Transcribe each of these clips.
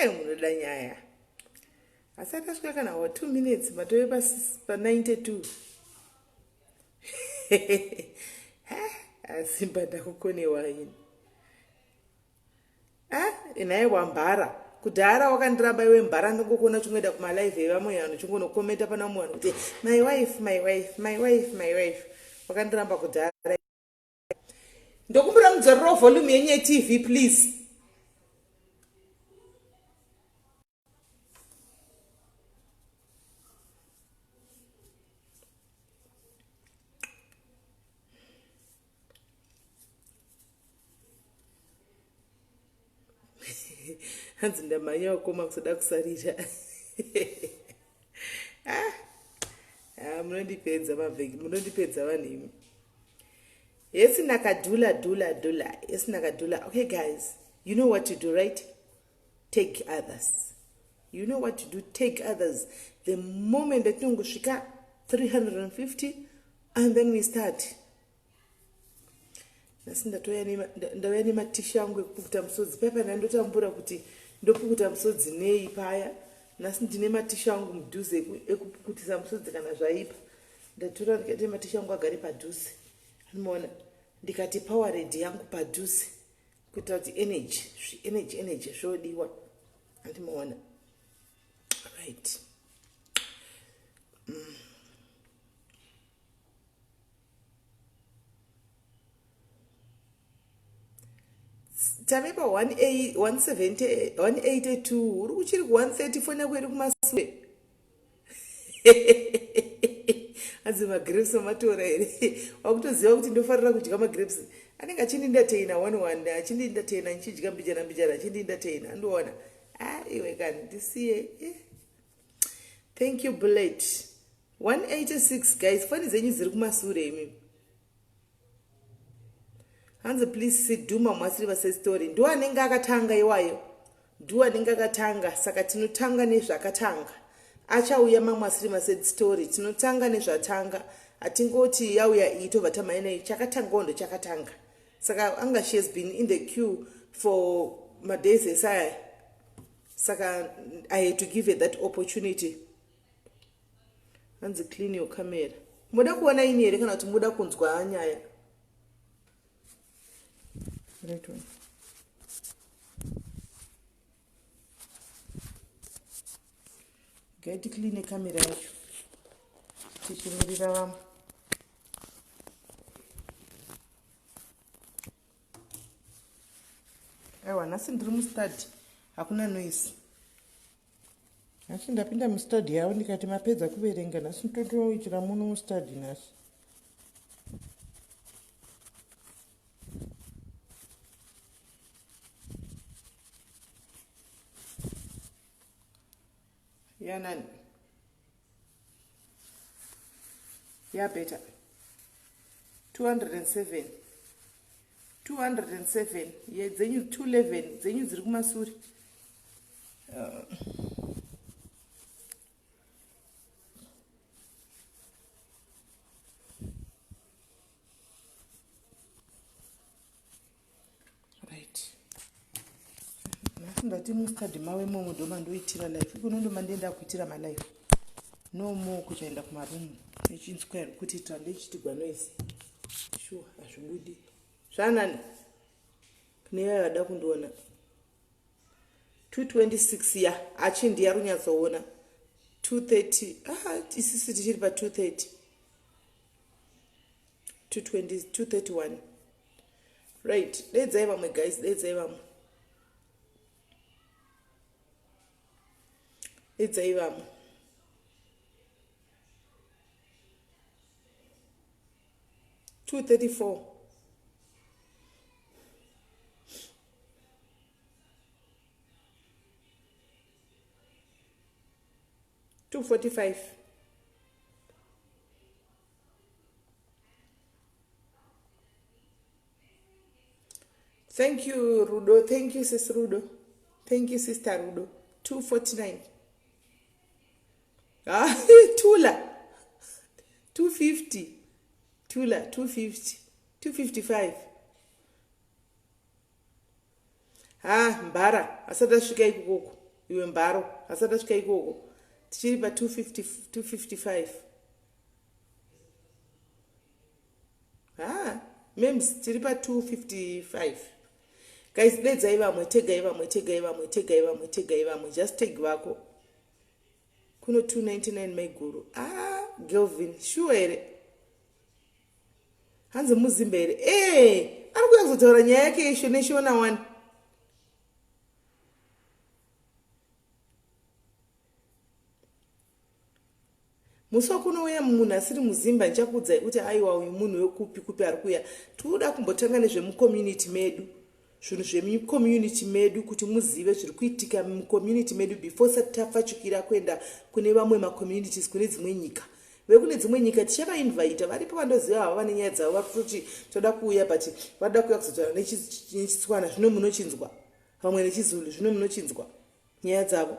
munoda nyaya. Asati asvika kana 2 minutes matove pa 92. Asimba ndakukonewa ini. Inaye wambara. Kudhara wakandiramba iwe mbara ndingokona chingenda kuma live evamwe vanhu chingono comment pana mumwe vanhu kuti my wife. Wakandiramba kudhara. Ndokumbira mudzororo volume yenye TV please. Hanzi ndamanya ukoma kusoda kusarira. Munondipedza mavheki, munondipedza vanhu imi. Yes, nakadula. Yes, nakadula. Okay, guys, you know what to do, right? Take others. You know what to do, take others. The moment that you go 350, and then we start. Nasi ndauya nematisha angu ekupukuta musodzi paipa ndandotambura kuti ndopukuta musodzi nei paya. Nasi ndine matisha angu mudhuze ekupukutisa musodzi kana zvaipa. Ndatora ndikati matisha angu agare padhuze. Anoona ndikati powerade yangu padhuze kuita kuti energy zvodiwa. Andimoona. Right. Tamepa 170, 182, uri kuchiri 130 fona kweri kumasure. Adzi magrapes amatora here. Wakutoziva kuti ndofarira kudya magrapes. Anenge achindindateina 11, achindindateina nchidya mbijana, achindindateina. Andoona. Iwe kani ndisiye. Thank you Bullet. 186 guys, foni zenyu ziri kumasure imi. Hanzi please sit Duma Mwasiri vase story. Ndua nenga akatanga iwayo. Ndua nenga akatanga. Saka tinotanga nezvakatanga. Acha uya Mwasiri vase story. Tinotanga nezvatanga. Atingoti yauya ito vatamaina chakatanga ondo chakatanga. Saka anga she has been in the queue for my days aside. Saka I had to give her that opportunity. Hanzi clean your camera. Muda kuona ini here kana kuti muda kunzwa nyaya. Right one. Get clean the camera. Tichimirira vamwe. Aiwa nhasi ndiri mustudy. Hakuna noise. Nhasi ndapinda mustudy yavo ndikati mapedza kuverenga. Nhasi ndotoitira muno mustudy nhasi. Nani? Yeah, better. 207. 207. Yeah, zenyu 211. Zenyu ziri kumasuri. Right. Ndati mustudy mawe momo ndoma ndoitira life. Kunondoma ndenda kuitira ma life. No more kuchaenda kuma room. Echinzwa kuti tandichitigwa noise. Sure, azvibudi. Zvanani? Kune vada kundoona. 226 ya achindi yarunyatsoona. 230. Isisi tichiri pa 230. 220, 231. Right. Let's say vamwe guys, let's say vamwe. Let's say vamwe. 234. $245. Thank you, Rudo. Thank you, Sis Rudo. Thank you, Sister Rudo. $249. Tula. $250. Tula, $250. $255. Mbara. Asada shuka ikukoko. iwe mbaro asati asvika ikoko tichiri pa 255 mems tiri pa 255 guys. Dedzai vamwe, tegai vamwe, tegai vamwe, tegai vamwe, tegai vamwe, just tag vako. Kuno 299 maiguru. Gelvin sure here hanzi muzimba here ari kuya kuzotaura nyaya yake isho neshona one. Musi wakunouya munhu asiri muzimba ndichakuudzai kuti aiwa uyu munhu wekupi kupi ari kuya. Tinoda kumbotanga nezvemucommunity medu, zvinhu zvemucommunity medu, kuti muzive zviri kuitika mucommunity medu before sati tafachukira kuenda kune vamwe macommunities kune dzimwe nyika. Vekune dzimwe nyika tichavainvita, varipo vandoziva hava vane nyaya dzavo, vakutoti toda kuuya but vada kuuya kuzotaura nechitswana, zvino munochinzwa, vamwe nechizulu, zvino munochinzwa nyaya dzavo,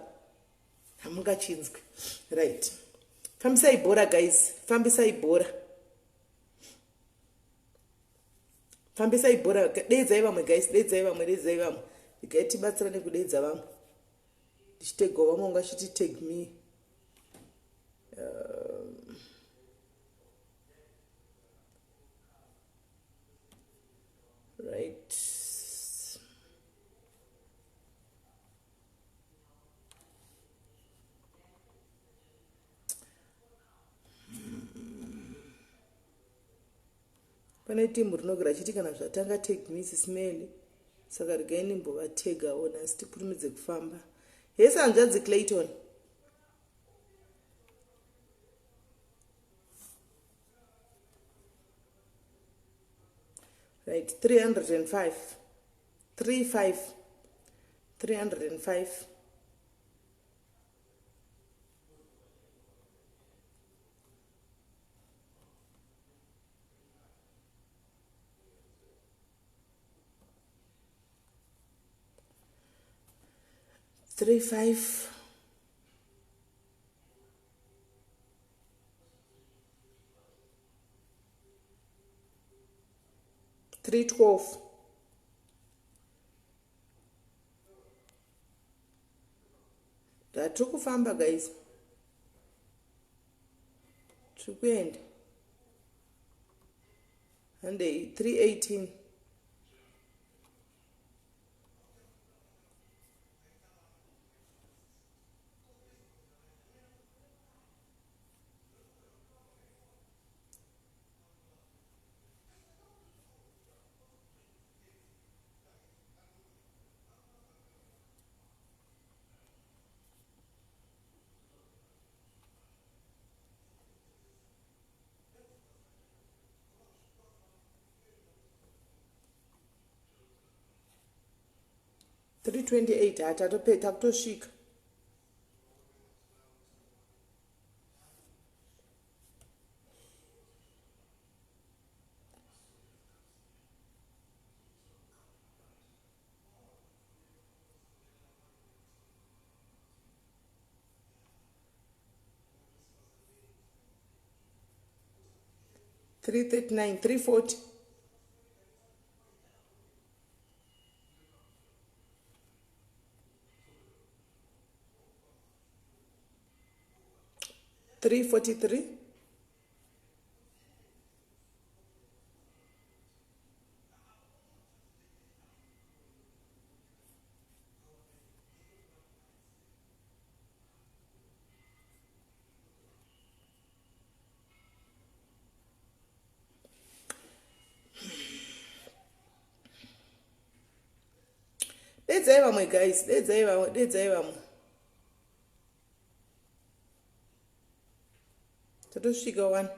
hamungachinzwi. Right, fambisai bhora guys, fambisai bhora, fambisai bhora. Dedzai vamwe guys, dedzai vamwe, dedzai vamwe, igai tibatsira nekudedza vamwe. Ndichitegwa vamwe ungachiti tag me. Right. Pane timbu rinogara chiti kana zvatanga tag me Sis Melly, saka regai nimbovategawo nhasi tipurumidze kufamba. Yes, hanzvadzi Clayton. Right, 305. 35. 305. Three, 5. Three, 12. Tiri kufamba guys, tiri kuenda. And 318. $328 hatatopeta kutosvika. $339, $340. $343. Dedzai vamwe guys, dedzai vamwe, dedzai vamwe. Tatosvika one.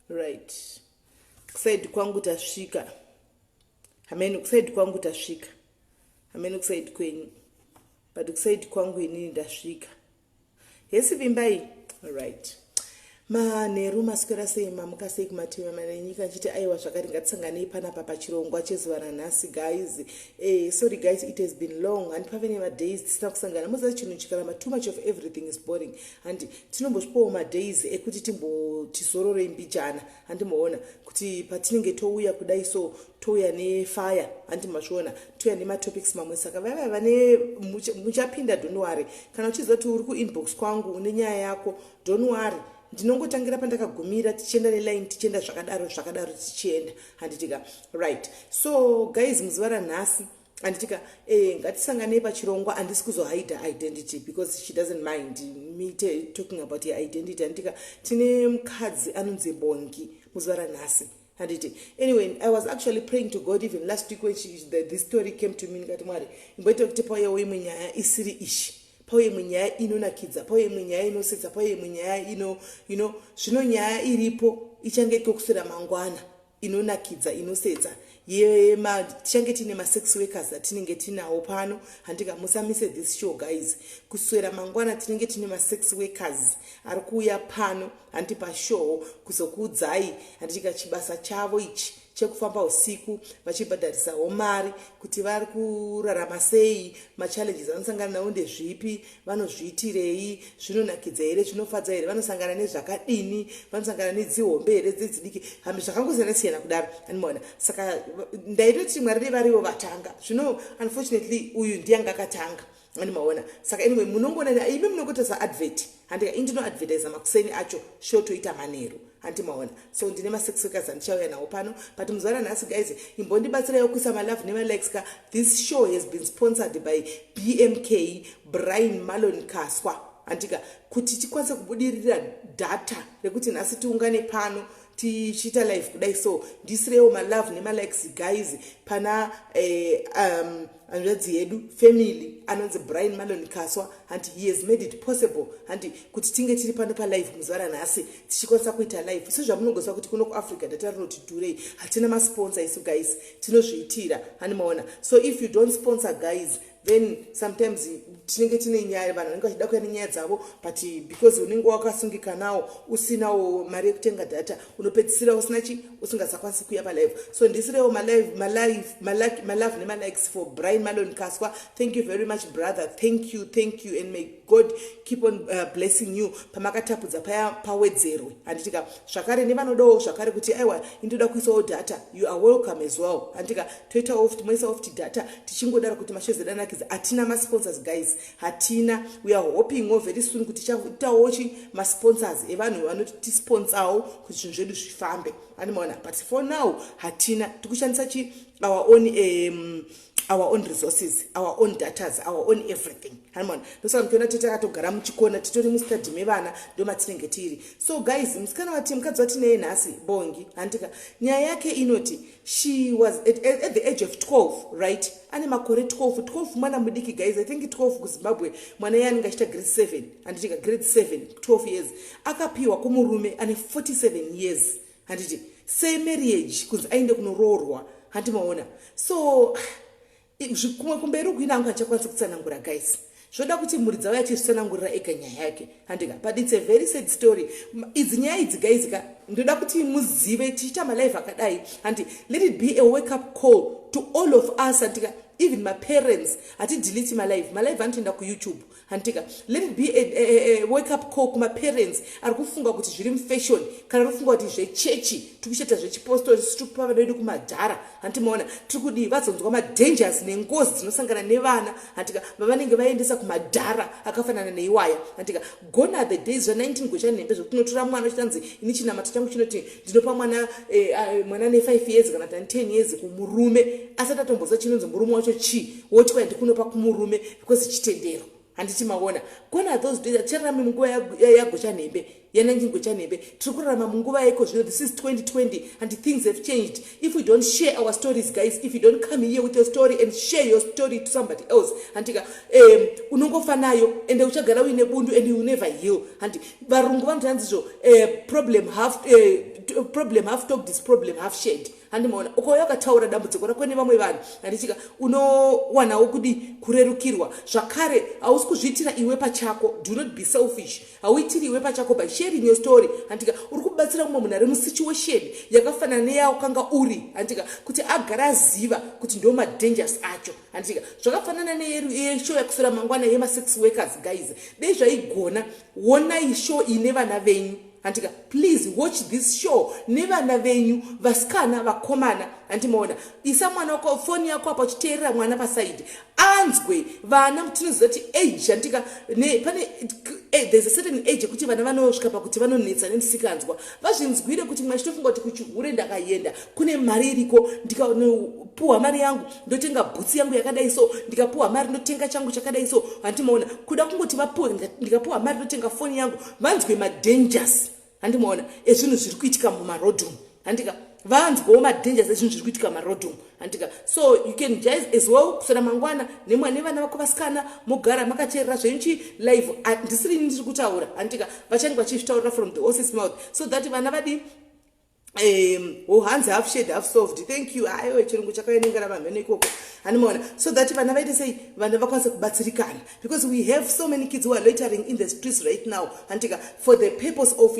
Right. Kusaidi kwangu tasvika. Hameni kusaidi kwangu tasvika. Hameni kusaidi kwenyu. But kusaidi kwangu inini ndasvika. Yesi vimbai. All right. manheru maswera sei mamuka sei kumatema manenyika nchiti aiwa zvakati ngatisanganei panapa pachirongwa chezuva ranhasi guys. Sorry guys, it has been long and pave nemadays tisina kusangana. Muziva chinhu chikaramba too much of everything is boring and tinombosvipawo madays ekuti timbotizororei mbichana handimaona kuti patinenge touya kudai so touya nefire handimazviona touya nematopics mamwe saka vava vane muchapinda don't worry. Kana uchiziva kuti uri kuinbox kwangu une nyaya yako don't worry, ndinongotangira pandakagumira tichienda neline tichienda zvakadaro tichienda handitika right. So guys, muzuva ranhasi handitika ngatisanganei pachirongwa. Handisi kuzohide identity because she doesn't mind me talking about her identity. Handitika tine mukadzi anonzi Bongi muzuva ranhasi handiti. Anyway, I was actually praying to God even last week when this story came to me. Ndikati Mwari imboita kuti pauyewo imwe nyaya isiri ishi, pauye imwe nyaya inonakidza, pauye imwe nyaya inosetsa, pauye imwe nyaya zvino nyaya iripo ichange kokuswera mangwana inonakidza inosetsa tichange tine ma-sex workers atinenge tinawo pano handika musamise this show guys. Kuswera mangwana tinenge tine ma-sex workers ari kuuya pano handi pashow kuzokuudzai handitika chibasa chavo ichi chekufamba usiku vachibhadharisawo mari kuti vari kurarama sei, machallenges vanosangana nawo ndezvipi, vanozviitirei, zvinonakidza here, zvinofadza here, vanosangana nezvakadini, vanosangana nedzihombe here dzedzidiki, hambi zvakangosiyana kudaro handimaona. Saka ndaitoti Mwari nevarivo vatanga zvino unfortunately uyu ndiyanga akatanga handimaona. Saka anyway munongoona imi munongotasa advert handika indinoadvertisa makuseni acho show toita manheru handimaona. So ndine ma-sex workers andichauya nawo pano but muzuva ranhasi guys imbondibatsirawo kuisa malove nemalikes ka. This show has been sponsored by BMK Brian Malon Kaswa handika kuti tikwanise kubudirira data rekuti nhasi tiungane pano tichiita live kudai. So ndisirewo malove nemalikes guys pana hanzvadzi yedu family anonzi Brian Malon Kaswa and he has made it possible and kuti tinge tiri pano palive muzuva ranhasi tichikwanisa kuita live. So zvamunogozwa kuti kuno kuAfrica data rinoti dhurei, hatina masponsor isu guys, tinozviitira handimaona. So if you don't sponsor guys then sometimes tinenge tine nyaya vanhu vanenge vachida kuya nenyaya dzavo but because unenge wakasungika nawo usinawo mari yekutenga data unopedzisira usingasakwanisi kuya palive. So ndisirewo malove nemalikes for Brian Malon Kaswa. Thank you very much brother, thank you and may God keep on blessing you pamakatapudza paya pawedzerwe handitika. Zvakare nevanodawo zvakare kuti aiwa indoda kuisawo data, you are welcome as well handika. Toitawo timoisawo futi data tichingodaro kuti mashows edanakidza. Hatina masponsors guys, hatina. We are hoping very soon kuti tichaitawo masponsors evanhu vanotisponsawo kuti zvinhu zvedu zvifambe handimaona. But for now hatina, tikushandisa our own resources, our own datas, our own everything handimaona. Ndosaka muchiona titakatogara muchikona titori mustadi mevana ndomatinenge tiri. So guys, musikana wati mukadzi watinei nhasi Bongi handika, nyaya yake inoti she was at the age of 12 right, ane makore 12 mwana mudiki guys. I think 12 kuZimbabwe mwana yanenge achita grade 7 handitika grade 7 12 years akapiwa kumurume ane 47 years handiti same marriage kunzi aende kunoroorwa handimaona. So kumwe kumberi kuina angu achakwanisa kutsanangura guys, zvoda kuti mhuri dzavo yachizvitsanangurira ega nyaya yake handika. But it's a very sad story. Idzi nyaya idzi guys ka ndoda kuti muzive tichiita malive akadai and let it be a wake up call to all of us handika, even my parents. Hati delete malive anotoenda kuYouTube handika. Let it be a wake up call kuma parents ari kufunga kuti zviri mufashion kana ari kufunga kuti zvechechi tikuchita zvechipostori situpa vana vedu kumadhara handimaona. tiri kudi vazonzwa madangers nengozi dzinosangana nevana handika vavanenge vaendesa kumadhara akafanana neiwaya handika. Gone are the days zva19 gwechanembe zvotinotora mwana chitanzi ini chinamato changu chinoti ndinopa mwana ne5 years kana 10 years kumurume asati atombozva chinonzi murume wacho woti kwa ndikunopa kumurume because chitendero handiti maona. Gone are those days atichararama munguva yagwechanembe yananjingwechanembe tiri kurarama munguva yaiko zvino. This is 2020 and things have changed. If we don't share our stories guys, if you don't come here with your story and share your story to somebody else handika unongofa nayo ende uchagara uine bundu and you never heal handi. Varungu vanoti hanzizvo problem half problem half talked is problem half shared. Handimaona ukauya ukataura dambudziko rako nevamwe vanhu handichika unowanawo kudi kurerukirwa zvakare hausi kuzviitira iwe pachako. Do not be selfish. Hauitiri iwe pachako by sharing your story. Handika uri kubatsira mumwe munhu ari musituation yakafanana neyaukanga uri handika kuti agara aziva kuti ndo madangers acho. Handika zvakafanana neyeshow yakusura mangwana yema-sex workers guys. Dei zvaigona wonai show ine vana venyu. Handika please watch this show nevana venyu vasikana vakomana. Handimaona isa mwana wako foni yako apa uchiteerera mwana pasaidi anzwe vana tinoziva kuti age handika pane there's a certain age kuti vana vanosvika pakuti vanonetsa nendisikanzwa vazvinzwire kuti mwachitofunga kuti kuchihure ndakaenda kune mari iriko ndikapuhwa mari yangu ndotenga bhutsi yangu yakadai so ndikapuhwa mari ndotenga changu chakadai so. Handimaona kuda kungoti vapuhwe ndikapuhwa mari ndotenga foni yangu vanzwe madangers. Handimaona ezvinhu zviri kuitika mumarodhum. Handika vanzwawo madangers ezvinhu zviri kuitika mumarodhum. Handika so you can just as well kusora mangwana nevana vako vasikana mogara makateerera zvenyu live. Ndisiri ndiri kutaura. Handika vachange vachizvitaurira from the horse's mouth so that vana vadi hands half shared half solved. Thank you. Ayo chirungu chakaenengera vamhene ikoko. Handimaona so that vana vaite sei vana vakwanise kubatsirikana because we have so many kids who are loitering in the streets right now. Handika for the purpose of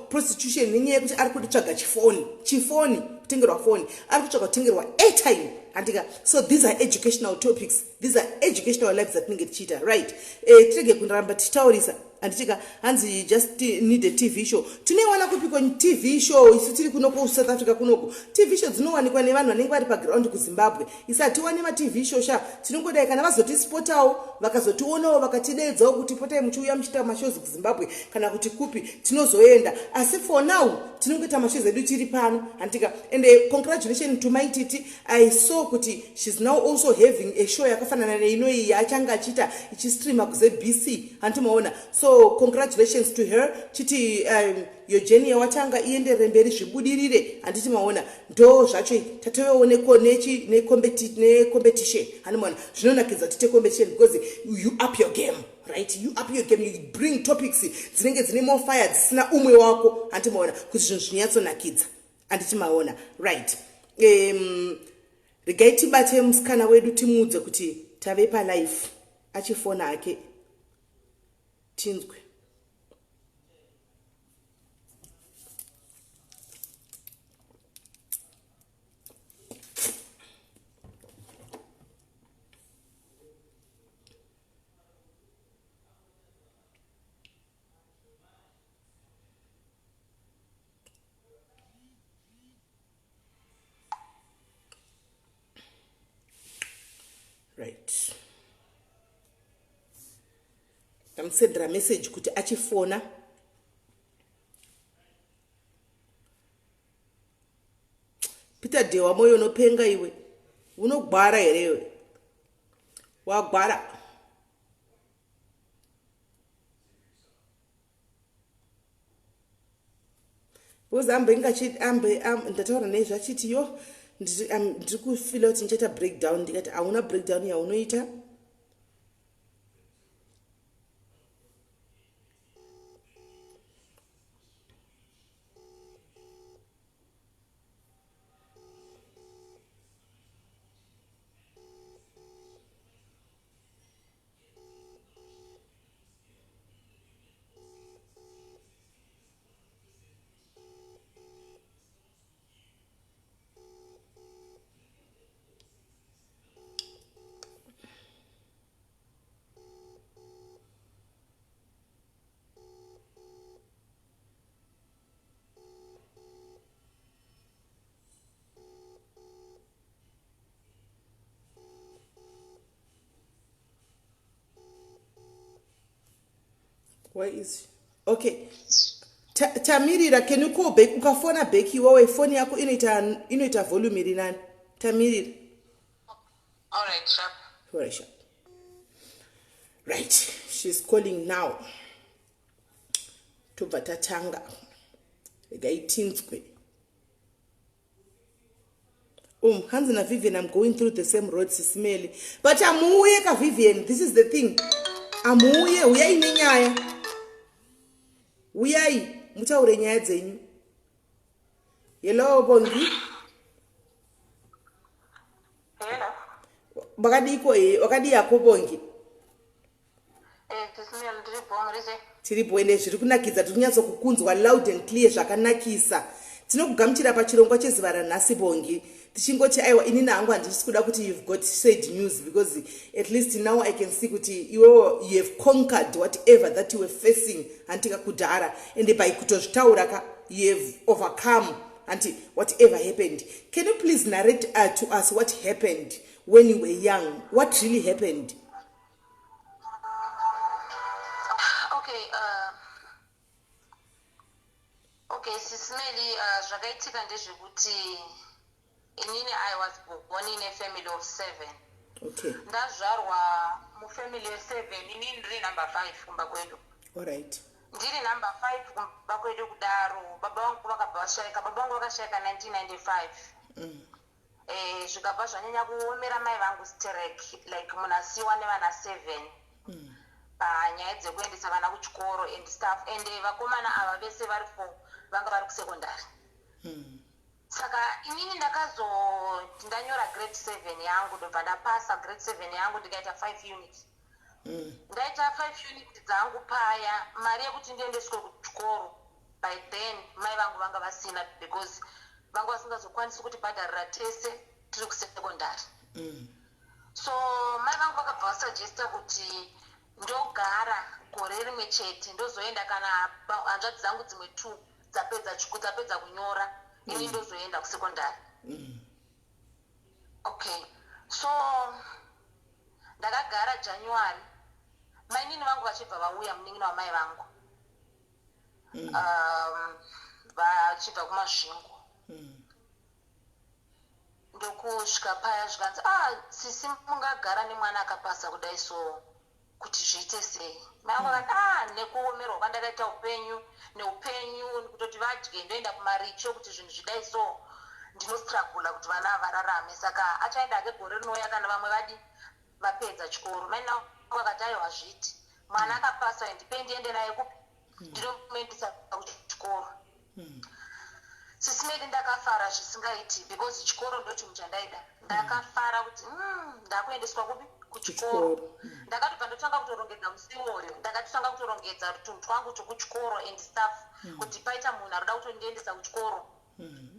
prostitution nenyaya yekuti ari kutsvaga chifoni kutengerwa foni ari kutsvaga kutengerwa airtime. Handika so these are educational topics, these are educational lives that tinenge tichiita right. Tirege kundaramba tichitaurisa handichika hanzi just need a TV show. Tinowana kupiko TV show isu tiri kunoko South Africa kunoko TV show dzinowanikwa nevanhu vanenge vari paground kuZimbabwe. Isati wane ma TV show sha tinongodai kana vazoti spotawo vakazotionawo vakatidedzawo kuti potai muchiuya muchita mashows kuZimbabwe kana kuti kupi tinozoenda asi for now tinongoita mashows edu tiri pano. Handika and congratulations to my titi. I saw kuti she's now also having a show yakafanana neinoyi yaachanga achita ichistreama kuZBC. Handimaona so congratulations to her. Chiti your journey yawatanga ienderere mberi zvibudirire. Handiti maona ndo zvacho tatooneko ne competition. Handimaona zvinonakidza tite competition because you up your game. Right, you up your game, you bring topics dzinenge dzine more fire dzisina umwe wako. Handimaona kuti zvinhu zvinyatsonakidza. Handiti maona right. Regai tibate musikana wedu timuudze kuti tave palife achifona hake tinzwe. Right. Tamsendera message kuti achifona. Peter Dewa moyo unopenga iwe. Unogwara here iwe. Wagwara. Because ndataura nezvachiti yo ndiri kufila kuti ndichaita breakdown ndikati hauna breakdown yaunoita. Why is okay? Tamirira, can you call back? Ukafona back iwawe phone yako inoita volume iri nani? Tamirira. All right, sharp. All right, sharp. Right, she's calling now. To Vatatanga. Gaitinskwe. Hans and Vivian, I'm going through the same road, Sis Melly. But I'm uye Vivian. This is the thing. I'm uye ninyaya. Uyai mutaure nyaya dzenyu. Hello Bongi. Hello. Wakadi yako Bongi. Sis Melly ndiri Bongi rize. Tiripo ende zviri kunakidza tikunyatso kukunzwa loud and clear zvakanakisa. Tinokugamuchira pachirongwa chezuva ranhasi Bongi. Tichingoti aiwa inini hangu handisi kuda kuti you've got sad news because at least now I can see kuti you have conquered whatever that you were facing antika kudhara and by kutozvitaura you have overcome and whatever happened. Can you please narrate to us what happened when you were young? What really happened? Okay, Sis Melly, zvakaitika ndezvekuti inini I was born in a family of 7. Okay. Ndazvarwa mufamily of 7, inini ndiri number 5 kumba kwedu. All right. Ndiri number 5 kumba kwedu kudaro. Baba vangu vakabva vashaika. Baba vangu vakashaika 1995. Zvikabva zvanyanya kuomera mai vangu stereki like munasiwa nevana 7. Panyaya dzekuendesa vana kuchikoro and stuff and vakomana ava vese vari 4 vanga vari kusekondari. Saka inini ndanyora grade 7 yangu ndobva ndapasa grade 7 yangu ndikaita 5 units. Ndaita 5 units dzangu paya mari yekuti ndiendeswe kuchikoro by then mai vangu vanga vasina because vanga vasingazokwanisi kuti bhadharira tese tiri kusekondari. So mai vangu vakabva vasuggesta kuti ndogara gore rimwe chete ndozoenda kana hanzvadzi dzangu dzimwe 2 dzapedza kunyora ini ndozoenda kusekondari. Okay, so ndakagara January mainini vangu vachibva vauya munin'ina wamai vangu vachibva kumasvingo ndokusvika paya zvikanzi sisi mungagara nemwana akapasa kudai so kuti zviite sei. Mai vangu vakati nekuomerwa kwandakaita upenyu kutoti vadye ndoenda kumaricho kuti zvinhu zvidai so ndinostragula kuti vana vararame saka achaenda ake gore rinouya kana vamwe vadi vapedza chikoro. Mai vangu vakati aiwa zviti mwana akapasa ndipe ndiende naye kupi ndinomuendesa kuchikoro. Sis Melly ndakafara zvisingaiti because chikoro ndo chinhu chandaida. Ndakafara kuti ndakuendeswa kupi kuchikoro. Ndakatobva ndotanga kutorongedza musi uwoyo ndakatotanga kutorongedza tunhu twangu tokuchikoro and stuff kuti paita munhu aroda kutondiendesa kuchikoro.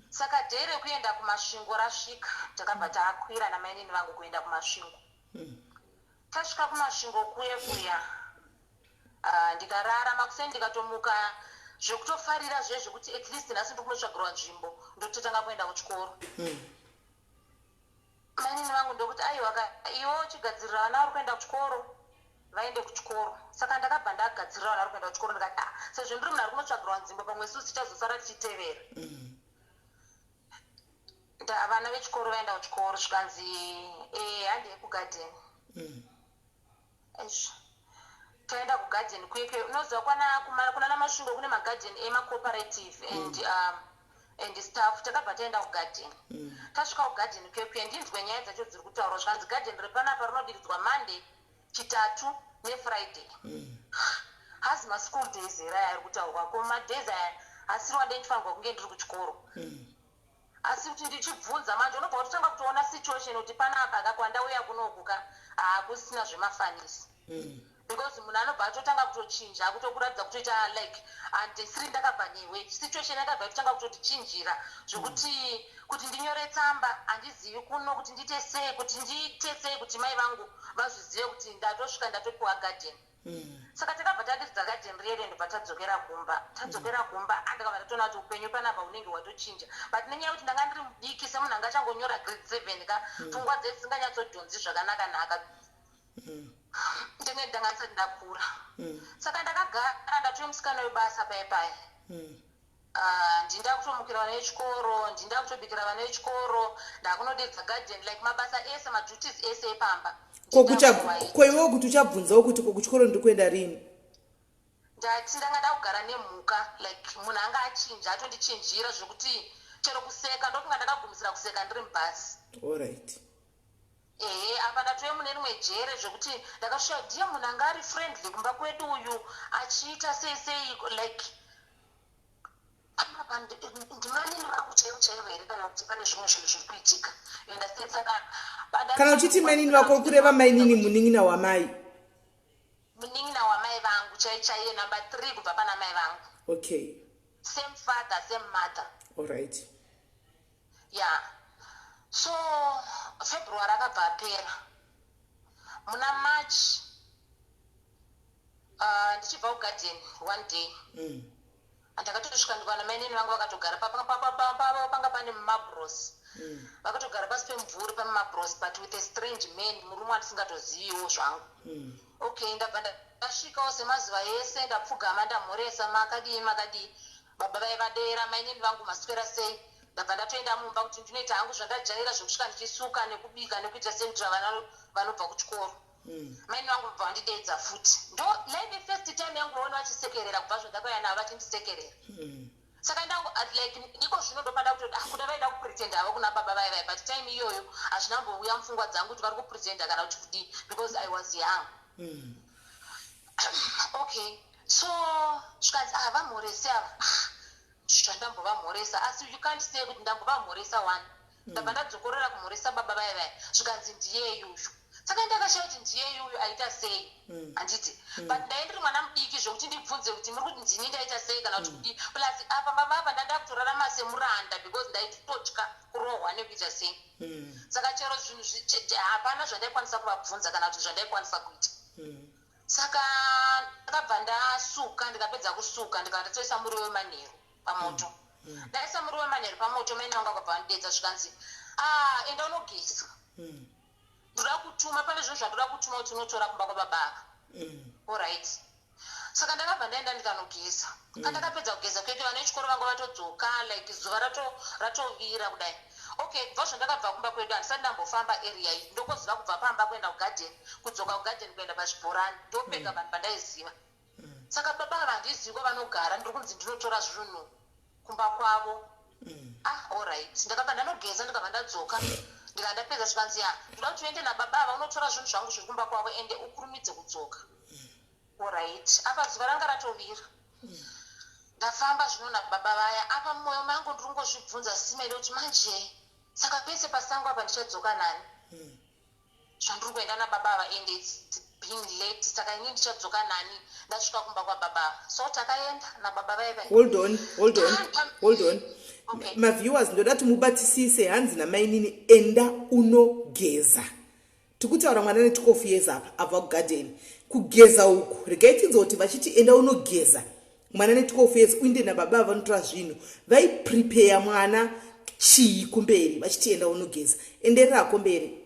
Saka dhei rekuenda kumasvingo rasvika takabva takwira namainini vangu kuenda kumasvingo. Tasvika kumasvingo kuya ndikarara makuseni ndikatomuka zvekutofarira zvekuti at least nhasi ndikunotsvagirwa nzvimbo ndototanga kuenda kuchikoro. Mainini vangu ndokuti aiwa iwo chigadzirira vana vari kuenda kuchikoro vaende kuchikoro. Saka ndakabva ndagadzirira vana vari kuenda kuchikoro ndikati sezvo ndiri munhu ari kunotsvagirwa nzvimbo pamwe susu tichazosara tichitevera. Vana vechikoro vaenda kuchikoro zvikanzi handi yekugadheni. Taenda kugadheni kuyekeyo unoziva kuna namasvingo kune magadheni emacooperative and stuff. Takabva taenda kugadheni. Tasvika kugadheni kuyekeyo ndinzwe nyaya dzacho dziri kutaurwa zvikanzi gadheni repanapa rinodiridzwa Monday, Chitatu neFriday. Hazi maschool days here ari kutaurwa ko madays aya asiriwa ndendifanirwa kunge ndiri kuchikoro. Asi kuti ndichibvunza manje unobva kutotanga kutoona situation kuti panapa kakwandauya kunokuka kusina zvemafanisi. Because munhu anobva atotanga kutochinja akutokuratidza kutoita like handisiri ndakabva newe situation yakabva yatotanga kutotichinjira zvokuti kuti ndinyore tsamba handizivi kuno kuti ndiite sei kuti mai vangu vazvizive kuti ndatosvika ndatopiwa gadheni. Saka takabva tadiridza gadheni riyere ndobva tadzokera kumba andakabva tatoona kuti upenyu panapa unenge watochinja but nenyaya yekuti ndanga ndiri mudiki semunhu anga achangonyora grade 7 ka pfungwa dzedu dzisinganyatsodhonzi zvakanaka ndenge ndanga ndisati ndakura. Saka ndakagara ndatoye musikana webasa paya ndinda kutomukira vana vechikoro ndinda kutobikira vana vechikoro ndakunodedza gadheni like mabasa ese maduties ese epamba. Kwaiwo kuti uchabvunzawo kuti kuchikoro ndikuenda rini? Ndati ndanga ndakugara nemhuka like munhu anga achinja atondichinjira zvokuti chero kuseka ndokunga ndakagumisira kuseka ndiri mubhasi. Alright. Apa ndatoye mune rimwe jere zvokuti ndakashuva ndiye munhu anga ari friendly kumba kwedu uyu achiita sei like apa ndimanini vangu chaivo here kana kuti pane zvimwe zvinhu zviri kuitika understand saka kana uchiti mainini vako kureva mainini munin'ina wamai munin'ina wamai vangu chaiye number 3 kubva pana mai vangu. Okay, Same father, same mother. all right. Yeah. So February akabva apera. Muna March ndichibva kugarden one day. Andakatosvika ndikaona mainini vangu vakatogara panga pane mabros. Vakatogara pasi pemvuri pamabros but with a strange man, murume wandisingatoziviwo zvangu. Okay, ndabva ndasvikawo semazuva ese ndapfugama ndamhoresa makadii baba vaivadera mainini vangu maswera sei. Ndabva ndatoenda mumba kuti ndinoita hangu zvandajaira zvokusvika ndichisuka nekubika nekuita sekuitira vana vanobva kuchikoro. Maini vangu bva vandideedza futi. Ndo live first time yangu vaona vachisekerera kubva zvandakauya navo vachindisekerera. Saka ndangu like ndiko zvino ndopanda kuti kuda vaida kupretenda havo kuna baba vai but time iyoyo hazvinambouya mupfungwa dzangu kuti vari kupretenda kana kuti kudii because I was young. Okay, so zvikanzi vamhorese ava zvandambovamhoresa asi you can't say kuti ndambovamhoresa one. Ndabva ndadzokorera kumhoresa baba vai zvikanzi ndiye iyuyu. Saka ndakashaya kuti ndiye iyuyu aita sei handiti but ndaindiri mwana mudiki zvokuti ndibvunze kuti muri kuti ndini ndaita sei kana kuti kudii plus apa baba ndanda kutorarama semuranda because ndaitotya kurohwa nekuita sei. Saka chero zvinhu hapana zvandaikwanisa kuvabvunza kana kuti zvandaikwanisa kuita. Saka ndakabva ndasuka ndikapedza kusuka ndikandatoisa muriwo wemanheru pamoto. Ndaisa muriwo wemanheru pamoto maina vanga akabva vandidedza zvikanzi enda unogeza. Ndoda kutuma pane zvinhu zvandoda kutuma kuti unotora kumba kwababa. Alright. Saka ndakabva ndaenda ndikanogeza. Kandakapedza kugeza kwete vana vechikoro vangu vatodzoka like zuva ratovira kudai. Okay, kubva zvandakabva kumba kwedu handisati ndambofamba area iyi. Ndokoziva kubva pamba kuenda kugarden, kudzoka kugarden kuenda pachibhorani. Ndopega vanhu vandaiziva. Saka baba vandizivi kwavanogara ndiri kunzi ndinotora zvinhu kumba kwavo. Alright. Ndakabva ndanogeza ndikabva ndadzoka. Ndikandapedza zvikanzi ndoda kuti uende nababa ava unotora zvinhu zvangu zviri kumba kwavo ende ukurumidze kudzoka. Alright. Apa zuva ranga ratovira. Ndafamba zvino nababa vaya. Apa mumwoyo mangu ndiri kungozvibvunza simele kuti manje saka pese pasango apa ndichadzoka nani. Zvandiri kuenda nababa ava ende it's being late saka inini ndichadzoka nani ndasvika kumba kwababa. So takaenda nababa vaya. Hold on. Okay. Maviewers ndoda kuti mubatisise hanzi namainini enda unogeza. Tikutaura mwana ne 12 years apa abva kugarden. Kugeza uku regai tinzo kuti vachiti enda unogeza. Mwana ne 12 years uinde nababa vanotora zvinhu prepare mwana chii kumberi vachiti enda unogeza. Enderera kumberi.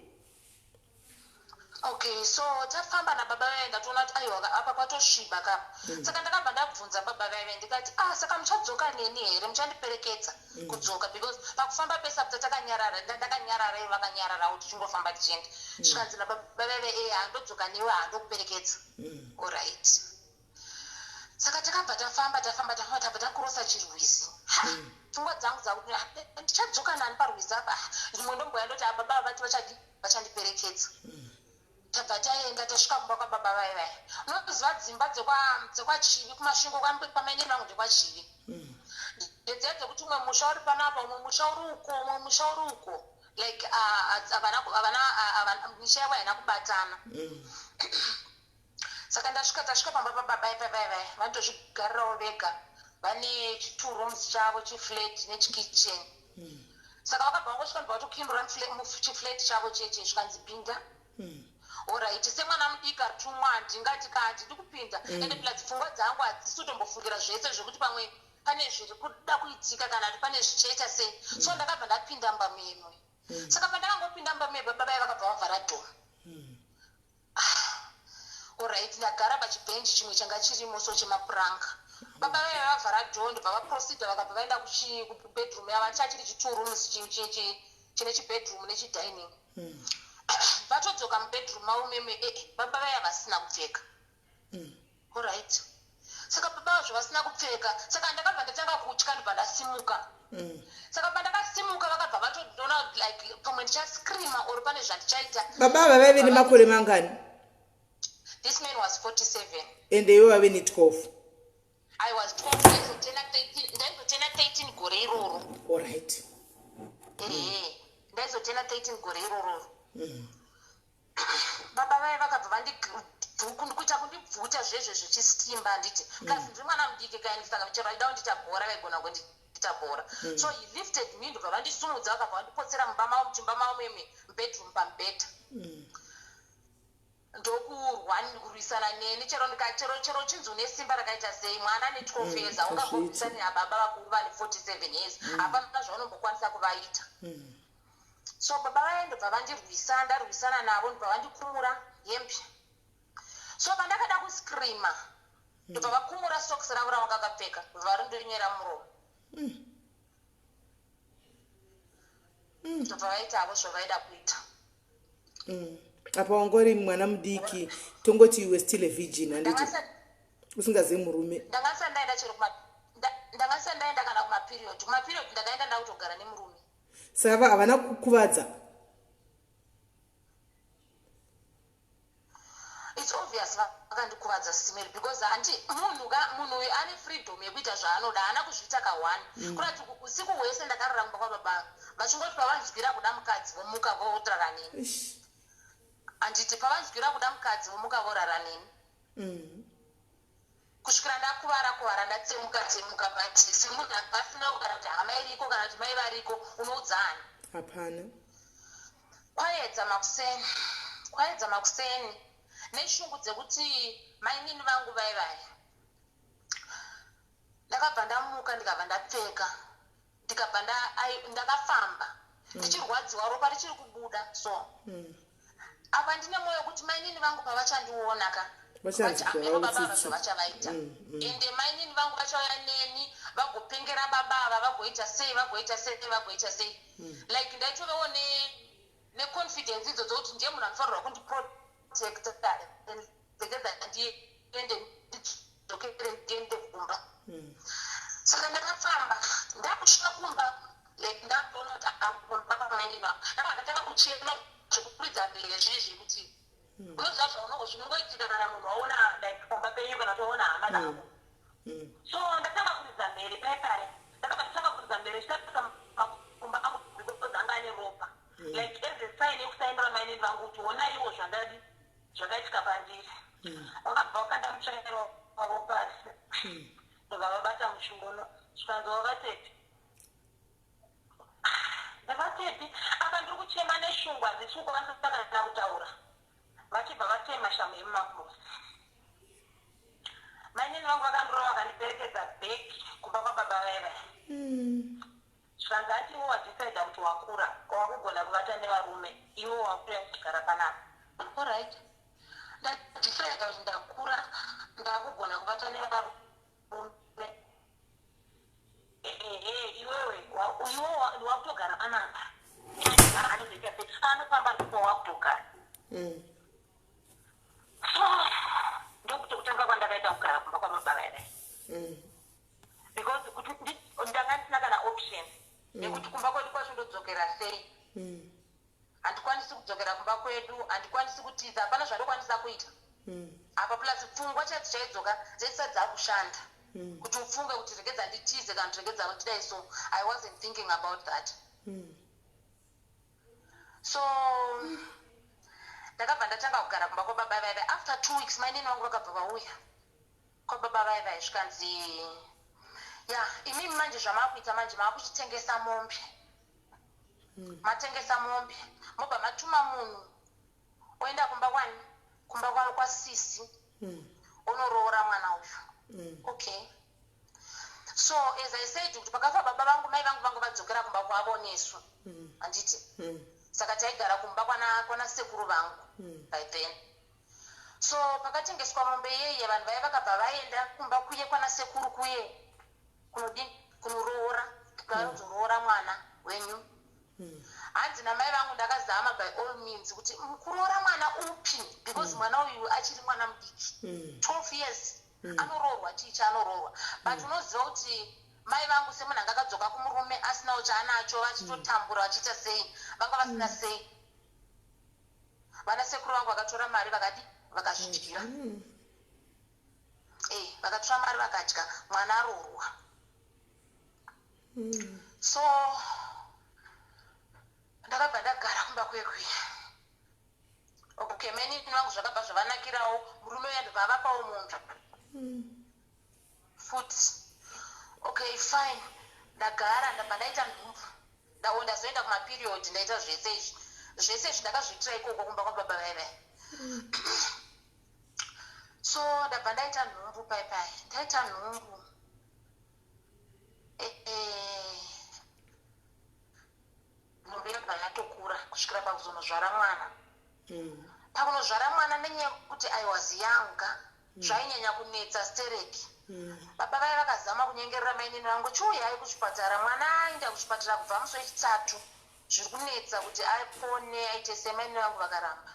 Okay, so tafamba nababa vaye ndatoona kuti aiwa apa patosviba kapa. Saka ndakabva ndabvunza baba vaye ndikati saka muchadzoka neni here muchandiperekedza kudzoka because pakufamba pesa kuti takanyarara ndakanyarara vakanyarara kuti chingofamba tichienda. Zvikanzi nababa vaye handodzoka newe handokuperekedza. Alright. Saka takabva tafamba tabva takurosa chirwizi. Pfungwa dzangu dzakuti ndichadzoka nani parwizi apa. Rimwe ndomboya ndoti baba vati vachandiperekedza. Tabva taenda tasvika kumba kwababa vai. Unoziva dzimba dzekwachivi kumasvingo kwamainini vangu ndekwachivi. Ndedzia dzekuti umwe musha uri panapa umwe musha uri uko. Like misha yavo haina kubatana. Saka tasvika pamba pababa vai vanotozvigarirawo vega. Vane two rooms chavo chiflat nechikitchen. Saka vakabva vangosvika ndibva kutokindura chiflat chavo cheche zvikanzi pinda. Alright, semwana mudiki atumwa handingati kati ndikupinda ende plus pfungwa dzangu hadzisi kutombofungira zvese zvokuti pamwe pane zviri kuda kuitika kana kuti pane zvichaita sei. So ndakabva ndapinda mba memwe. Saka pandakangopinda mba memwe baba vakabva vavhara dhoo. Alright, ndagara pachibhenji chimwe changa chirimo so chemapuranga. Baba vaye vavhara dhoo ndobva vaproceda vakabva vaenda kubedroom yavo chachiri chi2 rooms chine chibedroom nechidining. Vatodzoka mubedroom mavo meme baba vaya vasina kupfeka. Alright. Saka baba vazvo vasina kupfeka. Saka ndakabva ndatanga kutya ndobva ndasimuka. Saka pandakasimuka vakabva vatodona like pamwe ndichascreama or pane zvandichaita. Baba vaive nemakore mangani? This man was 47. And iwe wave ne 12. I was 12. ndaizotena 13 gore iroro. Alright. Ndaizotena 13 gore iroro. Baba vai vakabva kuita kundibvuta zvezvo zvichisimba nditi kasi ndiri mwana mudiki kaini saka chero vaida kundita bhora vaigona kundita bhora. So he lifted me ndobva vandisumudza vakabva vandipotsera muchimba mavo mubedroom pamubhedha. Ndokurwa kurwisana neni chero chinzi une simba rakaita sei mwana ane 12 years aungambobvisa nababa vakuru vane 47 years hapana zvaunombokwanisa kuvaita. So baba vaendobva vandirwisa ndarwisana navo ndobva vandikumura hembe. So pandakada kuscreama ndobva vakumura socks ravo ravanga vakapfeka ndobva varindonyera muromo. Ndobva vaita havo zvavaida kuita. Apa wangori mwana mudiki tongoti iwe still a virgin handiti usingazivi murume. Ndangasa ndaenda kana kumaperiod ndakaenda ndakutogara nemurume. Saka havana kukuvadza. It's obvious vakandikuvadza Simeli because munhu uyu ane freedom yekuita zvaanoda haana kuzviita ka1 kurati usiku hwese ndakarara mumba kwababa vachingoti pavanzwira kuda mukadzi vomuka vorara neni. Handiti pavanzwira kuda mukadzi vomuka vorara neni. Kusvikira ndakuvara ndatsemuka but semunhu pasina kugara kuti hama iriko kana kuti mai variko unoudzana. Hapana. Kwaedza makuseni neshungu dzekuti mainini vangu vaivai. Ndakabva ndamuka ndikabva ndapfeka ndikabva ndakafamba ndichirwadziwa ropa richiri kubuda. So apa ndine mwoyo wekuti mainini vangu pavachandiona baba zvavachavaita ende mainini vangu vachauya neni vagopengera babava vagoita sei like ndaitovewo neconfidence idzo dzokuti ndiye munhu anofanirwa kundiprotecta ndiende ndidzokere ndiende kumba. Saka ndakafamba ndakusvika kumba like ndaona kuti akumba pamainini vangu ndakandatanga kuchema zvekukwidza mbere zvezvi kuti unoziva zvinongoitika kana munhu waona like pamba penyu kana toona hama navo. So ndatanga kuridza mbere paipai ndakatanga kuridza mbere zvitatisa makumba angu because anga ane ropa like as a sign yekusaendera mainini vangu kuti ona iwo zvakaitika pandiri. Vakabva vakandamutsvaira wavo pasi ndobva vabata mushungono zvikanzi wavatepi ndavatepi apa ndiri kuchema neshungu handisi kukwanisa kana kutaura vachibva vatema shamu yemumapusi. Mainini vangu vakandorova vakandiperekedza bheki kumba kwababa vaivai. Zvikanzi ati iwo wadhisaidha kuti wakura wakugona kuvata nevarume iwo wakura kugara panapa. Alright, ndadhisaidha kuti ndakura ndakugona kuvata nevarume. Iwewe wakutogara panapa anofamba ndipo wakutogara. Ndokuti kutanga kwandakaita kugara kumba kwamababa ere because kuti ndanga ndisina kana option yekuti kumba kwedu kwacho ndodzokera sei. Handikwanisi kudzokera kumba kwedu, handikwanisi kutiza, hapana zvandokwanisa kuita. Apa plus pfungwa chati chaidzoka dzisati dzakushanda kuti ufunge kuti regedza nditize kana regedza kutidai. So I wasn't thinking about that. So ndakabva ndatanga kugara kumba kwababa vaivai. After 2 weeks mainini vangu vakabva vauya kwababa vaivai zvikanzi imimi manje zvamakuita manje maakuchitengesa mombe. Matengesa mombe mobva matuma munhu oenda kumba kwano kwaSisi onoroora mwana uyu. Okay, so as I said kuti pakafa baba vangu mai vangu vadzokera kumba kwavo nesu handiti. Saka taigara kumba kwana sekuru vangu by then. So pakatengeswa mombe iyeye vanhu vai vakabva vaenda kumba kuye kwana sekuru kuye kunoroora kuzoroora mwana wenyu. Hanzi namai vangu ndakazama by all means kuti kuroora mwana upi because mwana uyu achiri mwana mudiki 12 years anoroorwa ticha anoroorwa but unoziva kuti mai vangu semunhu anga akadzoka kumurume asinawo chaanacho vachitotambura vachiita sei vanga vasina sei. Vana sekuru vangu vakatora mari vakazvidyira. Vakatora mari vakadya mwana aroorwa. So ndakabva ndagara kumba kwekwe. Okay, many vangu zvakabva zvavanakirawo murume uya vavapawo munhu futi. Okay, fine. Ndagara ndabva ndaita nhumbu ndazoenda kumaperiod ndaita zvese izvi ndakazviitira ikoko kumba kwababa veve. So ndabva ndaita nhumbu paipai ndaita nhumbu nhumbu yabva yatokura kusvikira pakuzonozvara mwana. Pakunozvara mwana nenyaya yekuti I was younger zvainyanya kunetsa stereki. Baba vai vakazama kunyengerera mainini vangu chiuyai kuchipatara, mwana aenda kuchipatara kubva musi wechitatu zviri kunetsa kuti apone aite semaini vangu vakaramba.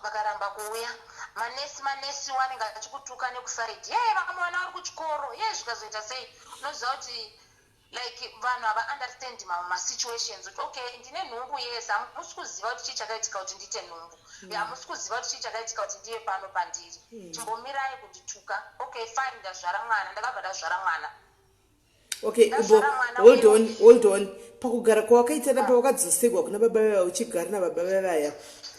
Vakaramba kuuya manesi wanenge achikutuka nekusaidi vakamwana ari kuchikoro zvikazoita sei. Unoziva kuti like vanhu hava understand masituations kuti okay ndine nhumbu yes hamusi kuziva kuti chii chakaitika kuti ndiite nhumbu, hamusi kuziva kuti chii chakaitika kuti ndive pano pandiri, chimbomirai kundituka. Okay fine, ndazvara mwana, ndakabva ndazvara mwana. Okay, hold on. Pakugara kwawakaita napa wakadzosegwa kuna baba vaya uchigara nababa vaya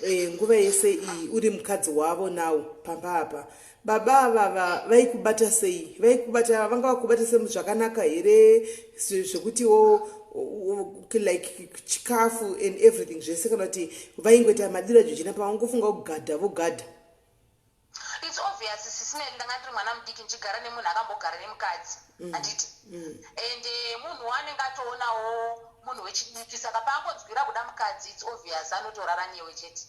nguva yese iyi uri mukadzi wavo nawo pamba apa, baba ava vaikubata sei? Vanga vakubata sei zvakanaka here zvekutiwo like chikafu and everything zvese, kana kuti vaingoita madira jochina pavangofunga kugadha vogadha? It's obvious sisine ndanga ndiri mwana mudiki nchigara nemunhu akambogara nemukadzi handiti and munhu wanenge atoonawo munhu wechidiki, saka paangodzwira kuda mukadzi it's obvious anotorara newe chete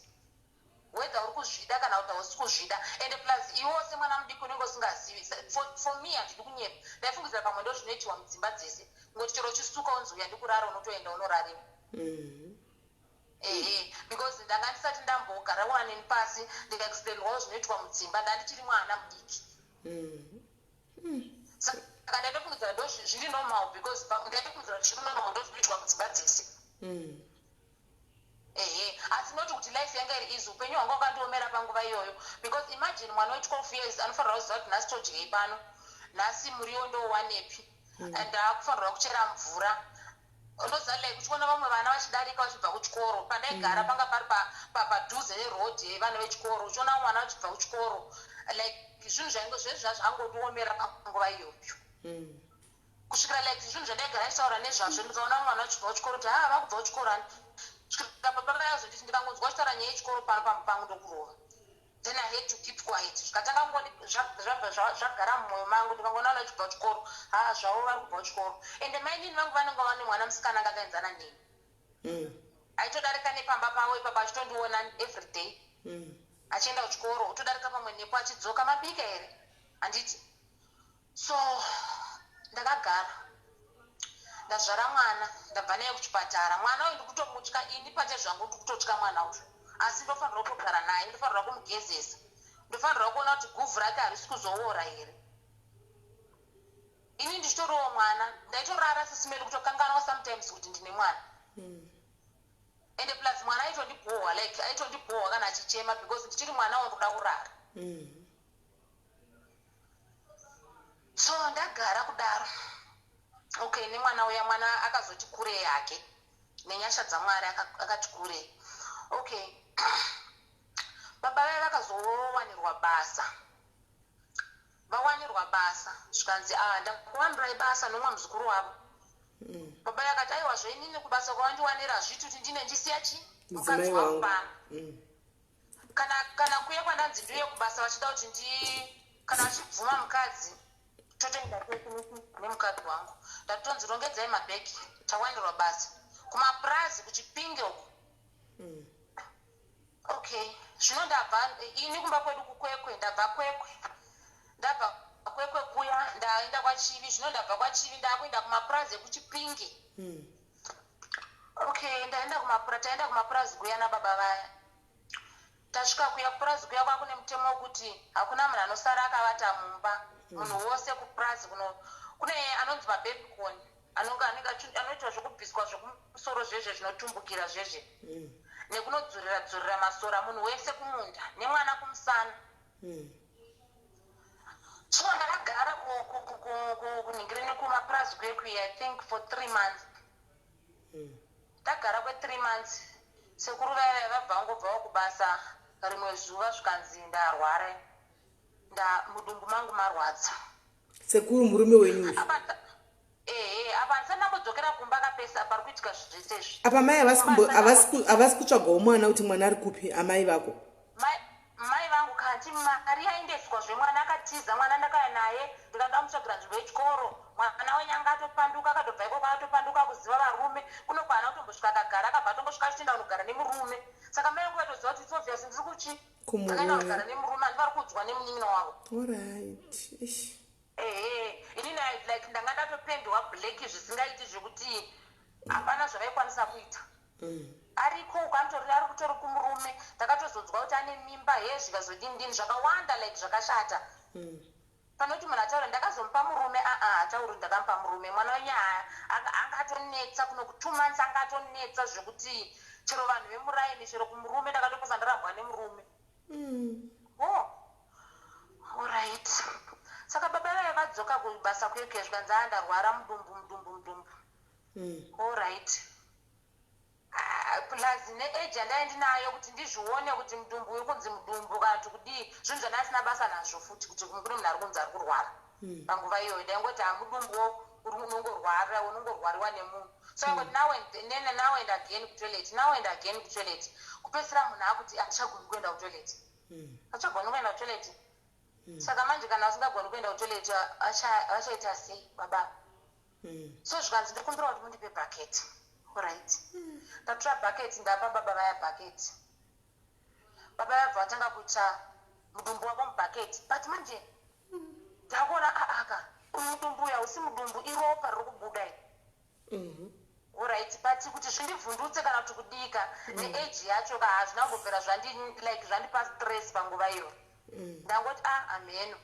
whether uri kuzvida kana kuti hausi kuzvida. And plus iwo semwana mudiki unenge usingazivi. For me handidi kunyepa, ndaifungidzira pamwe ndo zvinoitiwa mudzimba dzese, ngoti chero chisuka unzi uya ndikurara unotoenda unorariwa. Because ndanga ndisati ndambogara waneni pasi ndikaexplainwawo zvinoitwa mudzimba ndandichiri mwana mudiki. Saka ndaitofungidzira ndo zviri normal because ndaitofungidzira zviri normal ndo zvinoitwa mudzimba dzese. Asi noti kuti life yanga iri easy, upenyu hwanga wakandiomera panguva iyoyo. Because imagine mwana we12 years anofanirwa kuziva kuti nhasi todyei pano, nhasi muriwo ndowanepi, and akufanirwa kuchera mvura. Unoziva like uchiona vamwe vana vachidarika vachibva kuchikoro, pandaigara panga pari padhuze nerodhi vana vechikoro, uchiona mwana vachibva kuchikoro, like zvinhu zvangondiomera panguva iyoyo. Kusvikira like zvinhu zvandaigara ndichitaura nezvazvo ndikaona mwana vachibva kuchikoro kuti vakubva kuchikoro ani. Kusvikira baba vayazonditi ndikangonzwa chitaura nyaya yechikoro pangu ndokurova. Then I had to keep quiet. Zvikatanga ngoni zvagara mumwoyo mangu ndikangoona vana vachibva kuchikoro zvavo vari kubva kuchikoro. And mainini vangu vanenge vane mwana musikana anga akaenzana neni. Aitodarika nepamba pavo ipapa achitondiona everyday achienda kuchikoro, utodarika pamwe nepo achidzoka mabika here handiti. So ndakagara ndazvara mwana ndabva naye kuchipatara. Mwana uyu ndikutomutya ini pache zvangu ndikutotya mwana uyu, asi ndofanirwa kutogara naye, ndofanirwa kumugezesa, ndofanirwa kuona kuti guvhu rake harisi kuzoora here. Ini ndichitoriwo mwana ndaitorara sisimeli kutokanganwa sometimes kuti ndine mwana. And plus mwana aitondibhohwa, like aitondibhohwa kana achichema because ndichiri mwana wandoda kurara. So ndagara kudaro. Okay, nemwana uya mwana akazoti kurei yake nenyasha dzamwari akati kurei. Okay. Baba vaya vakazowanirwa basa. Vawanirwa basa zvikanzi ndakuwanirai basa nomwe muzukuru wavo. Baba vaya akati aiwa zvainini kubasa kwawandiwanira zviti kuti ndine ndisiya chi mukadzi wangu pano. Kana kuye kwandanzi ndiuye kubasa vachida kuti kana vachibvuma mukadzi totoenda nemukadzi wangu ndatonzi rongedzai mabhegi tawanirwa basa kumapurazi kuchipinge uko. Okay, zvino ndabva ini kumba kwedu kukwekwe, ndabva kwekwe kuya ndaenda kwachivi, zvino ndabva kwachivi ndakuenda kumapurazi ekuchipinge. Okay, taenda kumapurazi kuya nababa vaya. Tasvika kuya kupurazi kuya kwakune mutemo wekuti hakuna munhu anosara akavata mumba. Munhu wose kupurazi kune anonzi mabebicon anoitwa zvekubviswa zvekumusoro zvezve zvinotumbukira zvezve nekunodzorera masora munhu wese kumunda nemwana kumusana. So ndakagara kuningireni kumapurazi kwekwi I think for 3 months. Tagara kwe3 months. Sekuru vaya vabva ngobvawo kubasa rimwe zuva zvikanzi ndarwara. Mudumbu mangu marwadza. Sekuru murume wenyu. Apa ndisandambodzokera kumba kapesa pari kuitika zvese izvi. Apa mai havasi kutsvagawo mwana kuti mwana ari kupi amai vako? Mai vangu kati mari yaendeswa zvemwana akatiza mwana ndakaya naye ndikada mutsvagira nzvimbo yechikoro mwana wenyanga atopanduka akatobva ikoko atopanduka kuziva varume kuno kwana kutombosvika akagara akabva atongosvika achitienda kunogara nemurume saka mai vangu vatoziva kuti itsobvious ndiri kuchi akaenda kunogara nemurume handivari kudzwa nemunyin'ina wavo. Inini like ndanga ndatopendwa black zvisingaiti zvekuti hapana zvavaikwanisa kuita. Ariko ukamtorori ari kutori kumurume takatozodzwa kuti ane mimba zvikazodini zvakawanda like zvakashata. Panoti munhu ataura ndakazomupa murume atauri ndakamupa murume mwana wenyaya anga atonetsa kuno kutuma nzi anga atonetsa zvekuti chero vanhu vemuraini chero kumurume ndakatoposa ndarambwa nemurume. Alright. Saka baba vaye vadzoka kubasa kwekwe zvikanzi ndarwara mudumbu. Alright. Plus neage yandaendinayo kuti ndizvione kuti mudumbu uyu kunzi mudumbu kana kuti kudii zvinhu zvandasina basa nazvo futi kuti kune munhu ari kunzi ari kurwara panguva iyoyo ndaingoti mudumbuwo unongorwariwa nemunhu so ingoti now and again kutoilet kupesera munhu akuti achagoni kuenda kutoilet achagoni kuenda kutoilet saka manje kana usingagoni kuenda kutoilet achaita sei baba so zvikanzi ndikumbira kuti mundipe bhaketi. Alright. Ndatora bucket ndapa baba vaya bucket. Baba vaya vatanga kuita mudumbu wavo mubucket. But manje ndakuona aka mudumbu ya usi mudumbu iropa riri kubuda. Alright, but kuti zvindivhundutse kana kuti kudika neage yacho ka hazvinangobvera zvandipa stress panguva iyo. Ndangoti ameno.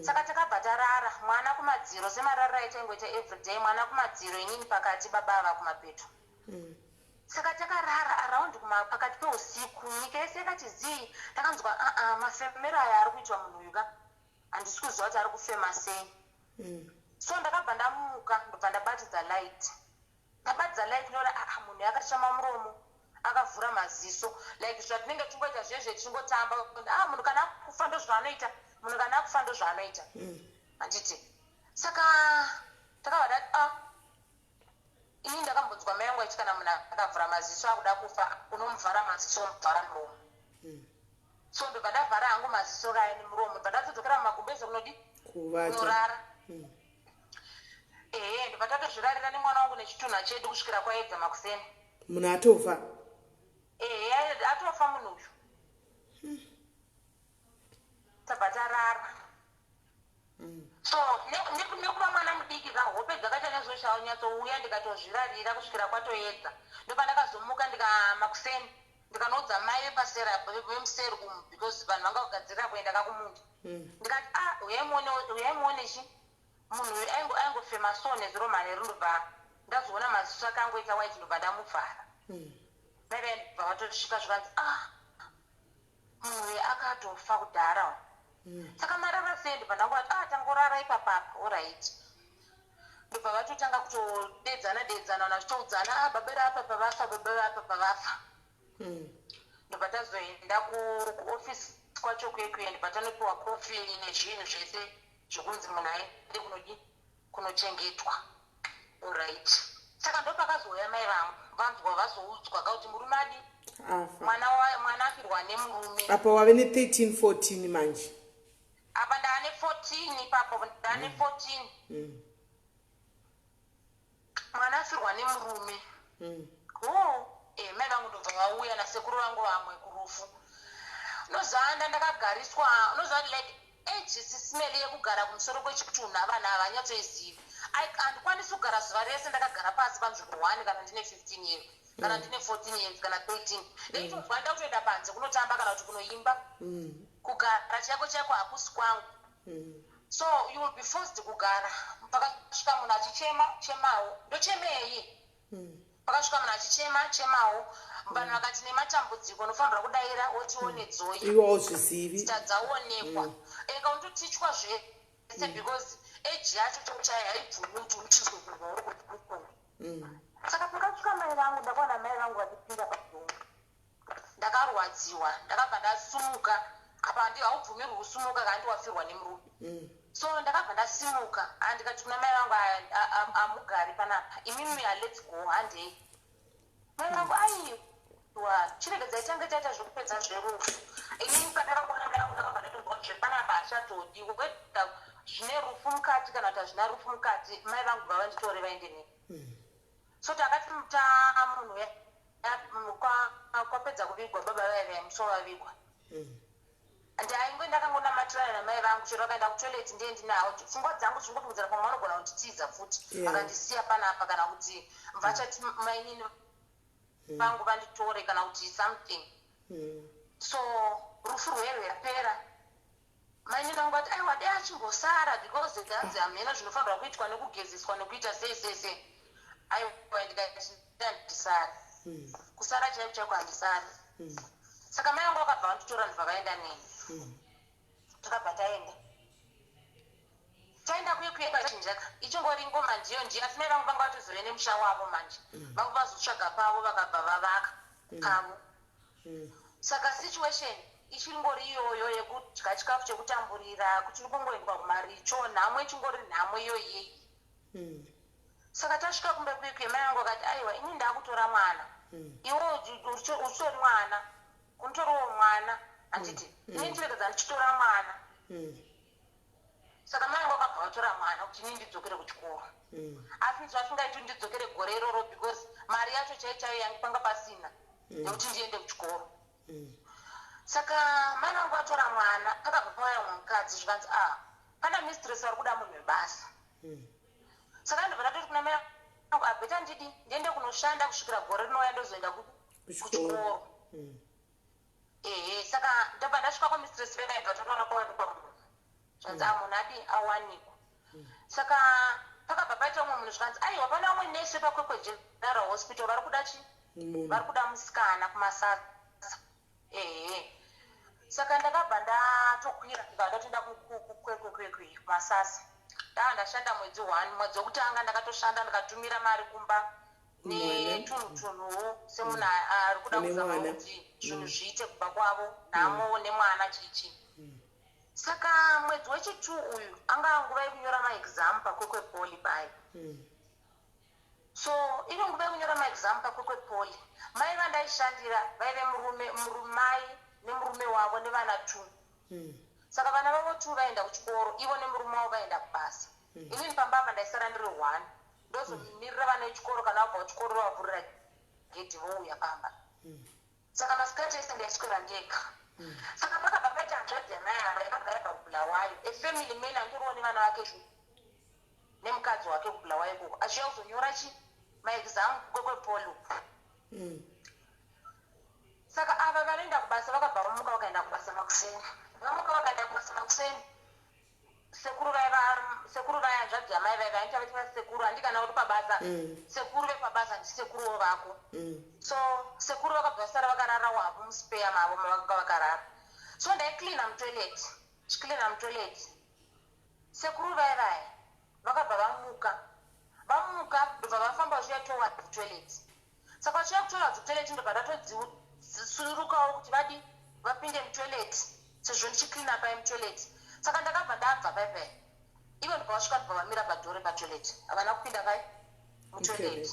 Saka takabva tarara mwana kumadziro semarara aitaingoita everyday mwana kumadziro inini pakati baba ava kumapeto. Saka takarara around pakati peusiku nyika yese yakati zii takanzwa mafemero aya ari kuitwa munhu uyu ka handisi kuziva kuti ari kufema sei. So ndakabva ndamuka ndobva ndabatidza light noona munhu akashama muromo akavhura maziso like zvatinenge tingoita zvezve tichingotamba munhu kana akufa ndozvaanoita munhu kana akufa ndozvaanoita handiti. Saka takavada ini ndakambonzwa mai yangu achiti kana munhu akavhura maziso akuda kufa unomuvhara maziso omuvhara muromo. So ndobva ndavhara hangu maziso kaya nemuromo ndobva ndatodzokera mumagumbeze kunorara. Ndobva tatozvirarira nemwana wangu nechitunha chedu kusvikira kwaedza makuseni. Munhu atofa? Atofa munhu uyu. Tabva tarara. So nekuva mwana mudiki ka hope dzakaita nezvoshaonyatsouya ndikatozvirarira kusvikira kwatoedza. Ndobva ndakazomuka makuseni ndikanoudza mai vepasera vemuseri umu because vanhu vanga kugadzirira kuenda kakumunda. Ndikati uyaimuone chi munhu uyu aingofema so neziromhane rindobva ndazoona maziso ake angoita waiti ndobva ndamuvhara. Mai vaibva vatosvika zvikanzi munhu uyu akatofa kudhara. Saka marara sei ndobva ndangoti tangorara ipapapo. Alright. Ndobva vatotanga kutodedzana vachitoudzana baba apa pavafa baba apa pavafa. Ndobva tazoenda kuofisi kwacho kwekwe ndobva tanopiwa kofi nezvinhu zvese zvokunzi munhu aende kunochengetwa. Alright. Saka ndopakazouya mai vangu vanzwa vazoudzwa kauti murume adi mwana afirwa nemurume. Apa wave ne13 14 manje? Apa ndaane 14 ipapo ndaane 14. Mwana afirwa nemurume. Mai vangu ndobva vauya nasekuru vangu vamwe kurufu. Nozanda ndakagariswa unoziva like Sis Melly yekugara kumusoro kwechitunha vanhu havanyatsoizivi. Handikwanisi kugara zuva rese ndakagara pasi panzvimbo 1 kana ndine 15 years kana ndine 14 years kana 13. Ndeitobva ndakutoenda panze kunotamba kana kuti kunoimba. Kugara chaiko hakusi kwangu. So you will be forced kugara. Pakasvika munhu achichemawo ndochemei. Pakasvika munhu achichemawo vanhu vakati nematambudziko unofanirwa kudaira wotione dzoyi. Iwo uzvizivi. Dzidzaonekwa. Eka unototichwa zvese because eji yacho chokuchaya haibvumi kuti uchizwe kunga uri kufunga. Saka pakasvika mai vangu ndakaona mai vangu vachipinda padhongo. Ndakarwadziwa, ndakabva ndasumuka. Apa haubvumirwi kusumuka kana wafirwa nemurume. So ndakabva ndasimuka ndikati kuna mai vangu amugari panapa. Imimi let's go handei. Mai vangu aiwa chiregedzai tange taita zvekupedza zverufu. Inini pandakaona mai vangu ndakabva ndatonzwa panapa hachatodi. Weda zvine rufu mukati kana kuti hazvina rufu mukati mai vangu ngavanditore vaende neni. So takati munhu kwapedza kuvigwa baba vaiva musoro vavigwa. Ndainge ndakangonamatira namai vangu chero vakaenda kutoilet ndiye ndinawo pfungwa dzangu dzingopinzira pamwe vanogona kunditiza futi vakandisiya panapa kana kuti vachati mainini vangu vanditore kana kuti something. So rufu rwero yapera. Mainini vangu vati aiwa dai achimbosara because dhanzi hamena zvinofanirwa kuitwa nekugezeswa nekuita sei. Aiwa ndikati ndisara. Kusara chaipo chaiko handisari. Saka mai vangu vakabva vanditora ndibva vaenda neni. Takabva taenda kuye pachinjaka ichingori ngoma ndiyo asi mai vangu vanga vatozove nemusha wavo manje. Vangu vazotsvaga pavo vakabva vavaka kavo. Saka situation ichingori iyoyo yekudya chikafu chekutamburira kuchiri kungoendwa kumaricho nhamo ichingori nhamo iyoyi. Saka tasvika kumbe kuye mai vangu vakati aiwa ini ndakutora mwana. Iwo uchitori mwana. Untoriwo mwana. Anditi ini ndiregedza ndichitora mwana. Saka mai vangu vakabva vatora mwana kuti ini ndidzokere kuchikoro. Asi zvasingaiti ndidzokere gore iroro because mari yacho chaichayo yange panga pasina nekuti ndiende kuchikoro. Saka mai vangu vatora mwana pakabva pauya mumwe mukadzi zvikanzi pana mistress vari kuda munhu webasa. Saka ndibva ndatoti kuna mai vangu abheta ndidi ndiende kunoshanda kusvikira gore rinouya ndozoenda kuchikoro. Saka ndabva ndasvika kwamistress vedaibva tataura kwawanikwa munhu zvanzi munhu adi awanikwa. Saka pakabva paita umwe munhu zvikanzi aiwa pana umwe nese pakwekwe general hospital vari kuda chi vari kuda musikana kumasasa. Saka ndakabva ndatokwira ndatoenda kukwekwe kumasasa. Ndava ndashanda mwedzi 1 mwedzi wekutanga ndakatoshanda ndikatumira mari kumba netunhu semunhu ari kuda kuzama kuti zvinhu zviite kubva kwavo nhamo nemwana chichi. Saka mwedzi wechi2 uyu anga nguva yekunyora maexam pakwekwe poli pai. So iri nguva yekunyora maexam pakwekwe poli mai vandaishandira vaive murumai nemurume wavo nevana 2. Saka vana vavo 2 vaenda kuchikoro ivo nemurume wavo vaenda kubasa. Inini pambapa ndaisara ndiri 1 ndozomirira vana vechikoro kana vabva kuchikoro vavhurira geti vouya pamba. Saka masikati ese ndaiswera ndega. Saka pakabva paita hanzvadzi yamai ava yakagara pabhulawayo efamily man andiriwo nevana vake nemukadzi wake kubhulawayo ikoko achiuya kuzonyora maexam kwekwe uku. Saka ava vanoenda kubasa vakabva vamuka vakaenda kubasa makuseni. Vamuka vakaenda kubasa makuseni. Sekuru vaya hanzvadzi yamai vaiva vaita vachiva sekuru handikana uri pabasa. Sekuru vepabasa ndisekuru vako. So sekuru vakabva vasara vakarara wavo muspeya mavo mavanga vakarara. So ndaicleana mutoilet. Chicleana mutoilet. Sekuru vaya vakabva vamuka ndobva vafamba vachiuya towards kutoilet. Saka vachiuya kutowards kutoilet ndobva ndatodzisurukawo kuti vadi vapinde mutoilet sezvo ndichicleana pai mutoilet. Saka ndakabva ndabva pai ivo ndobva vasvika ndobva vamira padhori patoilet havana kupinda pai mutoilet.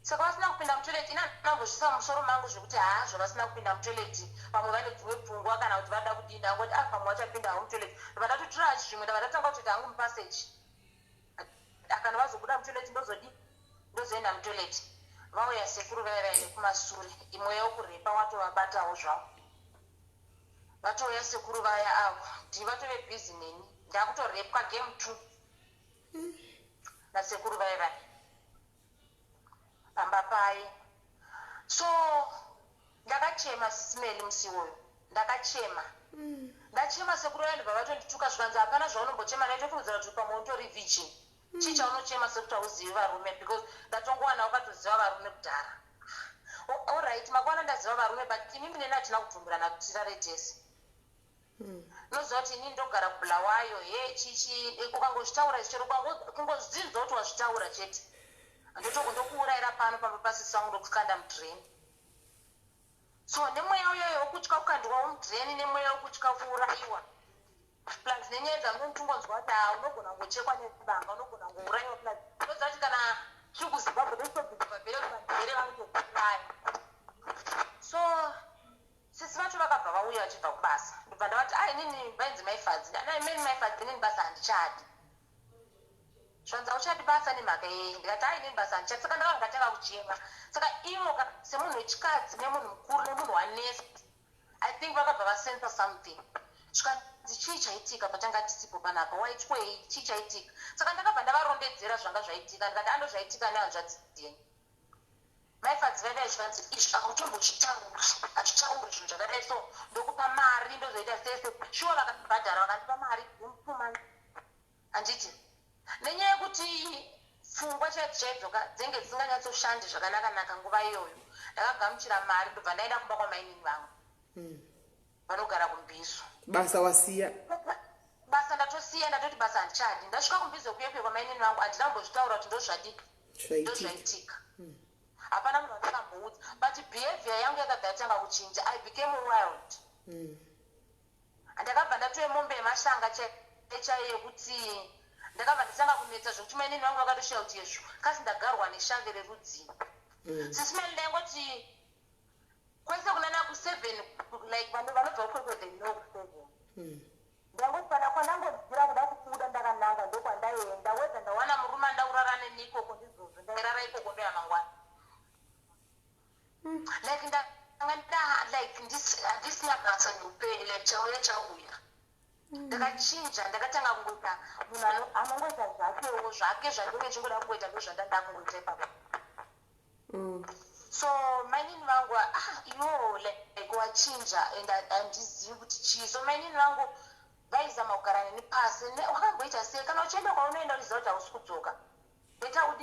Saka vasina kupinda mutoilet ina ndinambozvisa musoro mangu zvekuti zvavasina kupinda mutoilet pamwe vane dzimwe pfungwa kana kuti vada kudini angoti pamwe vachapinda havo mutoilet ndobva ndatotora zvimwe ndabva ndatanga kutoita hangu mupaseji kana vazobuda mutoilet ndozoenda mutoilet. Vauya sekuru vaiva nekumasure imwe yokurepa watovabatawo zvavo. Vatouya sekuru vaya avo ndivatove bhizi neni ndakutorepwa game 2 nasekuru vaiva pamba pai. So ndakachema Sis Melly musi uyu ndachema sekuru vaya ndobva vatondituka zvikanzi hapana zvaunombochema ndaitofungidzira kuti pamwe utori virgin chii chaunochema sekuti hauzivi varume because ndatongowana wakatoziva varume kudhara. Alright makuwana ndaziva varume but imimi neni hatina kubvumirana kuti tirare tese. unoziva kuti inini ndogara kubulawayo chichi ukangozvitaura chero kungozvidza kuti wazvitaura chete ndokuurayira pano pamba pasisangu ndokukanda mudhireni. So nemweya uyoyo wokutya kukandirwa mudhireni nemweya wokutya kuurayiwa plus nenyaya dzamunontungonzwa kuti unogona kungochekwa nekubanga unogona kungourayiwa plus unoziva kuti kana tiri kuzimbabwe ndositobvire kumadhiri vanotokuuraya. So sisi vacho vakabva vauya vachibva kubasa ndobva ndavati inini vainzi maifadzi imeni maifadzi inini basa handichadi zvanza uchadi basa nemhaka yei ndikati inini basa handichadi saka ndakanga ndatanga kuchema saka ivo semunhu wechikadzi nemunhu mukuru nemunhu wanesi I think vakabva vasensa something zvikanzi chii chaitika patanga tisipo panapa waitwei chii chaitika saka ndakabva ndavarondedzera zvanga zvaitika ndikati andozvaitika nehanzvadzi dzenyu maifadzi vaida zvikanzi izvi akutombochitaura hatichauri zvinhu zvakadai so ndokupa mari ndozoita sese shuwa vakandibhadhara vakandipa mari yemupfuma handiti nenyaya yekuti pfungwa chaidzoka dzenge dzisinganyatsoshandi zvakanaka nguva iyoyo ndakagamuchira mari ndobva ndaenda kumba kwamainini vangu vanogara kumbizo. Basa wasiya basa ndatosiya ndatoti basa handichadi ndasvika kumbizo kuyekuye kwamainini vangu handina kumbozvitaura kuti ndozvaitika hapana munhu wandakamboudza but behavior yangu yakabva yatanga kuchinja I became wild. Ndakabva ndatove mombe yemashanga chaiyo yekuti ndakabva nditanga kunetsa zvokuti mainini vangu vakatoshiya kuti yezvo kasi ndagarwa neshambe rerudzii. Sis Melly ndaingoti kwese kunana ku7 like vanobva kwekwe they know ku7 ndangoti pana kwandangodzira kuda kukuda ndakananga ndokwandaenda wedza ndawana murume ndaurara nenikoko ndizvozvo ndairara ikoko ndoya mangwana like handisina basa neupenyu chauya chauya ndakachinja ndakatanga kungoita munhu anongoita zvakewo zvake zvandinge chingoda kungoita ndozvandanda kungoita ipapa. So mainini vangu iwo like wachinja and handizivi kuti chii so mainini vangu vaizama kugara neni pasi wakamboita sei kana uchienda kwaunoenda uchiziva kuti hausi kudzoka beta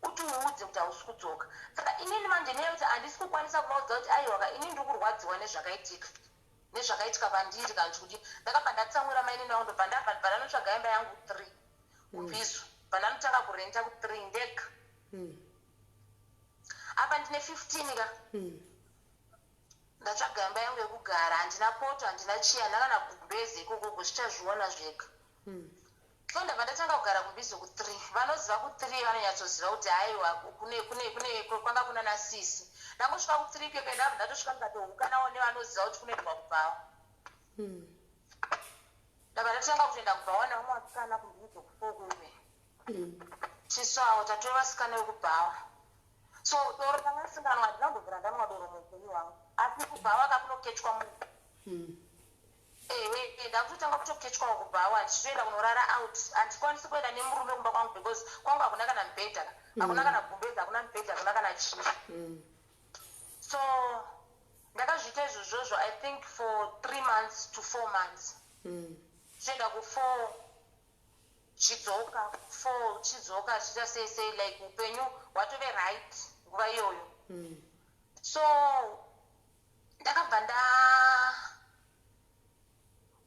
utiudze kuti hausi kudzoka saka inini manje neya kuti handisi kukwanisa kuvaudza kuti aiwaka inini ndiri kurwadziwa nezvakaitika pandiri kanzi kuti ndakabva ndatsamwira mainini vangu ndobva ndabva ndanotsvaga imba yangu 3 kumbizo bva ndanotanga kurenta ku3 ndega apa ndine 15 ka ndatsvaga imba yangu yekugara handina poto handina chiya ndakana kugumbezi ikoko zvichazviona zvega so ndabva ndatanga kugara kumbizo ku3 vanoziva ku3 vanonyatsoziva kuti haiwa kwanga kuna nasisi ndangosvika ku3 ikeke ndabva ndatosvika ndikatohukanawo nevanoziva kuti kunoitwa kubvawa ndabva ndatanga kutoenda kubvawa nevamwe vasikana kumbizo ku4 kuve chiswawo tatove vasikana vekubvawa so doro tangasingana handinambobvira ndanwa doro muupenyu hwangu asi kubvawa kakunokechwa munhu ndakutotanga kutokechwa kubvawa ndichitoenda kunorara out handikwanisi kuenda nemurume kumba kwangu because kwangu hakuna kana mubhedha hakuna kana gumbezi hakuna mubhedha hakuna kana chii so ndakazviita izvozvozvo I think for 3 months to 4 months chienda ku4 chidzoka 4 chidzoka chiita sei like upenyu hwatove right nguva iyoyo so ndakabva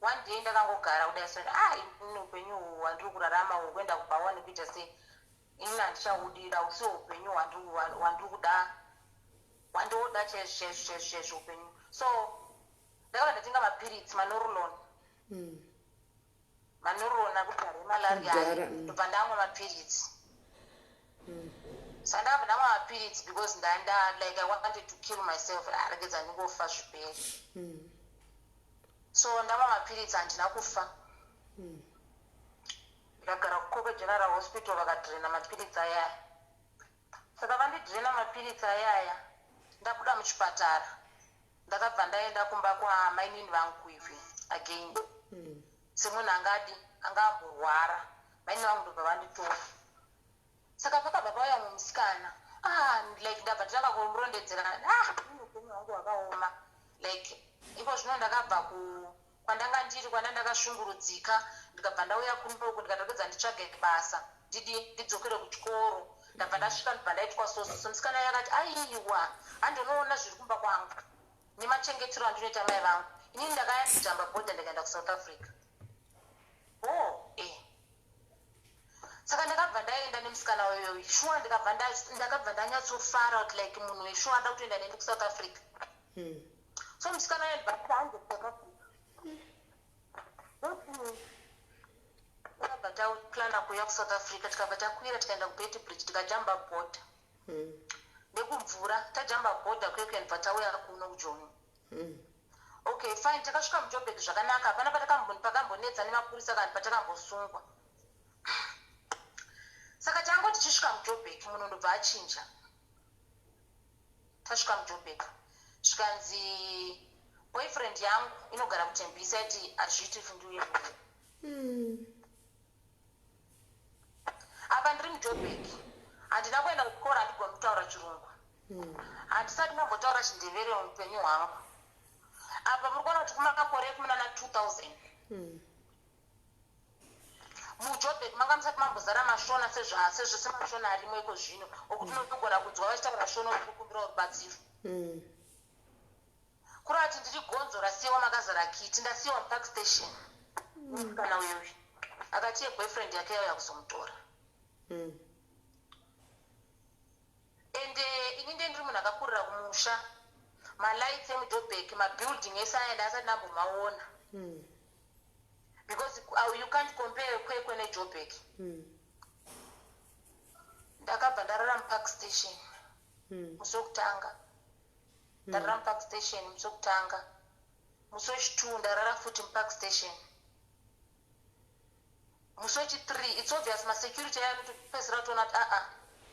one day ndakangogara kudai so ini upenyu hwandiri kurarama hwekuenda kubhawa nekuita sei inini handichaudira usiwo upenyu hwandiri kuda hwandoda chezvo upenyu so ndakabva ndatenga mapirits manorulon akudhara emalaria ndobva ndamwa mapirits saka ndakabva ndamwa mapirits because like I wanted to kill myself regedza ndingofa zviperi so ndamwa mapirits handina kufa ndakagara kukoke general hospital vakadhirena mapirits ayaya saka vandidhirena mapirits ayaya ndabuda muchipatara ndakabva ndaenda kumba kwamainini vangu ive again semunhu angamborwara maini vangu ndobva vanditora saka pakabva pauya mumusikana like ndabva nditanga kumurondedzera ini upenyu hwangu hwakaoma like iko zvino ndakabva kwandanga ndiri kwandandakashungurudzika ndikabva ndauya kunoko ndikatokedza nditsvage basa ndidzokere kuchikoro ndabva ndasvika ndibva ndaitwa so musikana yakati aiwa handonoona zviri kumba kwangu nemachengetero andinoita mai vangu inini ndakajamba bhodha ndikaenda kuSouth Africa. Saka ndakabva ndaenda nemusikana wayoyo shuwa ndakabva ndanyatsofara kuti like munhu weshuwa ada kutoenda neni kuSouth Africa. So musikana wayo ndibva kuSouth Africa. Takabva taplana kuuya kuSouth Africa, tikabva takwira tikaenda kuBeitbridge tikajamba bhodha. Nekumvura tajamba bhodha kwekwe ndibva tauya kuno kuJoni. Okay, fine, takasvika muJoburg zvakanaka. Hapana pakambonetsa nemapurisa kana patakambosungwa. Saka tango tichisvika muJoburg munhu ndobva achinja. Tasvika muJoburg zvikanzi boyfriend yangu inogara kuTembisa ati hazviiti fundiuye apa ndiri muJoburg handina kuenda kuchikora, handigoni kutaura chirungu, handisati ndambotaura chindevere muupenyu hwangu. Apa muri kuona kuti kumakore ekumana 2000 muJoburg manga musati mambozara mashona sezvese mashona arimo iko zvino okuti unogona kunzwa vachitaura shona urikukumbira rubatsiro. Kurati ndiri gonzo rasiyiwa makazara kiti, ndasiyiwa mupark station. Kana uyoyo akati boyfriend yake yauya kuzomutora. Ende ininde ndiri munhu akakurira kumusha, malights emuJoburg, mabuilding ese aenda asati ndambomaona. Because you can't compare kwekwe neJoburg. Ndakabva ndarara mupark station musi wekutanga, ndarara mupark station musi wekutanga, musi wechi2 ndarara futi mupark station, musi wechi3 it's obvious masecurity ayakutopedzera toona kuti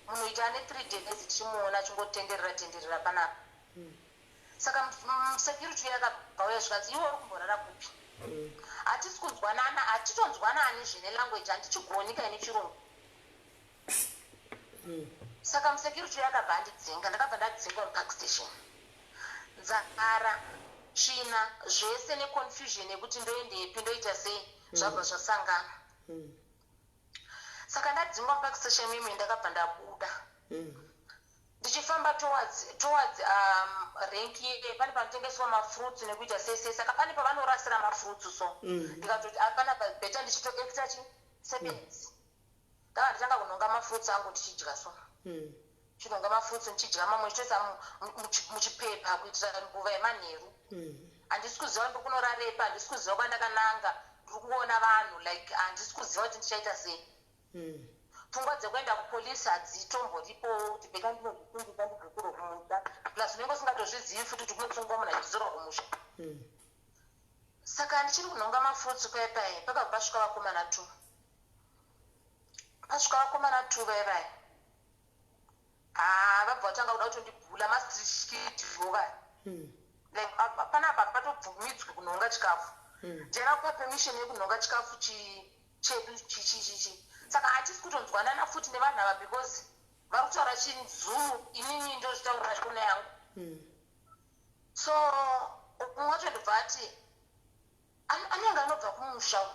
munhu ita ane 3 days tichimuona achingotenderera panapa. Saka security yakabva zvikanzi iwe uri kumborara kupi? Hatisi kunzwanana, hatitonzwanani zvine language, handichigoni kai nechirungu. Saka musecurity yakabva andidzinga, ndakabva ndadzinga mupark station. Nzara, tsvina, zvese neconfusion yekuti ndoendepi ndoita sei zvabva zvasangana. Saka ndadzingwa mupark station mimi ndakabva ndabuda. Ndichifamba towards renki pane panotengeswa mafruits nekuita sese, saka pane pavanorasira mafruits so ndikatoti apana beta ndichitoekta sebenzi. Ndanga nditanga kunonga mafruits angu ndichidya so chinonga mafruits ndichidya mamwe chitoisa muchipepa kuitira nguva yemanheru. Handisi kuziva ndiri kunorarepa, handisi kuziva kwandakananga, ndiri kuona vanhu like handisi kuziva kuti ndichaita sei. Pfungwa dzekuenda kupolisi hadzitomboripo kuti beka ndinozvisungisa ndidzokere kumusha, plus unenge usingatozvizivi futi kuti kunotsungwa munhu achidzorwa kumusha. Saka ndichiri kunonga mafruits kwaipai pakabva pasvika vakomana 2. Pasvika vakomana 2 vaivai vabva vatanga kuda kutondibhula mastreet vai like panapa patobvumidzwe kunonga chikafu. Ndina kupa permission yekunonga chikafu chedu chichi. Saka hatisi kutonzwanana futi nevanhu ava because vari kutaura chinzulu, inini ndozvitaurira shona yangu. So umwe wacho ndobva ati anenge anobva kumusha.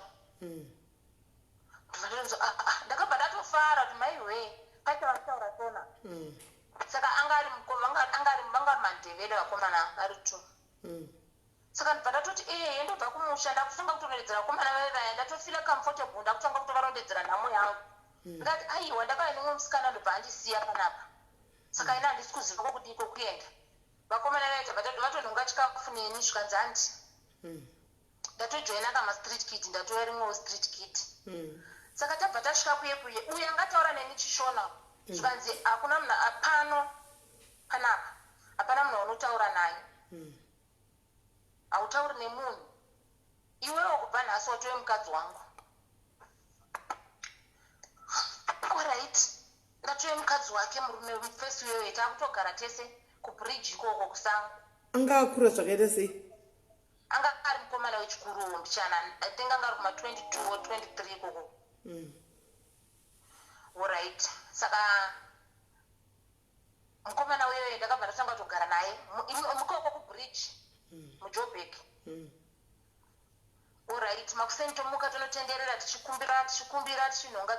Ndakabva ndatofara kuti maiwe paita vachitaura shona. Saka vangari mandevere vakomana vari 2. Saka ndibva ndatoti ndobva kumusha ndakutanga kutorondedzera vakomana vaivaye, ndatofila comfortable, ndakutanga kutovarondedzera nhamo yangu. Ndikati aiwa ndakauya nemwe musikana ndobva andisiya panapa. Saka ina handisi kuziva kwokudiko kuenda. Vakomana vaita vatononga chikafu neni zvikanzi handi ndatojoina kamastreet kid, ndatouya rimwewo street kid. Saka tabva tasvika kuye uye angataura neni chishona zvikanzi hakuna munhu panapa hapana munhu unotaura naye, hautauri nemunhu, iwewo kubva nhasi watove mukadzi wangu. Alright, ndatove mukadzi wake murume mufesi uyoyo, taakutogara tese kubridge ikoko kusango. Anga akura zvakaita sei? Anga ari mukomana wechikuru mbichana, I think anga ari kuma 22 or 23 ikoko. Alright, saka mukomana uyoyo ndakabva ndatanga kutogara naye mukoko kubridge muJoburg. Alright, makuseni tomuka tonotenderera tichikumbira tichinonga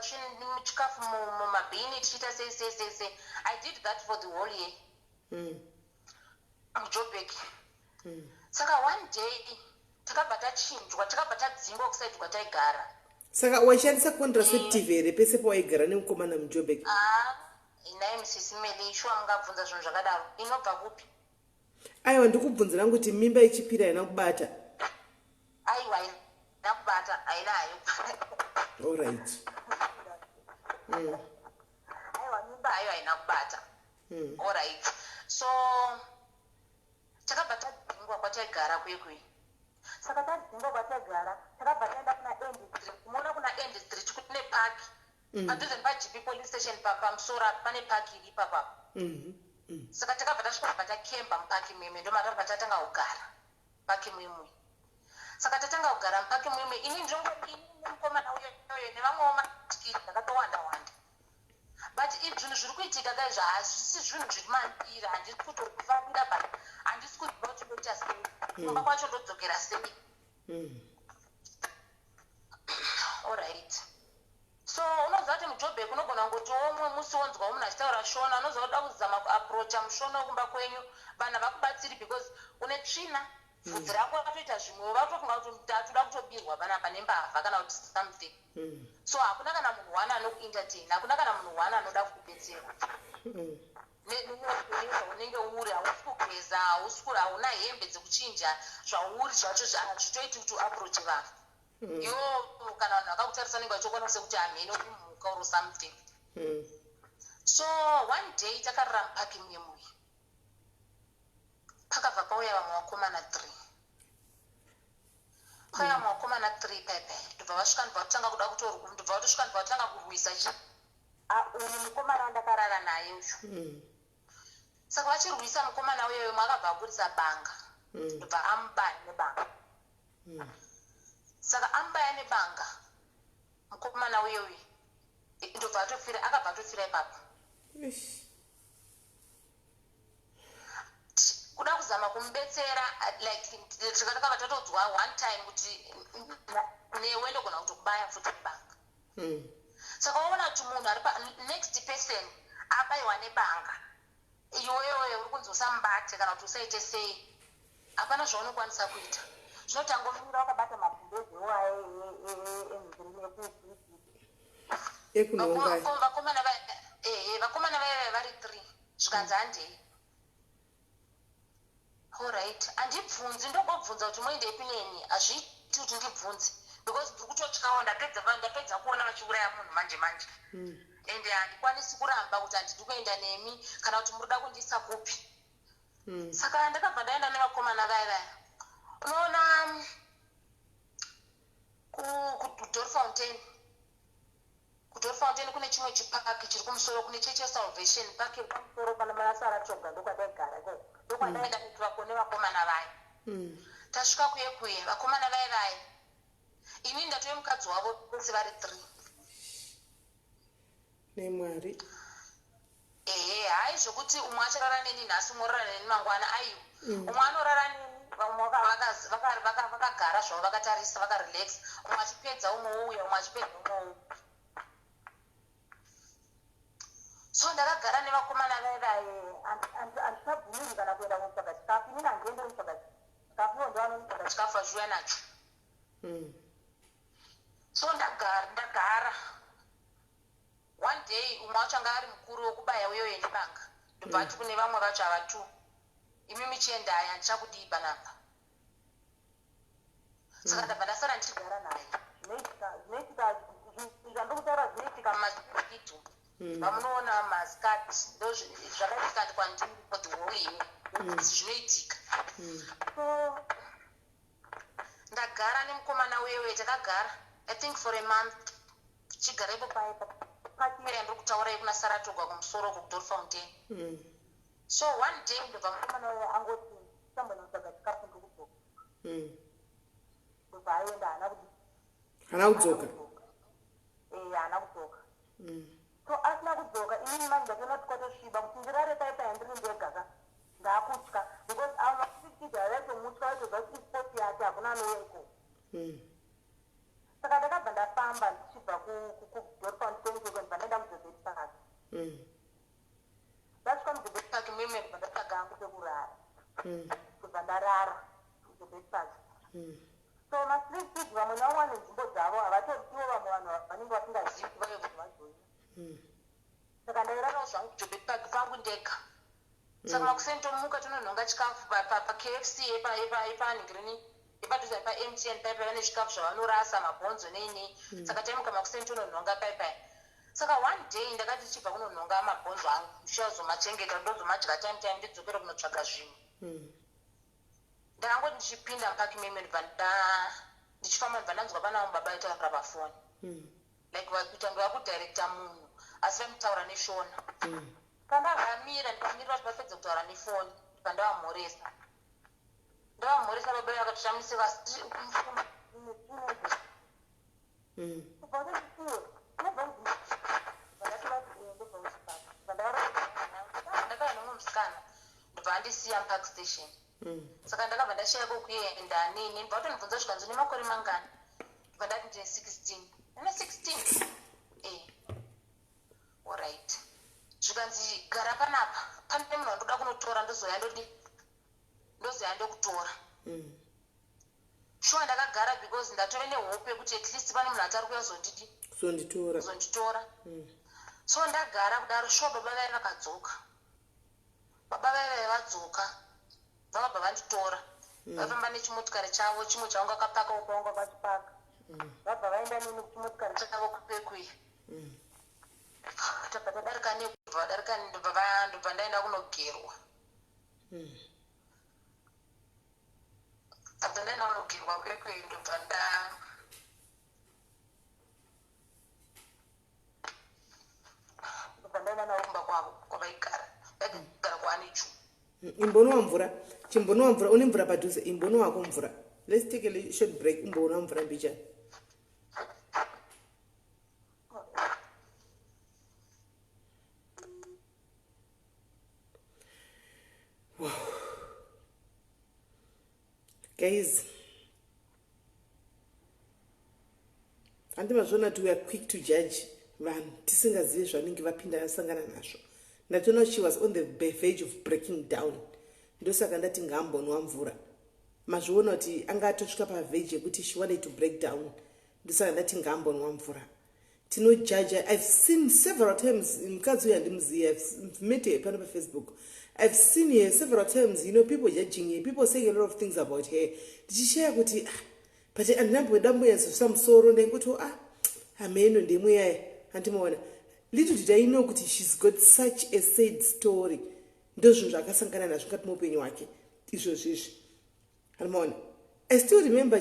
chikafu mumabhini tichiita sei. I did that for the whole year muJoburg. Saka one day takabva tachinjwa takabva tadzingwa kusaidi kwataigara. Saka waishandisa contraceptive here pese pawaigara nemukomana muJoburg? Nai Sis Melly, shuwa mungabvunza zvinhu zvakadaro. Inobva kupi? Aiwa, ndikubvunzira kuti mimba ichipira haina kubata. Aiwa, haina kubata, haina hayo. All right. Aiwa, mimba hayo haina kubata. All right. So takabva tadzingwa kwataigara kwekwe. Saka tadzingwa kwataigara takabva taenda kuna N3. Unoona kuna N3 kune park. Padhuze paGP police station pamusoro pane park iri ipapo. Saka takabva tasvika patakemba mupaki mimwe ndo matabva tatanga kugara paki mimwe. Saka tatanga kugara mupaki mimwe ini ndingori nemukomana uyoyo nevamwewo matikiri ndakatowanda wanda. But zvinhu zviri kuitika dai zvazvisi zvinhu zviri mandira, handisi kutokufanira but handisi kuziva kuti ndoita sei. Kumba kwacho ndodzokera sei. Alright. So unoziva kuti muJoburg unogona kungoti omwe musi wonzwawo munhu achitaura shona, unoziva kuda kuzama kuaprocha mushona wekumba kwenyu, vanhu havakubatsiri because une tsvina, bvudzi rako ratoita zvimwewo, vatofunga kuti tatoda kutobirwa panapa nembavha kana kuti something. So hakuna kana munhu wani anokuentertain, hakuna kana munhu wani anoda kukubetsera. Unenge uri hausi kugeza, hauna hembe dzekuchinja, zvauri zvacho hazvitoiti kuti uaproche vanhu. Yo kana vanhu vakakutarisa nenge vachokwana sekuti hamheno kumuka or something. So one day takarara mupaki mumwe pakabva pauya vamwe vakomana 3. Pauya vamwe vakomana 3 paipai ndobva vasvika ndobva vatanga kuda ndobva vatosvika ndobva vatanga kurwisa uyu mukomana wandakarara naye uyu. Saka vachirwisa mukomana uyoyo mwakabva abudisa banga ndobva amubaya nebanga. Saka ambaya nebanga mukomana uyoyo ndobva atofira, akabva atofira ipapo. Kuda kuzama kumubetsera like takabva tatodzwa one time kuti newe ndogona kutokubaya futi nebanga. Saka waona kuti munhu ari next person abayiwa nebanga, iwewe uri kunzi usamubate kana kuti usaite sei, hapana zvaunokwanisa kuita. Zvinotangomira wakabata mapumbezi waye vakomana vaive vari 3 zvikanzi handei. Alright, handibvunzi, ndogobvunza kuti moendeipi neni, hazviiti kuti ndibvunze because ndiri kutotyawo ndapedza kuona vachiuraya munhu manje manje. Ende handikwanisi kuramba kuti handidi kuenda nemi kana kuti muri kuda kundiisa kupi. Saka ndakabva ndaenda nevakomana vaya. Unoona kuDory Fountain. KuDory Fountain kune chimwe chipaki chiri kumusoro, kune cheche Salvation Park iri kumusoro pana Saratoga ndokwataigara ikoko. Ndokwataenda kutsvako nevakomana vaya. Tasvika kuye vakomana vaya. Ini ndatove mukadzi wavo vose vari 3. Nemwari. Hai zvokuti umwe acharara neni nhasi, umwe orara neni mangwana, aiwa. Umwe anorara neni, vamwe vakagara zvavo vakatarisa vakarelax, umwe achipedza umwe ouya, umwe achipedza umwe ouya. So ndakagara nevakomana vaivaye, handisabvumiri kana kuenda kunotsvaga chikafu, inini handiende kunotsvaga chikafu, ivo ndovanonotsvaga chikafu vachiuya nacho. So ndagara. One day umwe wacho anga ari mukuru wokubaya uyoyo nebanga, ndobva ati kune vamwe vacho ava 2, imi michiendai, handichakudii panapa. Saka ndabva ndasara ndichigara naye. Zvinoitika zvandokutaura zvinoitika mumazvitu vamunoona maskati ndo zvakaitika kwandiri for the whole year. Zvinoitika. So ndagara nemukomana uyoyo, takagara I think for a month, tichigara ipo pakimira ndiri kutaura kuna Saratoga kumusoro kuDory Fountain. So one day ndobva mukomana uyoyo angoti sambona kutsvaga chikafu ndiri kudzoka. Ndobva aenda haana kudzoka. Haana kudzoka. So asina kudzoka, inini manje ndatoona kuti kwatosviba kuti ndirare paipa yandiri ndega ndakutya because avo vachidzidza vaitomutya vaitoziva kuti sport yake hakuna anouya ikoko. Saka ndakabva ndafamba ndichibva kuDory Fountain ikoko ndibva ndaenda muJoburg Park. Ndasvika muJoburg Park mimwe ndibva ndatsvaga hangu pekurara. Ndibva ndarara muJoburg Park. so ma-street kids vamwe navo wane nzvimbo dzavo havatoriwo vamwe vanhu vanenge vasingazivi vave kuti vajoina saka ndairarawo zvangu kujobek park pangu ndega saka makusentomuka tononhonga chikafu pakfc yepanhigirini yepadhuza pamtn paipai vane zvikafu zvavanorasa mabhonzo neinei saka taimuka makusentononhonga paipai saka one day ndakati ndichibva kunonhonga mabhonzo angu ndichazomachengeta ndozomadya time ndidzokera kunotsvaga zvimwe ndakangoti ndichipinda mupaki meme ndichifamba ndibva ndanzwa pana baba aitaura pafoni like kutange vakudirecta munhu asi vamutaura neshona kandakamira ndikamirira kuti vapedze kutaura nefoni ndibva ndavamhoresa baba vakatoshamisa ndakauya nomwe musikana ndibva ndisiya mupark station saka ndakabva ndashaya kokuenda nini ndibva kutonibvunza zvikanzi nemakore mangani ndibva ndati ndine 16 ane 16 alright zvikanzi gara panapa pane munhu wandoda kunotora ndozoya ndokutora shuwa ndakagara because ndatove nehope yekuti at least pane munhu atari kuya zonditora so ndagara kudaro shuwa baba vai vakadzoka vakabva vanditora vafamba nechimotikari chavo chimwe chaunga kapaka upaunga pachipaka vabva vaenda nini kuchimotikari chavo kupekuya tabva tadarika ndobva ndaenda kunogerwa abva ndaenda kunogerwa kwekweyo ndobva ndaenda navo kumba kwavo kwavaigara vaigara kwaanichu imbonowa mvura chimbonowa mvura une mvura padhuze imbonowa wako mvura. Let's take a short break. Umbonowa mvura mbichana. Wow. Guys, andimazvona kuti we are quick to judge vanhu tisingazivi zvanenge vapinda asangana nazvo. Ndatoona she was on the verge of breaking down. Ndosaka ndati ngambonwa mvura. Mazviona kuti anga atosvika pavheji yekuti she wanted to break down. Ndosaka ndati ngambonwa mvura. Tino judge. I've seen several times mukadzi uyu handimuzivi. I've met her pano Facebook. I've seen her several times, people judging her, people saying a lot of things about her. Ndichishaya kuti but andinambodamboyanzwisisa musoro ndekuti ameno ndemuyaya andimaona. Little did I know kuti she's got such a sad story. Ndozvinhu zvakasangana nazvo mukati muupenyu hwake izvozvizvi. Andimaona. I still remember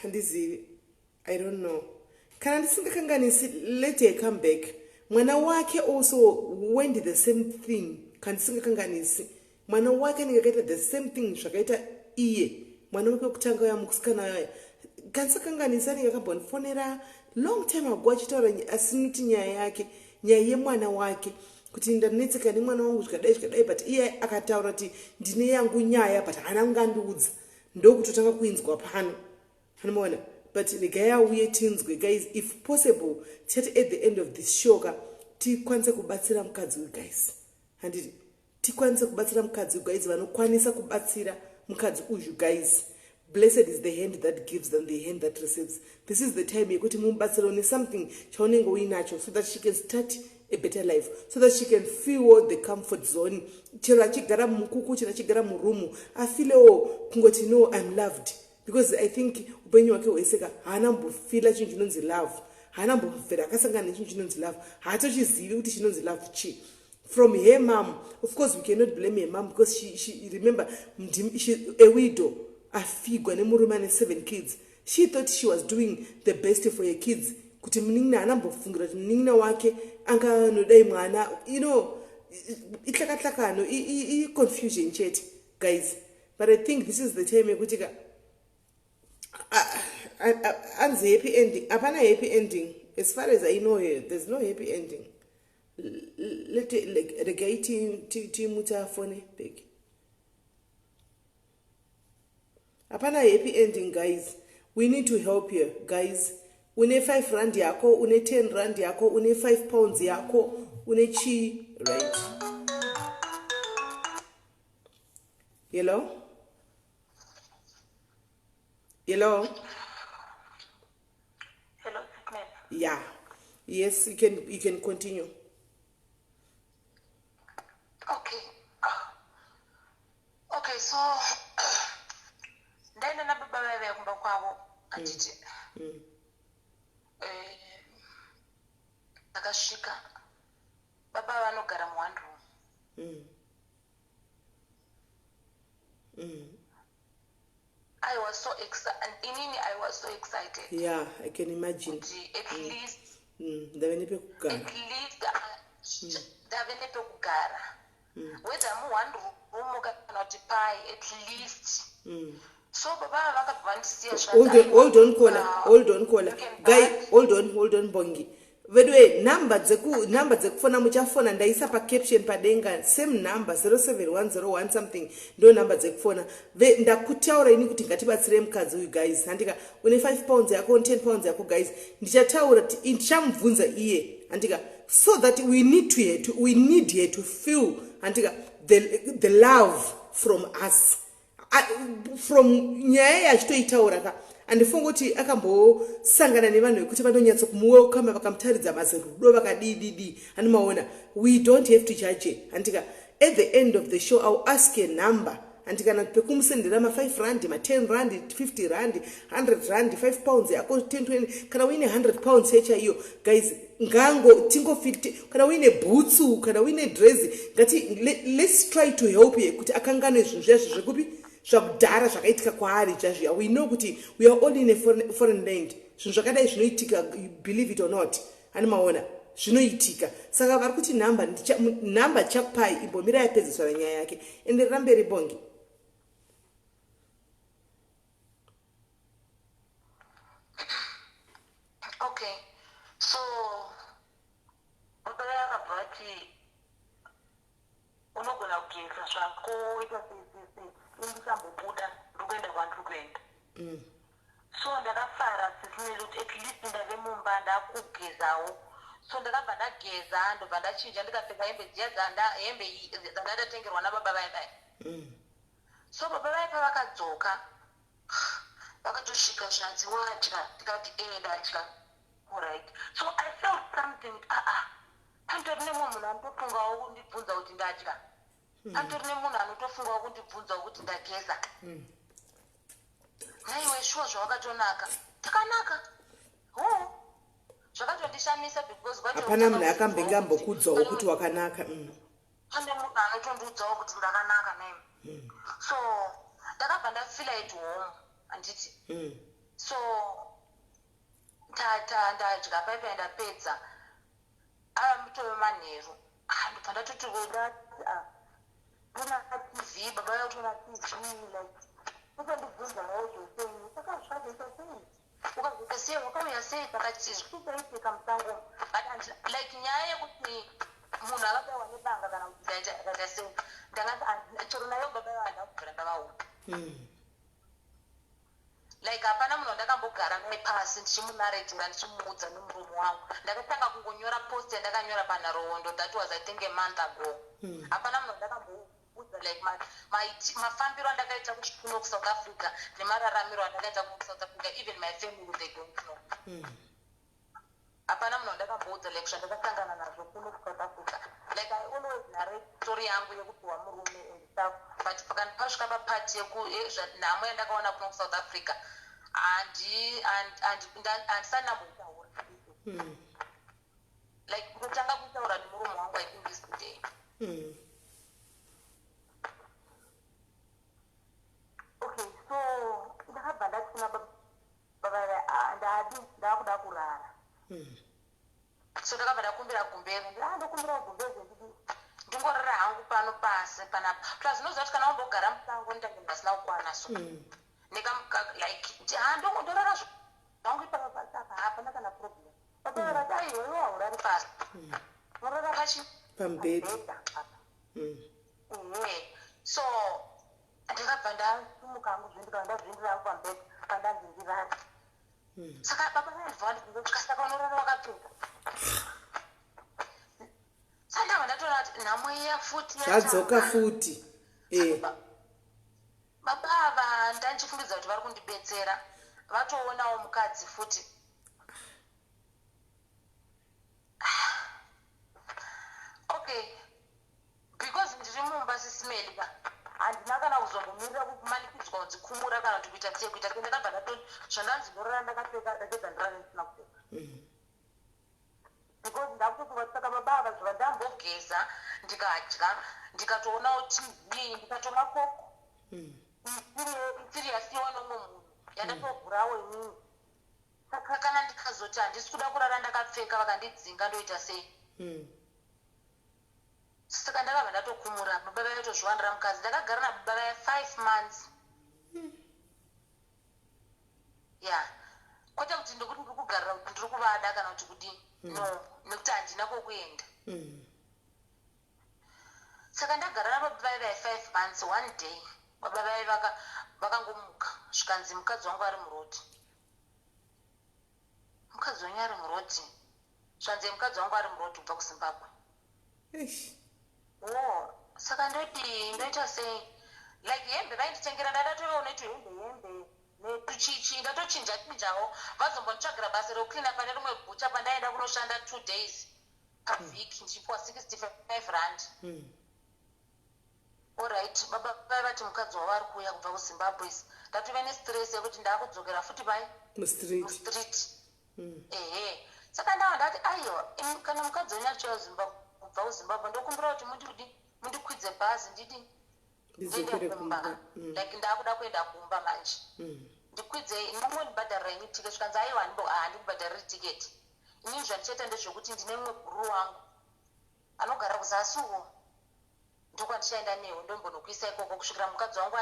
handizivi. I don't know. Kana ndisingakanganisi let her come back. Mwana wake also went the same thing. Kandisingakanganisi. Mwana wake ningakaita the same thing zvakaita iye. Mwana wake wekutanga uya mukusikana uya. Kandisingakanganisa ningakambonifonera long time ago achitaura asiniti nyaya yake, nyaya yemwana wake. Kuti ndanetseka nemwana wangu zvakadai but iye akataura kuti ndine yangu nyaya but haana kungandiudza. Ndokutotanga kuinzwa pano. Hanoona. But regai auye tinzwe guys, if possible tati at the end of this show tikwanise kubatsira mukadzi uyu guys. Handiti tikwanise kubatsira mukadzi uyu guys vanokwanisa kubatsira mukadzi uyu guys. Blessed is the hand that gives and the hand that receives. This is the time yekuti mubatsira on something chaunenge uinacho so that she can start a better life, so that she can feel the comfort zone. Chero achigara mukuku, chero achigara murumu, afilewo kungoti no, I'm loved. Because I think upenyu wake hweseka haana mbofila chinhu chinonzi love, haana mbofera akasangana nechinhu chinonzi love, haatochizivi kuti chinonzi love chi. From her mom, of course we cannot blame her mom because she remember she a widow, afigwa nemurume ane 7 kids. She thought she was doing the best for her kids. Kuti munin'ina haana mbofungira kuti munin'ina wake anganodai mwana, itlakatlakano, confusion chete guys. But I think this is the time yekuti anzi happy ending. Apana happy ending. As far as I know here, there's no happy ending. Let it like regai muta phone big. Apana happy ending guys. We need to help you guys. Une 5 rand yako, une 10 rand yako, une 5 pounds yako, une chi, right? Hello? Hello. Hello, Sis Melly. Yeah. Yes, you can continue. Okay. Okay, so ndaenda nababa vaive kumba kwavo achiti akasvika baba vanogara muwandu I was so excited. I was so excited. Yeah, I can imagine. At least ndave nepekugara. ndave nepekugara. Whether muwandu room kana kuti pai at least. So baba vakabva vandisiya zvati. Hold on caller. Guy, hold on Bongi. Vedwe number dzekufona muchafona ndaisa pa caption padenga same number 07101 something ndo number dzekufona ndakutaura ini kuti ngatibatsire mukadzi uyu guys handika une 5 pounds yako 10 pounds yako guys ndichataura kuti ndichamubvunza iye handika so that we need her to feel handika the love from us from nyaya yachitoitaura ka andifunga kuti akambosangana nevanhu vekuti vanonyatsa kumuwelcome vakamutaridza mazerudo vakadididi andimaona we don't have to judge andika at the end of the show I'll ask a number andikana pekumusendera ma5 rand ma10 rand 50 rand 100 rand 5 pounds yako 10 20 kana uine 100 pounds hecha iyo guys ngango tingo fit kana uine boots kana uine dress ngati let's try to help you kuti akangane zvinhu zvazvo zvekupi zvakudhara zvakaitika kwaari chazviya we know kuti we are all in a foreign land zvinhu zvakadai zvinoitika you believe it or not animaona zvinoitika saka vari kuti namba chakupai imbomira yapedziswa nenyaya yake enderera mberi Bongi. Okay, so baba vakabva vati unogona kugeza zvako ita indisambobuda ndokuenda kwandiri kuenda so ndakafara sisineli kuti at least ndave mumba ndakugezawo so ndakabva ndageza ndobva ndachinja ndikapfeka hembe dziya hembe dzandadatengerwa nababa vaidai so baba vaipa vakadzoka vakatosvika zvanzi wadya ndikati ndatya alright so I felt something pantori nemwe munhu anotofungawo kundibvunza kuti ndatya pantori nemunhu anotofungawo kundibvunzawo kuti ndageza naiwe shuwa zvawakatonaka takanaka zvakatondishamisa because hapana munhu akambenge ambokudzawo kuti wakanaka pane munhu anotondiudzawo kuti ndakanaka naime so ndakabva ndafila at home handiti so ndadya paipai ndapedza mutove manheru ndobva ndatoti tona tv baba yautona tv like ukandibvunza nawo zvosenyi saka zvakaita sei ukazoita sei wakauya sei pakati zvikutaitika musango but like nyaya yekuti munhu akadaiwa nebanga kana kuti akaita sei ndangati chero nayo baba yao handakubvira ndavaona like hapana munhu andakambogara naye pasi ndichimunaretinga ndichimuudza nemuromo wangu ndakatanga kungonyora post yandakanyora panharohondo that was I think a month ago hapana munhu andakamboudza like mafambiro andakaita kuno kuSouth Africa nemararamiro andakaita kuno kuSouth Africa even my family they don't know hapana munhu andakamboudza like zvandakasangana nazvo kuno kuSouth Africa like I always narrate story yangu yekupiwa murume and stuff but pasvika papati yenhamo yandakaona kuno kuSouth Africa handisana mutaura like kutotanga kutaura nemuromo wangu I think is today okay so ndakabva ndati kuna baba ndakuda kurara so ndakabva ndakumbira gumbeze ndokumbira gumbeze ndingorara hangu pano pasi panapa plus unoziva kuti kana wambogara musango ndange ndasina kukwana so like ndorara zvangu ipapa pasi apa hapana kana problem baba vati aiwewe haurari pasi norara pachi pambedha so ndakabva ndasumuka hangu zvindika ndazvindira hangu pambedha pandanzi ndirari saka baba vaibva vandibvunza kuti kasaka unorara wakapfeka sandava ndatoona kuti nhamo iya futi yadzoka futi baba ava ndandichifungidza kuti vari kundibetsera vatoonawo mukadzi futi. Okay, because ndiri mumba Sis Melly handina kana kuzombomirira kumanikidzwa kunzi kumura kana kuti kuita sei kuita ndakabva ndatoti zvandanzi ndorara ndakapfeka ndapedza ndirara ndisina kupfeka. Because ndakutofunga kuti saka baba zuva ndambogeza ndikadya ndikatoonawo TV ndikatomwa koko siriyasiwa nomwe munhu yandatogurawo inini. Saka kana ndikazoti handisi kuda kurara ndakapfeka vakandidzinga ndoita sei. Saka ndakabva ndatokumura baba vaitozviwanira mukadzi. Ndakagara nababa vaya 5 months. Ya kwete kuti ndikuti ndiri kugarira kuti ndiri kuvada kana kuti kudii. No, nekuti handina kwokuenda. Saka ndagara nababa vaya 5 months. One day baba vaya vakangomuka zvikanzi mukadzi wangu ari muroti. Mukadzi wenyu ari muroti. Zvanzi mukadzi wangu ari muroti kubva kuZimbabwe. Saka ndoti ndoita sei, like hembe vainditengera ndadatoiwa unoiti hembe netuchichi ndatochinjawo vazombonditsvagira basa rekuklina pane rimwe bhucha pandaenda kunoshanda 2 days pavhiki ndichipiwa 65 rand. Alright, baba vati mukadzi wavo ari kuuya kubva kuZimbabwe. Ndatove nestress yekuti ndaakudzokera futi pai mustreet. Saka ndava ndati aiwa kana mukadzi wenyu achiuya kubva kuZimbabwe ndokumbira kuti mundikwidze bhazi ndiende kumba. Like ndaakuda kuenda kumba manje. Ndikwidze nomwe ndibhadharira ini tiketi. Zvikanzi aiwa handikubhadhariri tiketi. Inini zvandichaita ndezvekuti ndine mumwe guru wangu anogara kuzasuwo ndokwandichaenda newo ndombonokuisa ikoko kusvikira mukadzi wangu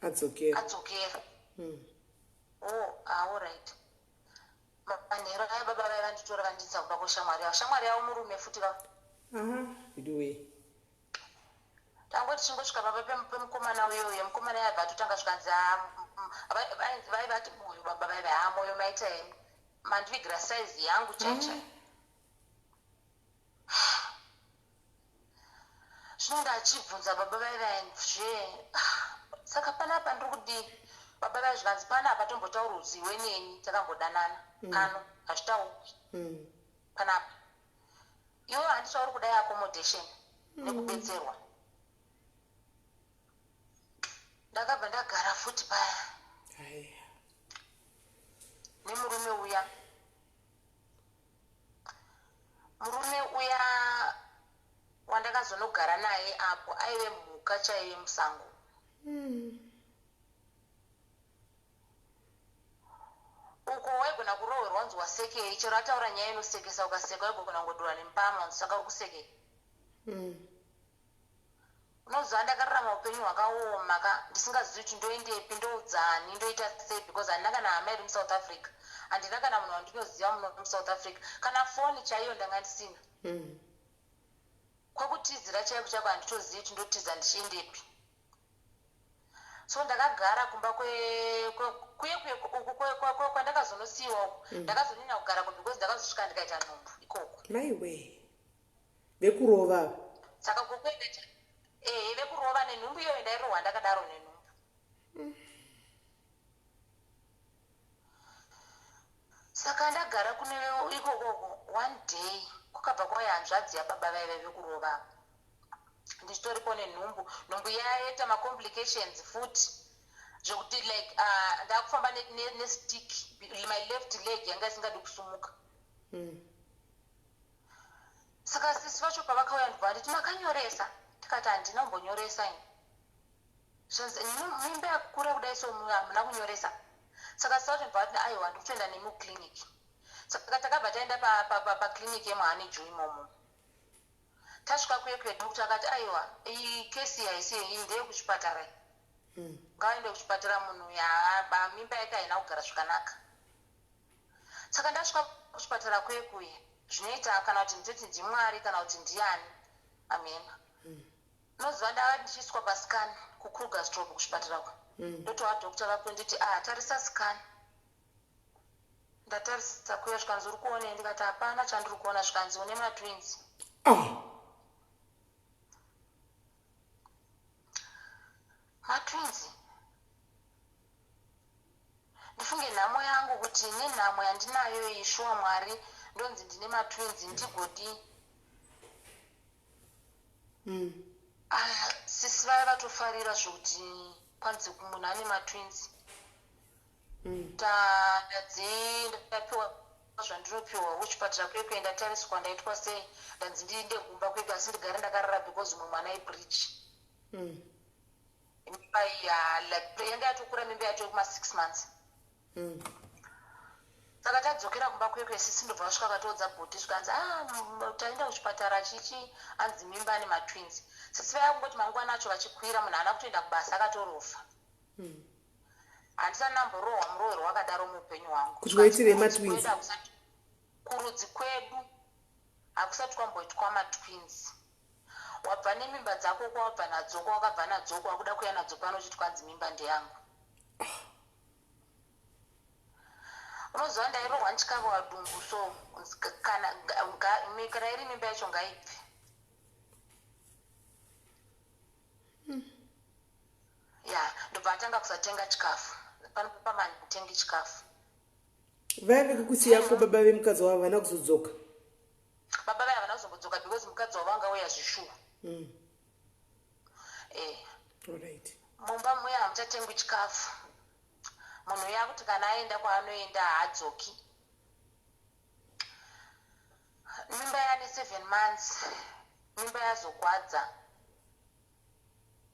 adzokera. Alright. Manhero aya baba vaya vanditora vandidza kuda kushamwari yavo. Shamwari yavo murume futi tango tichingosvika pamba pemukomana uyoyo mukomana yabva atotanga zvikanzi vaivati moyo baba vaiva moyo maita hemi mandivigira saizi yangu chaichai. Zvino ndachibvunza baba vaivazve saka panapa ndiri kudii. Baba vaya zvikanzi panapa tombotaurudziwe neni takambodanana pano hazvitauki panapa. Iwo handitauri kudai accommodation nekubetserwa. Ndakabva ndagara futi paya nemurume uya. Murume uya wandakazonogara naye apo aive mhuka chaive musango. Uko waigona kurohwerwa wanzi wasekei. Chero ataura nyaya inosekesa ukaseka waigona kungodurwa nemupama wanzi saka uri kusekei. Unoziva ndakararama upenyu hwakaoma ndisingazivi kuti ndoendepi ndoudzani ndoita sei because handina kana hama iri muSouth Africa. Handina kana munhu wandinoziva muno muSouth Africa. Kana foni chaiyo ndanga ndisina. Kwekutizira chaiko chako handitozivi kuti ndotiza ndichiendepi. So ndakagara kumba kwandakazonosiyiwa uko ndakazonyanya kugara ko because ndakazosvika ndikaita nhumbu ikoko. Maiwe vekurova. Saka kokuenda vekurova nenhumbu iyoyo ndairohwa ndakadaro nenhumbu. Saka ndagara kune ikokoko. One day kwakabva kwauya hanzvadzi yababa vaiva vekurova. Ndichitoripo nenhumbu. Nhumbu yaita macomplications futi zvokuti like ndakufamba nestick my left leg yanga isingadi kusumuka. Saka sisi vacho pavakauya ndibva nditi makanyoresa. Tikati handina kumbonyoresa ini. Mimba yakura kudai so hamuna kunyoresa. Saka sisi vacho ndibva nditi aiwa ndikutoenda nemi kuclinic. Saka takabva taenda paclinic yemuHoneydew imomo. Tasvika kuye kwedu kuti akati aiwa iyi kesi haisi iyi ndeyekuchipatara. Ngaende kuchipatara munhu mimba yake haina kugara zvakanaka. Saka ndasvika kuchipatara kuye zvinoita kana kuti nditoti ndimwari kana kuti ndiani. Amena. Unoziva ndava ndichiswa pascan kuKrugersdorp kuchipatara ko. Ndotova dhokota vapo nditi tarisa scan. Ndatarisa kuya zvikanzi uri kuonei ndikati hapana chandiri kuona zvikanzi une matwins. Matwins. Ndifunge nhamo yangu kuti nenhamo yandinayo ishuwa Mwari ndonzi ndine matwins ndigodi. Sisi vaya vatofarira zvokuti kwanzi munhu ane matwins. Ndapiwa zvandinopiwa kuchipatara kwekuenda tariswa ndaitwa sei ndanzi ndiinde kumba kwega asi ndigare ndakarara because mumwe mwana ibridge. Mimba yanga yatokura mimba yacho kuma6 months. Saka tadzokera kumba kwekwe sisi ndobva vasvika vakatodza bhoti zvikanzi taenda kuchipatara chichi anzi mimba ane matwins. Sisi vaya kungoti mangwana acho vachikwira munhu haana kutoenda kubasa akatorofa. Handisana namborohwa murohero wakadaro muupenyu hwangu. Kuti waitire matwins. Kurudzi kwedu hakusati kwamboitwa matwins. Wabva nemimba dzako kwawabva nadzo kwawakabva nadzo kwakuda kuya nadzo pano uchiti kwanzi mimba ndeyangu. Unoziva ndairohwa ndichikava wadumbu so kana iri mimba yacho ngaibve. Ndobva atanga kusatenga chikafu. Panopa manitengi chikafu. Vaive kukusiya ko baba vemukadzi wavo havana kuzodzoka. Baba vaya havana kuzodzoka because mukadzi wavo anga uya zvishuwa. Alright. Mumba muya hamuchatengwi chikafu. Munhu uya kuti kana aenda kwaanoenda haadzoki. Mimba yane 7 months. Mimba yazogwadza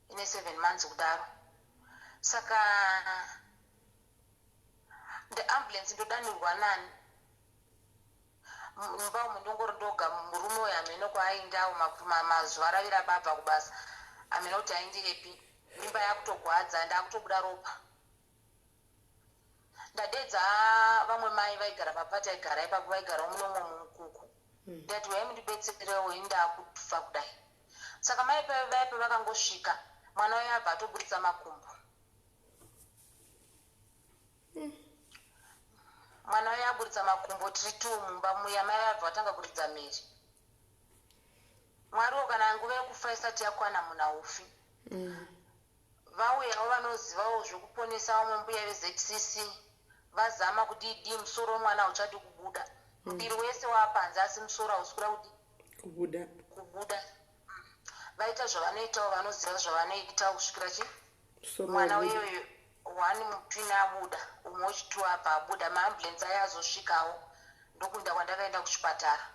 ine 7 months kudaro. Saka ambulance ndodanirwa nani. Mumba umu ndongori ndoga murume uyu hameno kwaaendawo mazuva aravira babva kubasa. Hameno kuti aendirepi. Mimba yakutogwadza ndakutobuda ropa. Ndadedza vamwe mai vaigara papati aigara ipapo vaigara munomwe mumukuku. Ndati waimundibetserewo indakufa kudai. Saka mai vaipe vakangosvika mwana uyu abva atoburitsa makumbo. Mwana uyu aburitsa makumbo tiri tu mumba muya mai vabva vatanga kuridza miri. Mwariwo kana nguva yekufa isati yakwana munhu haufi. Vauyawo vanozivawo zvokuponesa vamwe mbuya veZCC vazama kudidi musoro womwana uchadi kubuda. Muviri wese wapanze asi musoro hausikuda kubuda. Vaita zvavanoitawo vanoziva zvavanoita kusvikira mwana uyoyo wani mutwini abuda umwe wechitu apa abuda. Maambulensi aya azosvikawo ndokuenda kwandakaenda kuchipatara.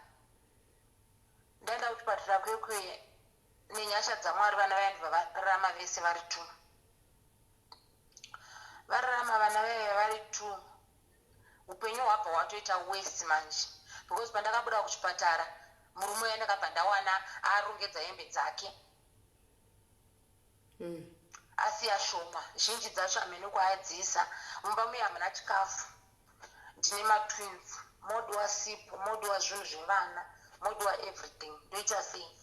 Ndaenda kuchipatara kwekwe nenyasha dzaMwari vana vaya ndibva vararama vese vari 2. Vararama vana vaya vari 2. Upenyu hwabva hwatoita wesi manje because pandakabuda kuchipatara murume uya ndakabva ndawana arongedza hembe dzake. Asiya shoma zhinji dzacho hameno kwaadzisa. Mumba muya hamuna chikafu. Ndine matwins. Modi wasipo, modi wazvinhu zvevana, modi waeverything. Ndoita sei?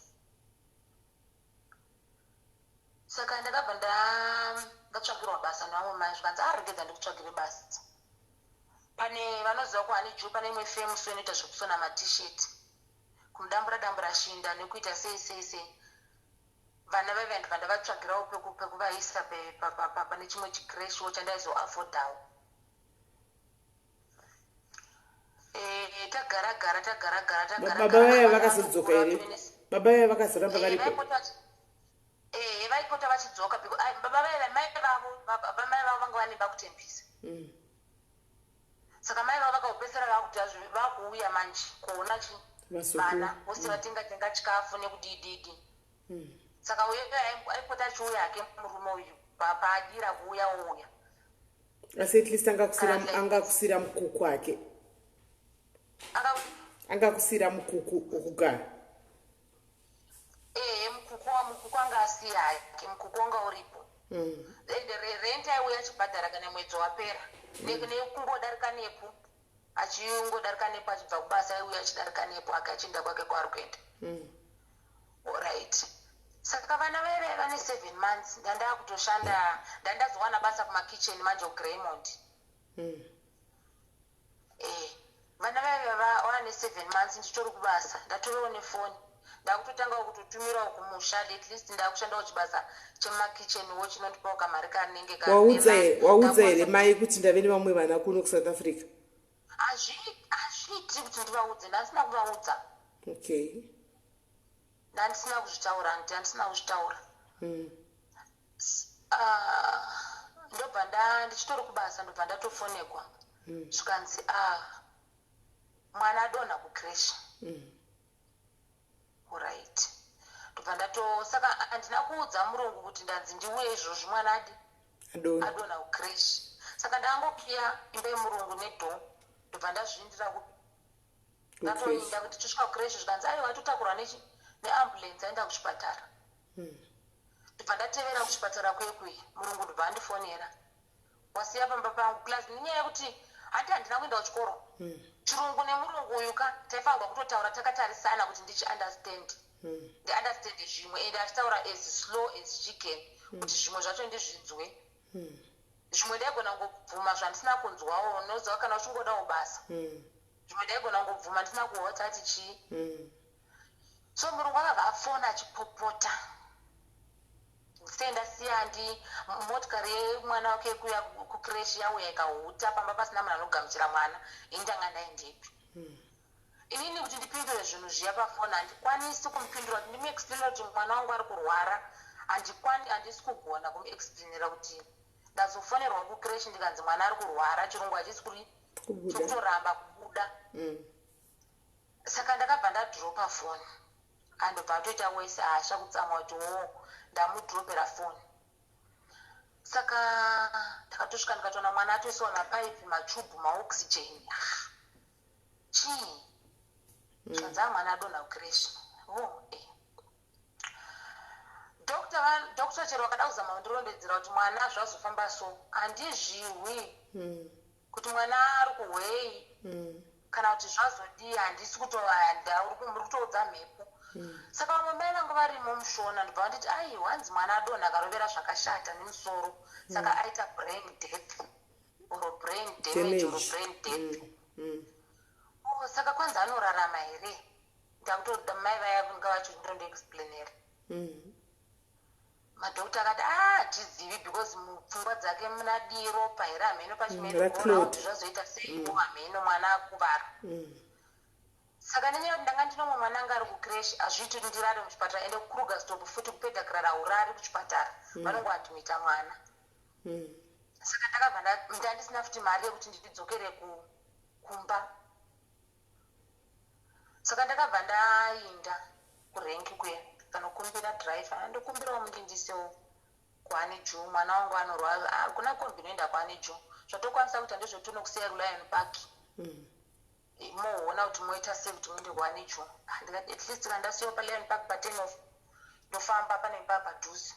Saka ndakabva ndatsvagirwa basa nevamwe mai zvikanzi regedza ndikutsvagire basa. Pane vanoziva ko hani juu pane imwe famous inoita zvekusona matisheti. Kumudambura shinda nekuita sei. Vana vaiva ndibva ndavatsvagirawo pekuvaisa pane chimwe chikreshiwo chandaizoafodhawo. Tagara. Baba vaya vakazodzoka here? Baba vaya vakazoramba varipo? Vaikota vachidzoka. Baba mai vavo vanga vanemba kutembisa. Saka mai vavo vakaupesera vakuuya manje kuona vana vose vatenga chikafu nekudididi. Saka uyo aipota achiuya hake murume uyu paadira kuuya ouya. Asi at least angakusira mukuku wake. Angakusira mukuku wokugara. Mukuku anga asiya hake, mukuku wanga uripo. Renti aiuya achibhadhara kana mwedzi wapera. Nekungodarika nepo. Achingodarika nepo achibva kubasa aiuya achidarika nepo akachienda kwake kwaari kuenda. Alright. Saka vana vaive vane 7 months ndandaa kutoshanda ndandazowana basa kumakicheni manje kuGraymond. Vana vaive vane 7 months nditori kubasa ndatorewo nefoni ndakutotanga kutotumirawo kumusha at least ndakushandawo chibasa chemakicheniwo chinondipawo kamari kanenge waudza here mai kuti ndave nevamwe vana kuno kuSouth Africa? hazviiti kuti ndivaudze, ndandisina kuvaudza. Okay. Ndandisina kuzvitaura, ndandisina kuzvitaura. Ndobva ndichitori kubasa, ndobva ndatofonekwa zvikanzi mwana adonha kucreshi. Alright. Ndobva saka handina kuudza murungu kuti ndanzi ndiuye izvozvi mwana adonha kucreshi. Saka ndangokiya imba yemurungu nedho, ndobva ndazviindira ndatoinda kuti tosvika kucreshi zvikanzi aiwa totakurwa neambulensi aenda kuchipatara. Ndobva ndatevera kuchipatara kwekwe, murungu ndobva andifonera. Wasiya pamba pangu plus nenyaya yekuti hati handina kuenda kuchikoro. Chirungu nemurungu uyu taifanirwa kutotaura takatarisana kuti ndichi-understand. Ndi-understand zvimwe ende achitaura as slow as chicken kuti zvimwe zvacho ndizvinzwe. Zvimwe ndaigona ngobvuma zvandisina kunzwawo, unoziva kana uchingodawo basa. Zvimwe ndaigona ngobvuma ndisina kuhota ati chii. So murungu akabva afona achipopota. Ndasiya motikari yemwana wake kuya kucreshi yauya ikahuta pamba pasina munhu anogamuchira mwana, indanga ndaendepi. Inini kuti ndipindure zvinhu zviya pafoni handikwanisi kumupindura kuti ndimuexplainira kuti mwana wangu ari kurwara, handisi kugona kumuexplainira kuti ndazofonerwa kucreshi ndikanzi mwana ari kurwara, chirungu hachisi chokutoramba kubuda. Saka ndakabva ndadhiropa foni, andobva atoita wese hasha kutsamwa kuti ndamudhiropera foni. Saka ndakatosvika ndikatoona mwana atoisiwa mapaipi, machubhu, maoxygen. Chii? Zvanzi mwana adonha kucreshi. Dokta chero wakada kuzama kundirondedzera kuti mwana zvazofamba so, handizviwi kuti mwana ari kuhwei kana kuti zvazodii, handisi muri kutoudza mhepo. Saka vamwe mai vangu varimo mushona, ndobva nditi aiwa hanzi mwana adonha akarovera zvakashata nemusoro, saka aita brain death or brain damage or brain death. Saka kwanza anorarama here? Ndakutoda mai vaya kunga vachindondoexplainera. Madhokta akati hatizivi because mupfungwa dzake muna diro pahere hameno pachimedogona kuti zvazoita sei hameno mwana akuvara. Saka nenyaya kuti ndanga ndinomwe mwana anga ari kucreshi hazviiti kuti ndirare muchipatara ende kukruger stop futi kupedha kurara urari kuchipatara, vanongoadhimita mwana. Saka ndakabva ndandisina futi mari yekuti ndidzokere kumba. Saka ndakabva ndainda kurenki kuya kanokumbira dhiraivha, ndokumbirawo mundindisewo kwaane Joe, mwana wangu anorwara. Kuna kombi inoenda kwaane Joe, zvatokwanisa kuti handizvotonokusiya kuLion Park. Moona kuti moita sei kuti muende kwaane Joe. Ndikati at least kana ndasiyiwa paLion Park pa10 off ndofamba pane imba padhuze.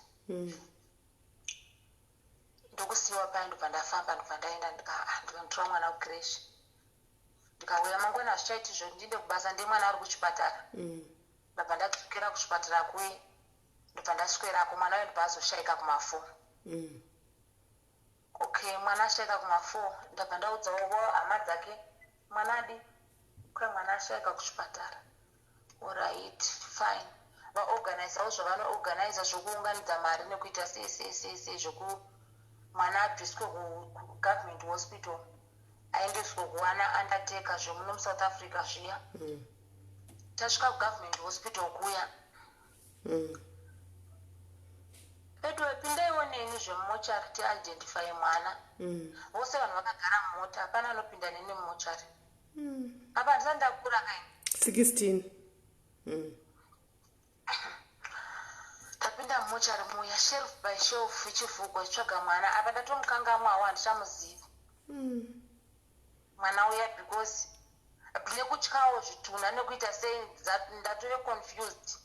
Ndokusiyiwa paya ndobva ndafamba ndobva ndaenda ndikandotora mwana kucreshi. Ndikauya mangwana hazvichaiti zvoti ndiende kubasa ndemwana ari kuchipatara. Ndabva ndadzokera kuchipatara kuye, ndobva ndaswerako mwana uyo ndobva azoshaika kuma4. Okay, mwana ashaika kuma4, ndabva ndaudzawo hama dzake mwana mwana ashaika kuchipatara. Alright, fine. Vaorganizawo zvavanoorganiza zvokuunganidza mari nekuita sei zvoku mwana abviswe kugovernment hospital aendeswe kuwana undertaker zvomuno muSouth Africa zviya. Tasvika kugovernment hospital kuya. Pindaiwo neni zvemumochari tiidentify mwana. Vose vanhu vakagara mumota, hapana anopinda neni mumochari. Apa ndisati ndakura kai 16. Tapinda mumochari muya, shelf by shelf ichivhurwa ichitsvaga mwana. Apa ndatomukangamwawo handichamuzivi mwana uya because nekutyawo zvituna nekuita sei ndatove confused.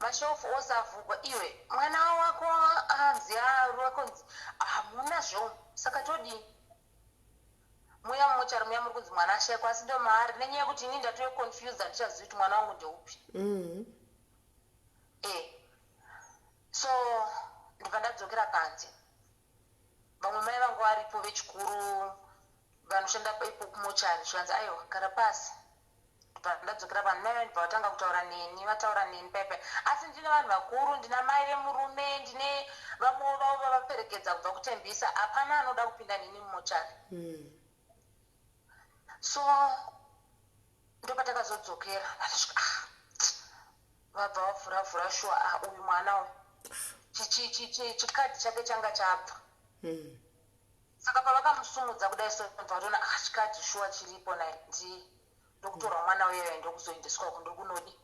Mashelf ose avhurwa, iwe mwana wako anzi akonzi hamuna zvo. Saka todii muya mumochari muya muri kunzi mwana ashaikwa, asi ndo maari nenyaya yekuti ini ndatove confused handichazivi kuti mwana wangu ndeupi. So ndibva ndadzokera panze. Vamwe mai vangu varipo vechikuru vanoshanda ipo kumochari zvikanzi aiwa gara pasi. ndadzokera vanhu mai vanhu vatanga kutaura neni vataura neni paipai asi ndine vanhu vakuru ndina mai vemurume ndine vamwe vavo vavaperekedza kubva kutembisa hapana anoda kupinda neni mumochari so ndopatakazodzokera vatasvika vabva vavhuravhura shuwa uyu mwana uyu chikadhi chake changa chabva saka pavakamusumudza kudai so vatona chikadhi shuwa chiripo ndokutorwa mwana uyoyo ndokuzoendeswa kundokunodi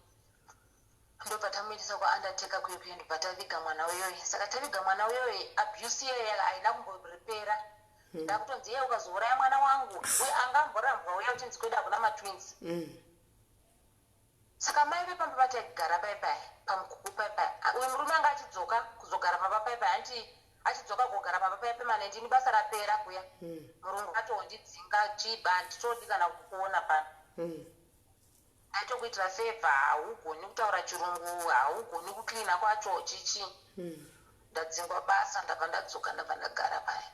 ndobva tamuendesa kwaandateka kuyekuyo ndobva taviga mwana uyoyo saka taviga mwana uyoyo abuse iyoyo haina kumborepera ndakutonzi iye ukazouraya mwana wangu uye angamborambwa uya uchinzi kweda kuna matwins saka mai vepamba vataigara paipai pamukuku paipai uyu murume anga achidzoka kuzogara pamba paipai anti achidzoka kugara pamba paipai manendini basa rapera kuya murungu atondidzinga chiba handitodi kana kukuona pano aitokuitira fevha haugoni kutaura chirungu haugoni kuklina kwacho chichi ndadzingwa basa ndabva ndadzoka ndabva ndagara paya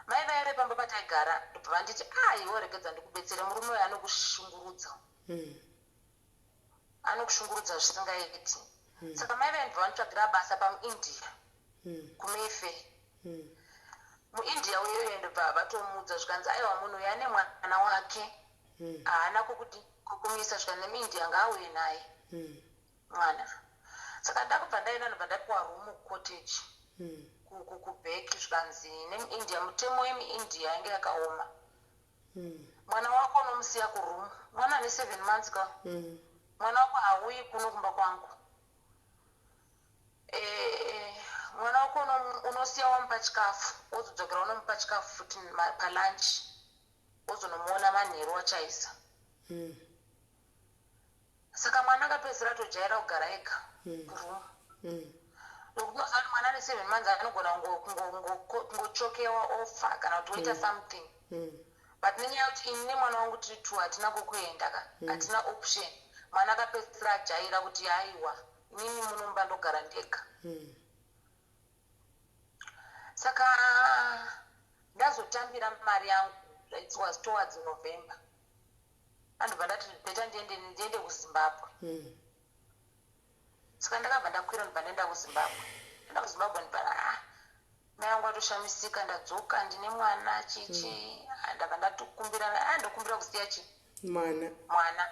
mai vaire pamba pataigara ndobva vanditi iwo regedza ndikubetsere murume uyo anokushungurudza anokushungurudza zvisingaiti saka mai vaindibva vandotsvagira basa pamuindia kumefe muindia uyoyo ndobva vatomuudza zvikanzi aiwa munhu uyo ane mwana wake haana kukumisa svika nemuindia ngaauye naye mwana saka ndakubva ndaenda ndobva ndapiwa rumu kucottage kubheki zvikanzi nemuindia mutemo wemuindia yange yakaoma mwana wako unomusiya kurumu mwana ane 7 months ka mwana wako hauyi kuno kumba kwangu mwana wako unosiya wamupa chikafu wozodzokera unomupa chikafu futi palunch wozonomuona manheru wachaisa saka mwana akapedzisira atojaira kugara ega kurumu nokuti unoziva kuti mwana ane 7 months anogona kungochokewa ofa kana kuti woita something but nenyaya kuti ini nemwana wangu tiri 2 hatina kokuenda ka hatina option mwana akapedzisira ajaira kuti haiwa inini munomba ndogara ndega saka ndazotambira mari yangu it was towards November andobva ndati beta ndiende kuzimbabwe saka ndakabva ndakwira ndobva ndaenda kuzimbabwe ndibva mai yangu atoshamisika ndadzoka ndine mwana chichi ndabva ndatokumbira ndokumbira kusiya chi mwana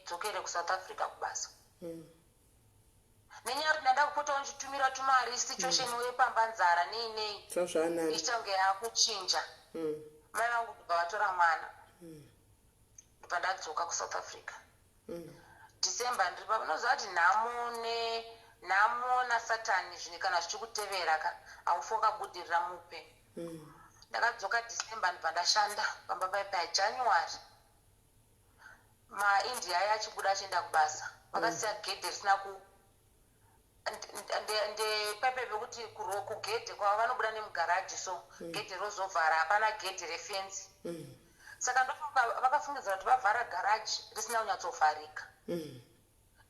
dzokere kuSouth Africa kubasa nenyaya kuti ndanda kupota unchitumira tumari situation wepamba nzara nei ichange yakuchinja mai vangu kubva vatora mwana ndobva ndadzoka kuSouth Africa December ndiripa unoziva kuti nhamo nasatani zvine kana zvichikutevera ka haufi wakabudirira mupe ndakadzoka December ndobva ndashanda pamba paipai January maindia aya achibuda achienda kubasa vakasiya gedhe risina ndepaipai pekuti kugedhe kwava vanobuda nemugaraji so gedhe rozovhara hapana gedhe refenzi saka vakafungidzira kuti vavhara garaji risina kunyatsovharika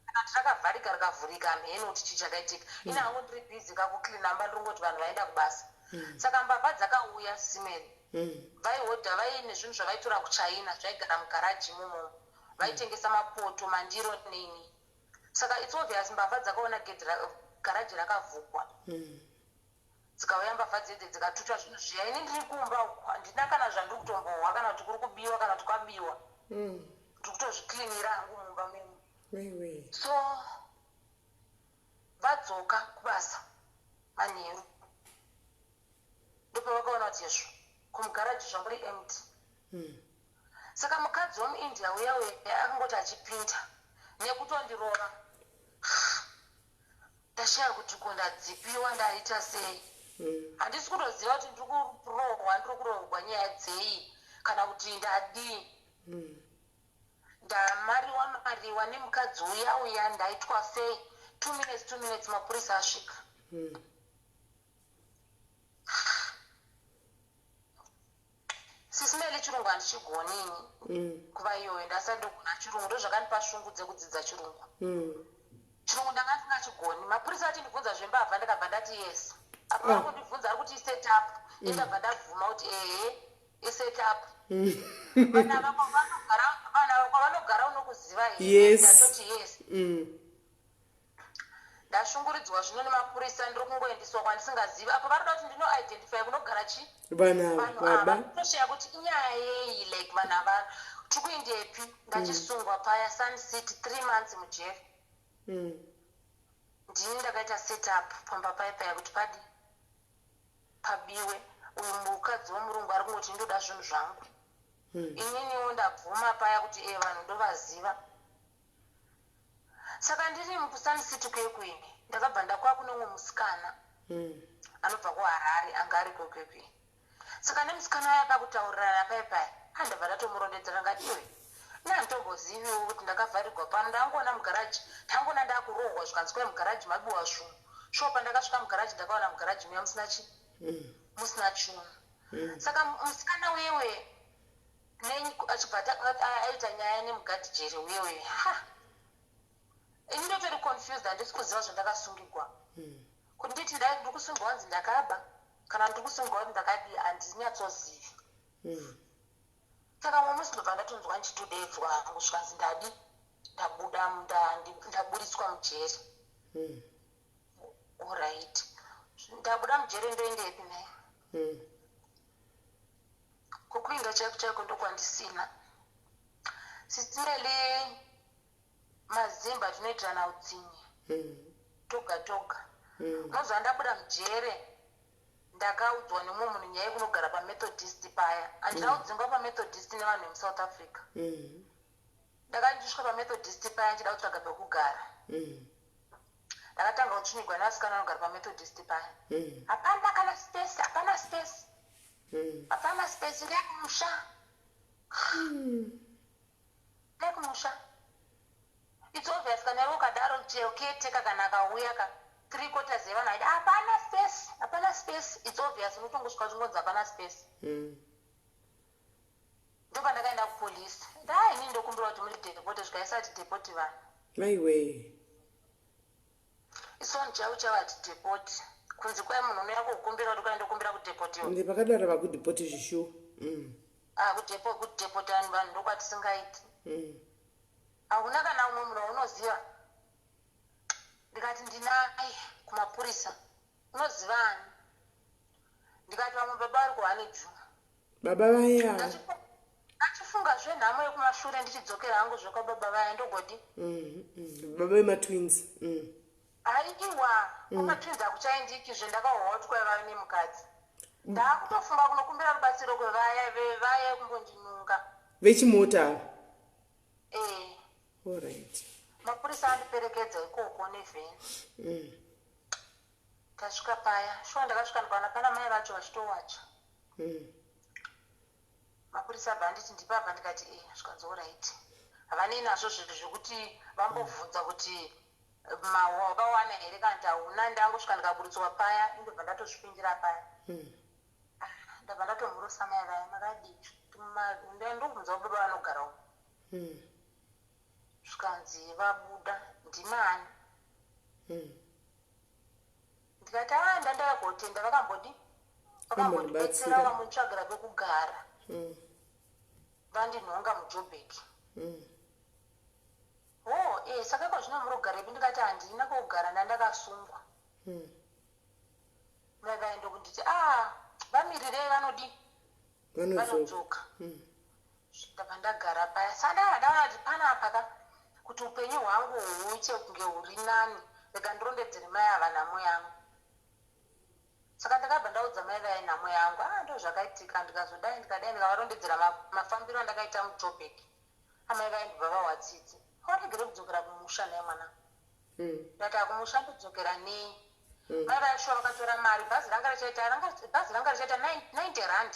kana kuti rakavharika rikavhurika mheni kuti chii chakaitika ine hangu ndiri bhizi kakuklina mba ndirongoti vanhu vaenda kubasa saka mbavha dzakauya simeni vaihodha vaine zvinhu zvavaitora kuchina zvaigara mugaraji imomo vaitengesa mapoto mandiro neni saka it's obvious mbavha dzakaona garaji rakavhukwa dzikauya mbavha dzedze dzikatutwa zvinhu zviya ini ndiri kumba uko handina kana zvandiri kutombohwa kana kuti kuri kubiwa kana kuti kwabiwa ndiri kutozviklinira hangu mumba memo so vadzoka kubasa manheru ndopavakaona kuti izvo kumugaraji zvanguri empty saka mukadzi womuindia uya akangoti achipinda nekutondirova ndashaya kuti kondadzipiwa ndaita sei handisi kutoziva kuti ndiri kurohwa ndiri kurohwa nyaya dzei kana kuti ndadii ndamariwa nemukadzi uya ndaitwa sei 2 minutes mapurisa asvika Sis Melly chirungu handichigonini kuva iyoyo ndasati ndogona chirungu ndozvakandipa shungu dzekudzidza chirungu chirungu ndanga ndisingachigoni mapurisa achindibvunza zvembavha ndakabva ndati yes apa vari kundibvunza ari kuti isetup ndakabva ndabvuma kuti isetup vanhu ava kwavanogara kuziva Yes. ndakati yes. Ndashunguridzwa zvino nemapurisa ndiri kungoendeswa kwandisingazivi apo varida kuti ndinoidentify kunogara chi vanhu ava tosheya kuti inyaya yei like vanhu ava tiri kuendepi. Ndachisungwa paya Sun City 3 months mujeri. Ndini ndakaita setup pamba paya kuti pabiwe uyu mukadzi womurungu ari kungoti ndoda zvinhu zvangu. Ininiwo ndabvuma paya kuti vanhu ndovaziva. Saka ndiri muSun City kwekweni ndakabva ndakwa kune umwe musikana anobva kuHarare anga ari kwekweni. Saka nemusikana waya pakutaurira paya andabva ndatomurondedzera ngati iwe nantomboziviwo kuti ndakavharirwa pano ndangoona mugaraji ndangoona ndakurohwa zvikanzi kwai mugaraji mabiwa zvunhu. Shopa ndakasvika mugaraji ndakaona mugaraji muya musina chinhu. Saka musikana wewe achibva aita nyaya nemugadhijeri wewe ini ndotori confused handisi kuziva zvandakasungirwa kuti nditi ndiri kusungirwa kunzi ndakaba kana ndiri kusungirwa kuti ndakadii handinyatsosivi. Saka mumwe musi ndobva ndatonzwa ndichitodedzwa hangu zvikanzi ndaburiswa mujeri. Alright, ndabuda mujeri ndoendepi naye kokuinga chaiko ndokwandisina. Sis Melly mazimba tinoitirana utsinye toga unozva ndabuda mujere ndakaudzwa nemumwe munhu nyaya yekunogara pamethodist paya. Handina kudzingwa pamethodist nevanhu vemuSouth Africa. Ndakati ndisvika pamethodist paya ndichida kutsvaga pekugara ndakatanga kutsvinigwa nevasikana vanogara pamethodist paya. Hapana space nekumusha. It's obvious kana iwe ukadaro cheketeka kana akauya 3/4 yevanhu aiti hapana space. It's obvious unotongosvika uchingonzi hapana space. Ndobva ndakaenda kupolisi ini ndokumbira kuti muri depote zvikaisati depote vanhu maiwe isoni chavo chavati depote kunzi kwai munhu unoya kukumbira kuti kwaenda kukumbira kudepotiwa ndi pakadara vakudepoti zvishuwa. Kudepota vanhu ndokwatisingaiti. Hakuna kana umwe munhu unoziva. Ndikati ndinai kumapurisa unoziva ani. Ndikati vamwe baba vari kuHaneju. Baba vaya ndachifunga zvenhamo yekumashure ndichidzokera hangu zvekababa vaya ndogoti baba vematwins. Haiwa kumatwins hakuchaindiki zvendakahowa kuti kwaiva nemukadzi. Ndakutofunga kunokumbira rubatsiro kwevaya kumbondinunga vechimota. Alright. Mapurisa andiperekedza ikoko nevheni. Tasvika paya shuwa ndakasvika ndikaona pana mai vacho vachitowacha. Mapurisa abva anditi ndipapa ndikati zvikanzi alright. Havanei nazvo zvinhu zvekuti vambobvunza kuti wakawana here kana kuti hauna. Ndangosvika ndikaburitswa paya indobva ndatozvipindira paya. Ndabva ndatomhurosa mai vaya makadii ndokubvunza baba vanogara umo. Zvikanzi vabuda ndimani. Ndikati ndandaya kotenda vakambondibetsera vamuntsvagira pekugara vandinhonga muJoburg. Saka kwazvino murogarepi. Ndikati handina kogara ndandakasungwa. Mai vaenda kunditi vamirirei vanodzoka. Ndabva ndagara paya saka ndaona kuti panapa kuti upenyu hwangu huite kunge huri nani rega ndirondedzere mai ava nhamo yangu. Saka ndakabva ndaudza mai vaya nhamo yangu ndo zvakaitika. Ndikazodai ndikavarondedzera mafambiro andakaita muJoburg. Amai vaya ndibva vawatsitsi waregere kudzokera kumusha naye mwana. Ndati akumusha ndodzokera nei. Mai vaya shuwa vakatora mari bhazi ranga richaita 90 rand.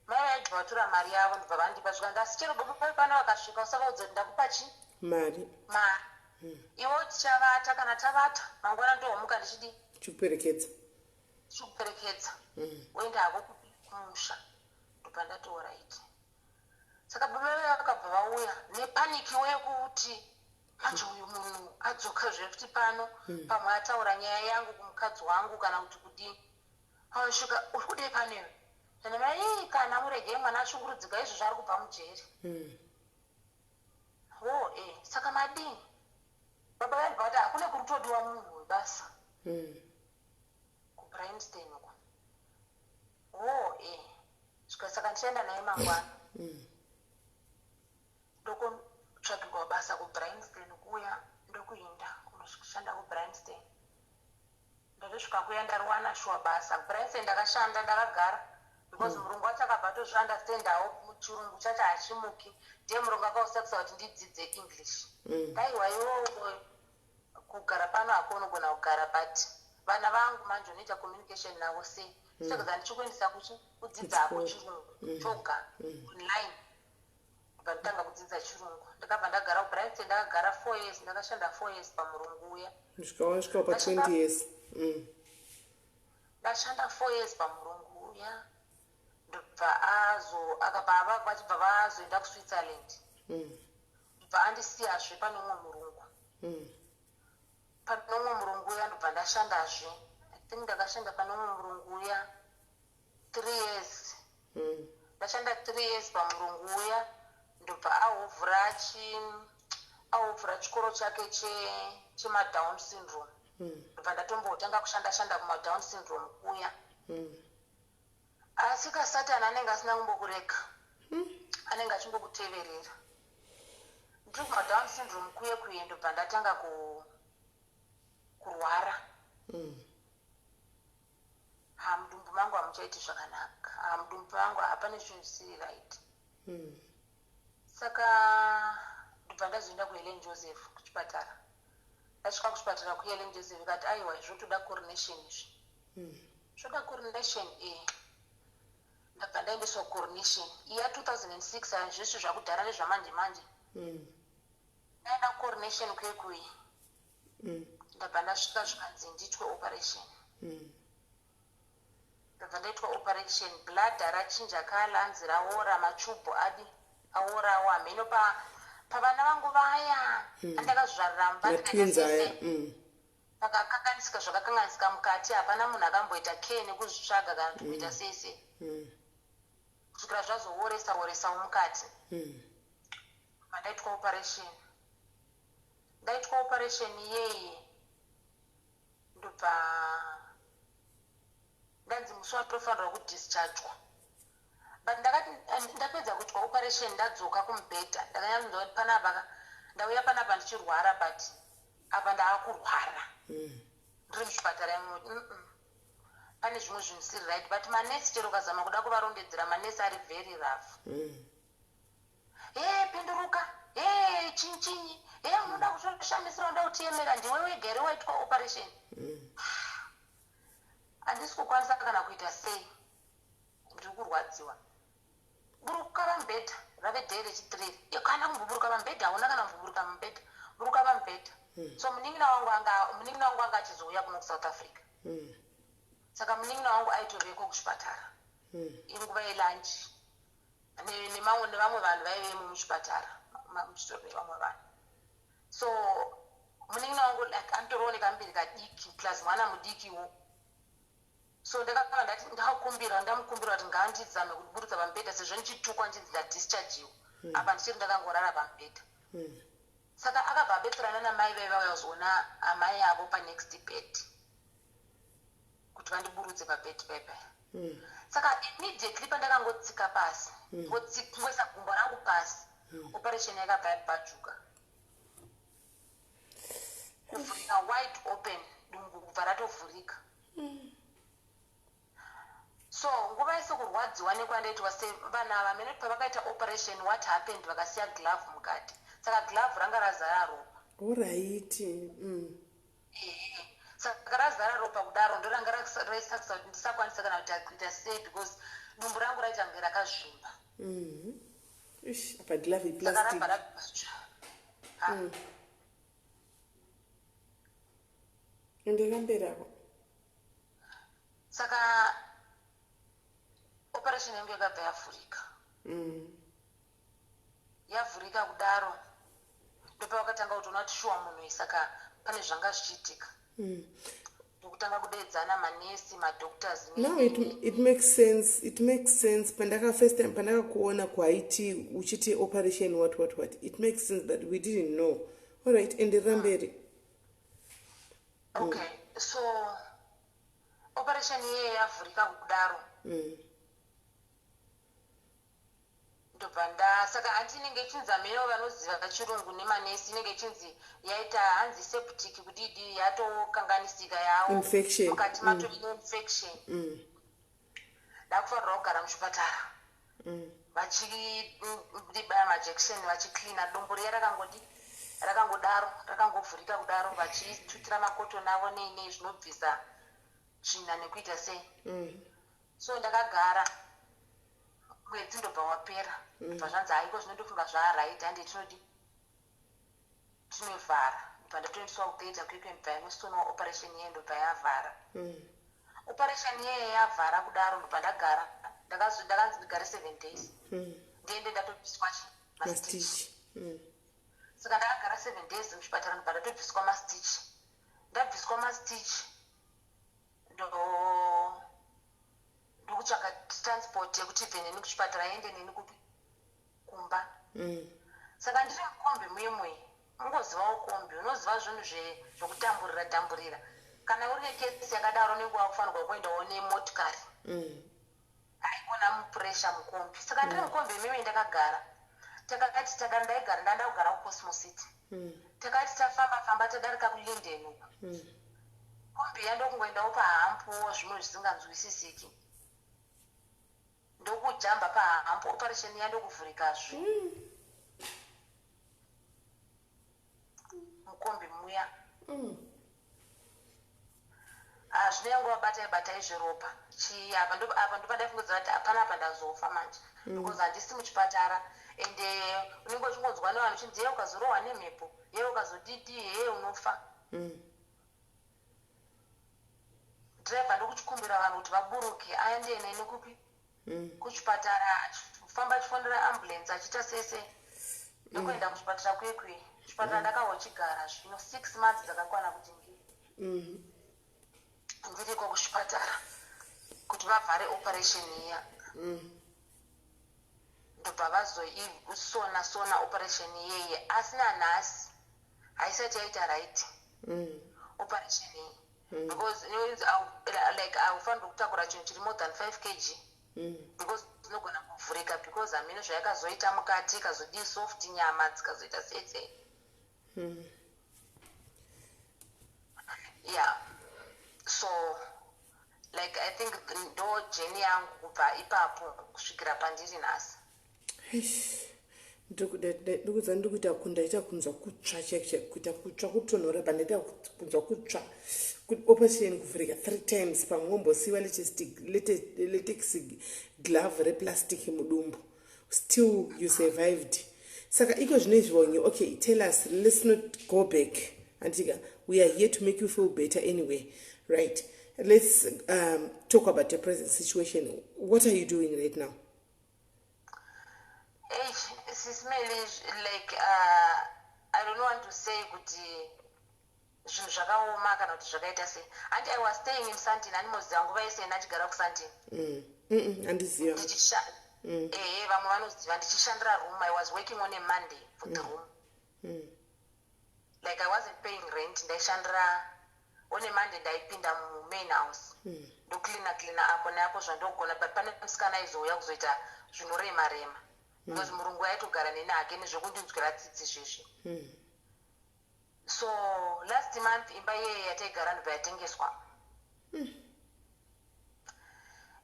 Mai vaibva vatora mari yavo ndibva vandipa zvikanzi asi chero bopo pana vakasvika usakaudza kuti ndakupa chi mari. Iwo tichavata kana tavata mangwana ndohomuka ndichidi chikuperekedza woenda hako kumusha. Ndobva ndati alright. Saka baba vaya vakabva vauya nepaniki wekuti manje uyu munhu adzoka zvekuti pano pamwe ataura nyaya yangu kumukadzi wangu kana kuti kudii. Awasvika uri kudei panewe. Kana muregei mwana ashungurudzika izvo zvari kubva mujeri. saka madini baba vaibva kuti hakuna kurutodiwa munhu webasa kubrainston uko saka ndichaenda naye mangwana ndokutsvakirwa basa kubrainston kuya ndokuenda kunoshanda kubrainston ndotosvika kuya ndariwana shuwa basa kubrainston ndakashanda ndakagara because murungu wacho akabva tozviandastendawo muchirungu chacho hachimuki ndiye murungu akausakisa kuti ndidzidze english aiwa iwo kugara pano hakonogona kugara but vana vangu manje unoita communication navo sei saka ndichikuendesa kudzidza hako chirungu choga online kubva ndotanga kudzidza chirungu ndakabva ndagara kubrainston ndakagara 4 years ndakashanda 4 years pamurungu uya ndisvika pa 20 years ndashanda 4 years pamurungu uya ndobva akabva vachibva vazoenda kuswitzerland ndobva andisiyazve pane umwe murungu pane umwe murungu uya ndobva ndashandazve I think ndakashanda pane umwe murungu uya 3 years ndashanda 3 years pamurungu uya ndobva ahovhura chikoro chake chemadown syndrome ndobva ndatombotanga kushanda kumadown syndrome kuya asi kasatani anenge asina kumbokureka anenge achimbokuteverera ndiri kumadown syndrome kuye ndobva ndatanga kurwara mudumbu mangu hamuchaiti zvakanaka mudumbu mangu hapane zvinhu zvisiri right saka ndobva ndazoenda kuhelen joseph kuchipatara ndasvika kuchipatara kuhelen joseph ikati aiwa zvotoda coronation izvi zvoda coronation ndabva ndaendeswa coronation iya 2006 hazvisi zvakudhara nezvamanje manje ndaenda coronation kwekuyi ndabva ndasvika zvikanzi ndiitwe operation ndabva ndaitwa operation bladha rachinja kala anzi raora machubhu adi aorawo hameno pavana vangu vaya andakazvarira mumba pakakanganisika zvakakanganisika mukati hapana munhu akamboita care nekuzvitsvaga kana kuti kuita sese kusvikira zvazooresa mukati mandaitwa operation iyeye ndobva ndanzi musi watofanirwa kudischargwa but ndakati ndapedza kuitwa operation ndadzoka kumubhedha ndakanyanzwa kuti panapa ndauya panapa ndichirwara but apa ndaakurwara ndiri muchipatara imwe pane zvimwe zvinhu zvisiri right but manesi chero ukazama kuda kuvarondedzera manesi ari very rough penduruka chinchinyi unoda kushamisira unoda kutiemera ndiwe wega here waitwa operation handisi kukwanisa kana kuita sei ndiri kurwadziwa buruka pamubhedha rave dhei rechi3 kana kumboburuka pamubhedha hauna kana kumboburuka pamubhedha buruka pamubhedha so munin'ina wangu anga achizouya kuno kusouth africa saka munin'ina wangu aitoveko kuchipatara inguva yelanchi nevamwe vanhu vaivemo muchipatara muchitori nevamwe vanhu so munin'ina wangu anotoriwo nekambiri kadiki plus mwana mudikiwo so ndakava ndamukumbira kuti ngaandizame kuburutsa pamubhedha sezvo ndichitukwa ndinzi ndadischargiwa apa ndichiri ndakangorara pamubhedha saka akabva abetserana namai vaiva vazoona amai avo panext bed kuti vandiburutse pabed pepe saka immediately pandakangotsika pasi ngoisa gumbo rangu pasi operation yakabva yabajuka kuvhurika wide open dumbu kubva ratovhurika so nguva yese kurwadziwa nekwandaitwa sevanhu ava mene pavakaita operation what happened vakasiya glove mukati saka glove ranga razara ropa oraiti saka razara ropa kudaro ndoranga raisakisa kuti ndisakwanisa kana kuita sei because dumbu rangu raitange rakazvimba apa glove saka rabva ende ramberawo saka operation yangu yakabva yavhurika kudaro ndopavakatanga kutoona kuti shuwa munhu saka pane zvanga zvichiitika ndokutanga kudedzana manesi madoctors now it makes sense. It makes sense. First time pandakakuona kwaiti uchiti operation what it makes sense, but we didn't know. All right, and Ramberi. Okay, so operation ye yavhurika kudaro ndobva saka hati inenge ichinzi ameno vanoziva chirungu nemanesi inenge ichinzi yaita hanzi septic kudidi yatokanganisika yawo infection mukati mato ine infection ndakufanirwa kugara muchipatara vachibaya majekiseni vachicleana dombo riya rakangodaro rakangovhurika kudaro vachitutira makotoni avo nei zvinobvisa tsvina nekuita sei so ndakagara mwedzi ndobva wapera zvanzi haiko zvinondofunga zvaaraiti hande tinovhara ndobva ndatoendeswa kugeita kwekwe mbva inosona operation yeye ndobva yavhara operation yeye yavhara kudaro ndobva ndagara ndakanzi ndigare 7 days ndiende ndatobviswa mastitch saka ndakagara 7 days muchipatara ndobva ndatobviswa mastitch ndabviswa mastitch ndokutsvaga transport yekuti ibve neni kuchipatara ende neni kumba saka ndiri mukombi muyemwe ungozivawo kombi unoziva zvinhu zvokutamburira kana uri nekesi yakadaro unenge wakufanirwa kuendawo nemotikari haikona mupuresha mukombi saka ndiri mukombi muyemwe ndakagara takati ndaigara ndandakugara kucosmos city takati tafamba tadarika kulinden uku kombi yandokungoendawo pahampo zvimwe zvisinganzwisisiki ndokujamba pahampo operation yandokuvhurikazve mukombi muya zvinoyangova batai zveropa apa ndopandaifungidzira kuti hapana apa ndazofa manje because handisi muchipatara ende unenge uchingonzwa nevanhu uchinzi yeye ukazorohwa nemhepo yeye ukazodidi yeye unofa dhiraivha ndokuchikumbira vanhu kuti vaburuke aende neni kupi kuchipatara famba achifonera ambulensi achiita sese ndokuenda kuchipatara kwekwe chipatara ndakahochigara zvino 6 months dzakakwana kuti ndiriko kuchipatara kuti vavhare operation iya ndobva vazoisona operation iyeye asina nhasi haisati yaita right operation iyi because like haufanirwa kutakura chinhu chiri more than 5 kg because dzinogona kuvhurika because hamene zvayakazoita mukati ikazodii soft nyama dzikazoita sese yeah so like I think ndo jeni yangu kubva ipapo kusvikira pandiri nhasi ndikuza ndikuita kundaita kunzwa kutsva kuita kutsva kutonhora pandaita kunzwa kutsva operation kuvhurika 3 times pamwombosiwa latex glove replastic mudumbu still you survived saka iko zvinoizvonye okay tell us let's not go back antika we are here to make you feel better anyway right let's talk about your present situation. What are you doing right now? Sis Melly, like I don't want to say kuti zvinhu zvakaoma kana kuti zvakaita sei. And I was staying in Sandton and moziva nguva yese ndachigara kuSandton. Andiziva. Vamwe vanoziva ndichishandira room. I was working on a Monday for the room. Like I wasn't paying rent. Ndaishandira on a Monday ndaipinda mu-main house. Ndoklina apo neapo zvandogona but pane musikana aizouya kuzoita zvinorema. Because murungu aitogara neni hake nezvekundinzwira tsitsi zvizvi. So last month imba yeye yataigara ndobva yatengeswa.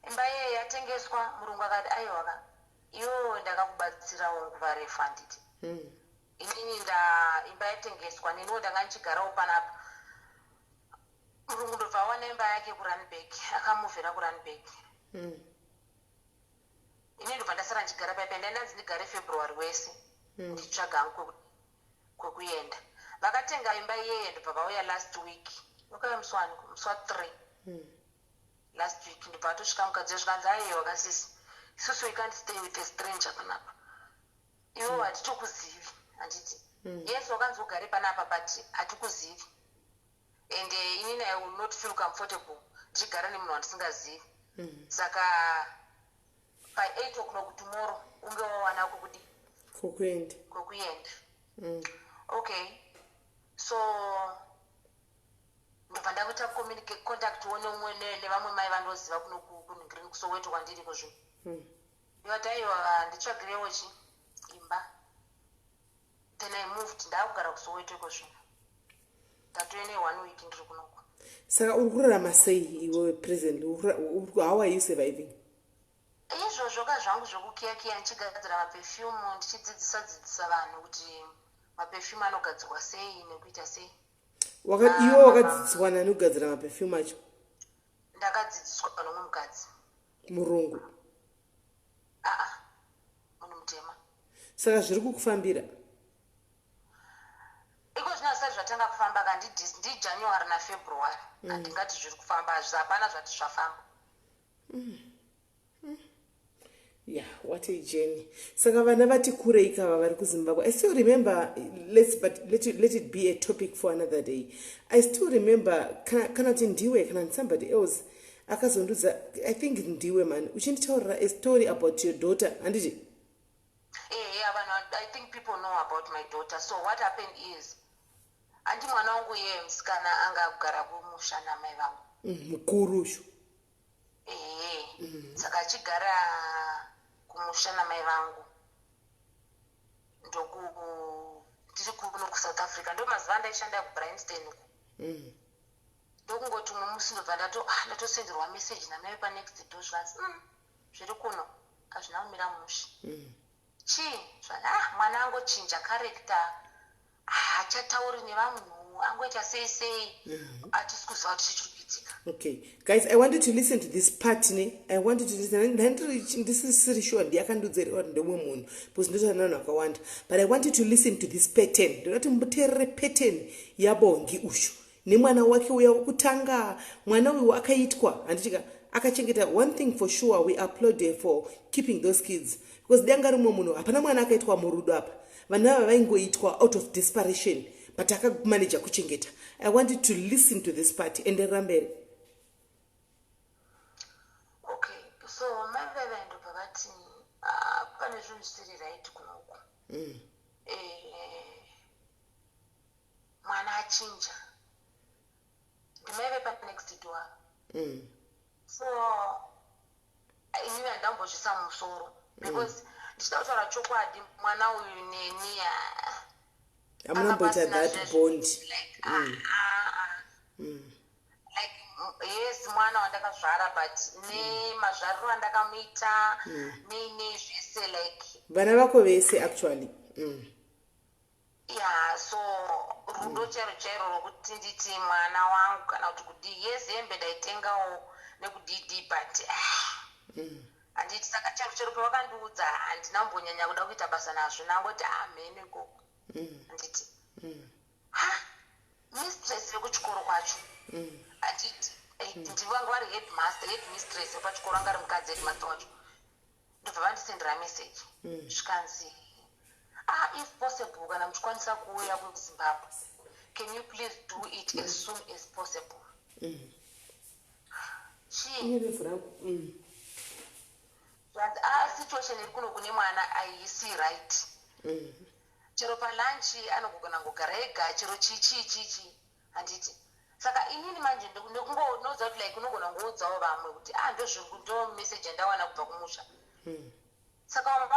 Imba yeye yatengeswa murungu akati aiwaka iwo ndakakubatsirawo nguva refu handiti. Inini imba yatengeswa neniwo ndanga ndichigarawo panapa. Murungu ndobva awana imba yake kuRandburg akamuvhera kuRandburg. Ini ndobva ndasara ndichigara paipa ndainanzi ndigare February wese ndichitsvaga hangu kwekuenda. Vakatenga imba iyeye ndobva vauya last week nokaya musi 3 last week ndobva vatosvika mukadzi zvikanzi aiwa kasisi isusu we can't stay with a stranger panapa iwo hatitokuzivi handiti yesu wakanzi ugare panapa but hatikuzivi and inini I will not feel comfortable ndichigara nemunhu wandisingazivi. Saka by 8 o'clock tomorrow unge wawana kukudi kokuenda. Okay, so ndobva ndakuita contact neumwe nevamwe mai vandoziva kuno kuningiri kusoweto kwandiri kozvino. Yoti aiwa nditsvagirewo imba. Then I moved ndakugara kusoweto ikozvino. Ndatoene 1 week ndiri kunoko. Saka uri kurarama sei iwe present? How are you surviving? Izvozvo zvangu zvokukiyakiya ndichigadzira maperfume ndichidzidzisa vanhu kuti maperfume anogadzirwa sei nekuita sei. Iwe wakadzidziswa nani kugadzira maperfume acho? Ndakadzidziswa nomwe mukadzi. Murungu? Munhu mutema. Saka zviri kukufambira? Iko zvinasati zvatanga kufamba kandi ndiJanuary naFebruary. Handingati zviri kufamba, hapana zvati zvafamba. Yeah, what a journey. Saka vana vati kurei kava vari kuZimbabwe. I still remember, let it be a topic for another day. I still remember kana kuti ndiwe kana somebody else akazondudza, I think ndiwe man, uchinditaurira a story about your daughter, handiti? Yeah, I think people know about my daughter. So what happened is, andi mwana wangu yeye musikana anga kugara kumusha namai vangu. Mukuru usho. Saka achigara kumusha namai vangu. Ndiri kuno kuSouth Africa. Ndo mazuva ndaishanda kuBryanston uko. Ndokungoti mumwe musi ndobva ndatosenderwa message namai panext door zvanzi zviri kuno hazvina kumira musha. Mwana angochinja character, haachatauri nevanhu, angoita sei hatisi kuziva kuti chichikuitika. Okay, guys, I wanted to listen to this part. I wanted to listen. This is sure ndiyakandudzera ndomwe munhu because ndotaura navanhu vakawanda, but I wanted to listen to this pattern. Ndinoti muteerere pattern yaBongi ushu nemwana wake uya wokutanga. Mwana uyu akaitwa handitika akachengeta. One thing for sure, we applaud her for keeping those kids, because danga rimwe munhu hapana mwana akaitwa murudo apa. Vana ava vaingoitwa out of desperation, but akamanage kuchengeta. I wanted to listen to this part. Enderera mberi. Okay, so mai veve ndobva vati pane zvinhu zvisiri right kunoko. Mwana achinja. Ndimai ve panext door. So inini handambozvisa musoro because ndichida kutaura chokwadi mwana uyu neni amunamboita that bond. Like yes, mwana wandakazvara but nemazvariro andakamuita nezvese like vana vako vese actually. Yeah, so rudo chairo rokuti nditi mwana wangu kana kuti kudi yes hembe ndaitengawo nekudidi but handiti saka chero pavakandiudza handina kumbonyanya kuda kuita basa nazvo, nangoti mhene ikoko handiti mistress vekuchikoro kwacho handiti ndivanga vari headmistress wepachikoro anga ari mukadzi headmaster wacho. Ndobva vandisendera message zvikanzi if possible kana muchikwanisa kuuya kuZimbabwe, can you please do it as soon as possible. Situation iri kuno kune mwana haisi right. Chero palunchi anogona kugara ega, chero chichi handiti. Saka inini manje ndokungoudza kuti like unogona ngoudzawo vamwe kuti ndo message ndawana kubva kumusha. Saka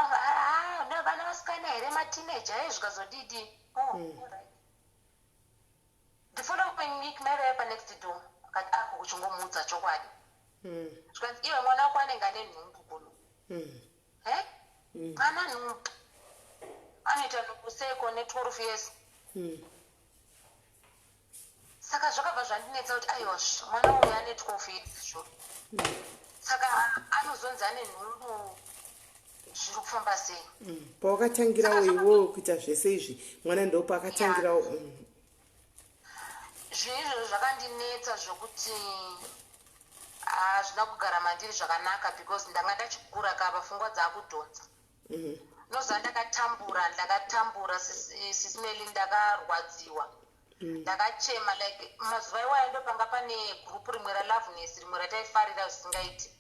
vana vasikana here mateenager zvikazodidi. Alright. The following week mai vaipa next door akati kuchingomuudza chokwadi. Zvikanzi iwe mwana wako anenge ane nhumbu kuno. Mwana nhumbu anoita nokuseko ne12 years. Saka zvakabva zvandinetsa kuti aiwa mwana uyu ane 12 years sure. Saka anozonzi ane nhumbu zviri kufamba sei. Pawakatangirawo iwo kuita zvese izvi mwana ndopa akatangirawo. Zvinhu zvakandinetsa zvokuti hazvina kugara mandiri zvakanaka because ndanga ndachikura kapa pfungwa dzakudhonza. Noza ndakatambura Sis Melly ndakarwadziwa ndakachema like mazuva iwayo ndopanga pane gurupu rimwe raloveness rimwe rataifarira zvisingaiti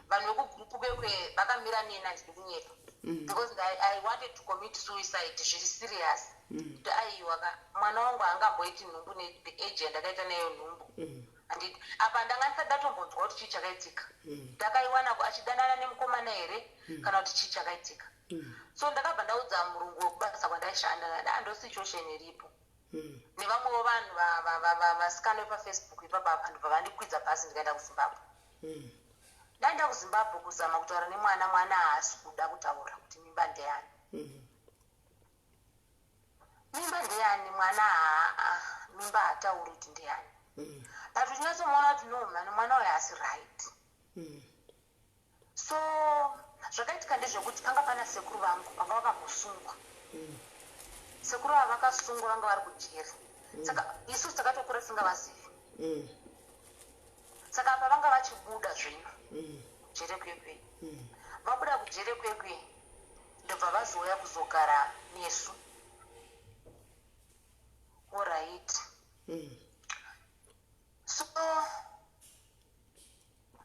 vanhu vekugurupu kwekwe vakamira neni handidi kunyepa because I wanted to commit suicide zviri serious kuti aiwa ka mwana wangu haangamboiti nhumbu neage yandakaita nayo nhumbu handiti apa ndanga ndisati ndatombonzwa kuti chii chakaitika ndakaiwana achidanana nemukomana here kana kuti chii chakaitika so ndakabva ndaudza murungu wekubasa kwandaishanda dando situation iripo nevamwewo vanhu vasikana vepafacebook ipapa vanhu vavandikwidza pasi ndikaenda kuzimbabwe ndaenda kuzimbabwe kuzama kutaura nemwana haasi kuda kutaura kuti mimba ndeyani mimba ndeyani mwana mimba hatauri kuti ndeyani but uchinatsomuona kuti no mani mwana uyo haasi right so zvakaitika ndezvekuti panga pana sekuru vangu vanga vakambosungwa sekuru ava vakasungwa vanga vari kujeri saka isusu takatokura tisingavazivi saka apa vanga vachibuda zvino jere kwekwe vabuda kujere kwekwe ndobva vazouya kuzogara nesu oright so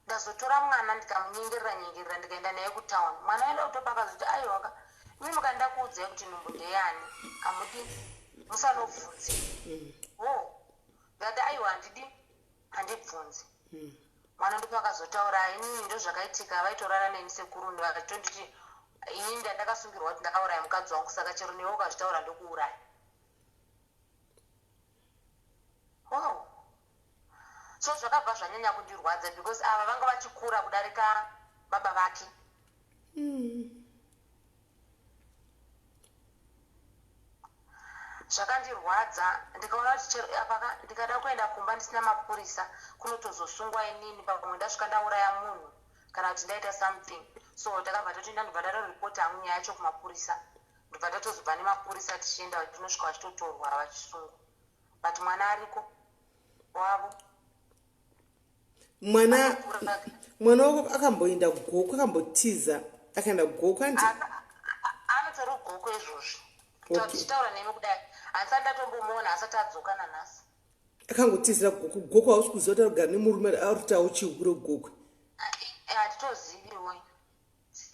ndazotora mwana ndikamunyengerera ndikaenda naye kutauni mwana aenda kutopaka zoti aiwaka imi mukanda kuudzai kuti nhumbu ndeyani amudi musanobvunzi ndati aiwa handibvunzi mwana ndipo akazotaura inini ndo zvakaitika vaitorara neni sekuru vakatonditi ini ndandakasungirwa kuti ndakauraya mukadzi wangu saka chero newe ukazvitaura ndokuuraya so zvakabva zvanyanya kundirwadza because ava vanga vachikura kudarika baba vake zvakandirwadza ndikaona kuti chero apaka ndikada kuenda kumba ndisina mapurisa kunotozosungwa inini pamwe ndasvika ndauraya munhu kana kuti ndaita something so takabva totoenda ndobva tatoripota hangu nyaya yacho kumapurisa ndobva tatozobva nemapurisa tichienda tinosvika vachitotorwa vachisungwa but mwana ariko wavo mwana wako akamboenda kugoko akambotiza akaenda kugoko anti anotori kugoko izvozvi tichitaura nemi kudai handisati ndatombomuona asati adzoka nanhasi akangotizira kugoko goko hausi kuziva kuti arikugara nemurume aritawo chihure kugoko handitoziviwo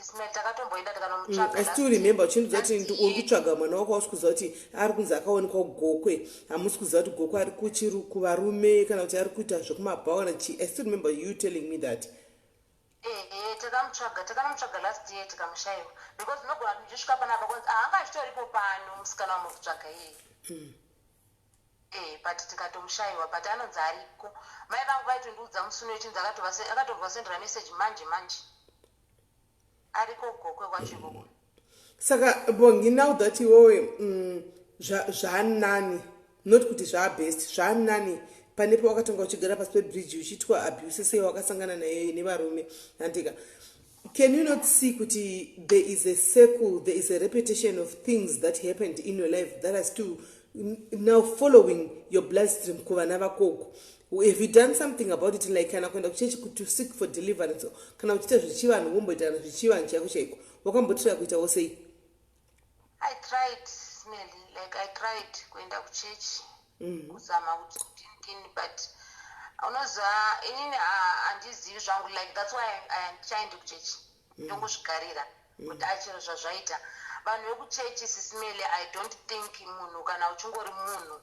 Smell takatomboenda tikanomutsvaga. I still remember uchinudza kuti uri kutsvaga mwana wako hausi kuziva kuti ari kunzi akaonekwa kugokwe hamusi kuziva kuti gokwe ari kuchiri kuvarume kana kuti ari kuita zvekumabhawa nachi. I still remember you telling me that. Takamutsvaga last year tikamushaiwa because nogona kuti ndisvika panapa kwanzi haanga achitoripo pano musikana wamukutsvaga iye. But tikatomushaiwa but anonzi ariko. Mai vangu vaitondiudza musuno wechinzi akatobvasendera message manje ariko gokwe kwacho ikoko. Saka Bongi, now that iwewe zvaanani not kuti zvaabest zvaanani panepo wakatonga uchigara pasi pebridge uchitwa abuse sei wakasangana naye nevarume handika. Can you not see kuti there is a circle, there is a repetition of things that happened in your life that are still now following your bloodstream kuvana vakoko? Have you done something about it, like kana kuenda kuchechi to seek for deliverance kana uchita zvichiva vanhu vomboitana zvichiva nchako chaiko wakambotora kuitawo sei? I tried, Smelly, like I tried kuenda kuchechi kuzama kuti but unoziva inini handizivi zvangu, like that's why handichaendi kuchechi ndongozvigarira kuti achiro zvazvaita vanhu vekuchechi. Sis Melly, I don't think munhu kana uchingori munhu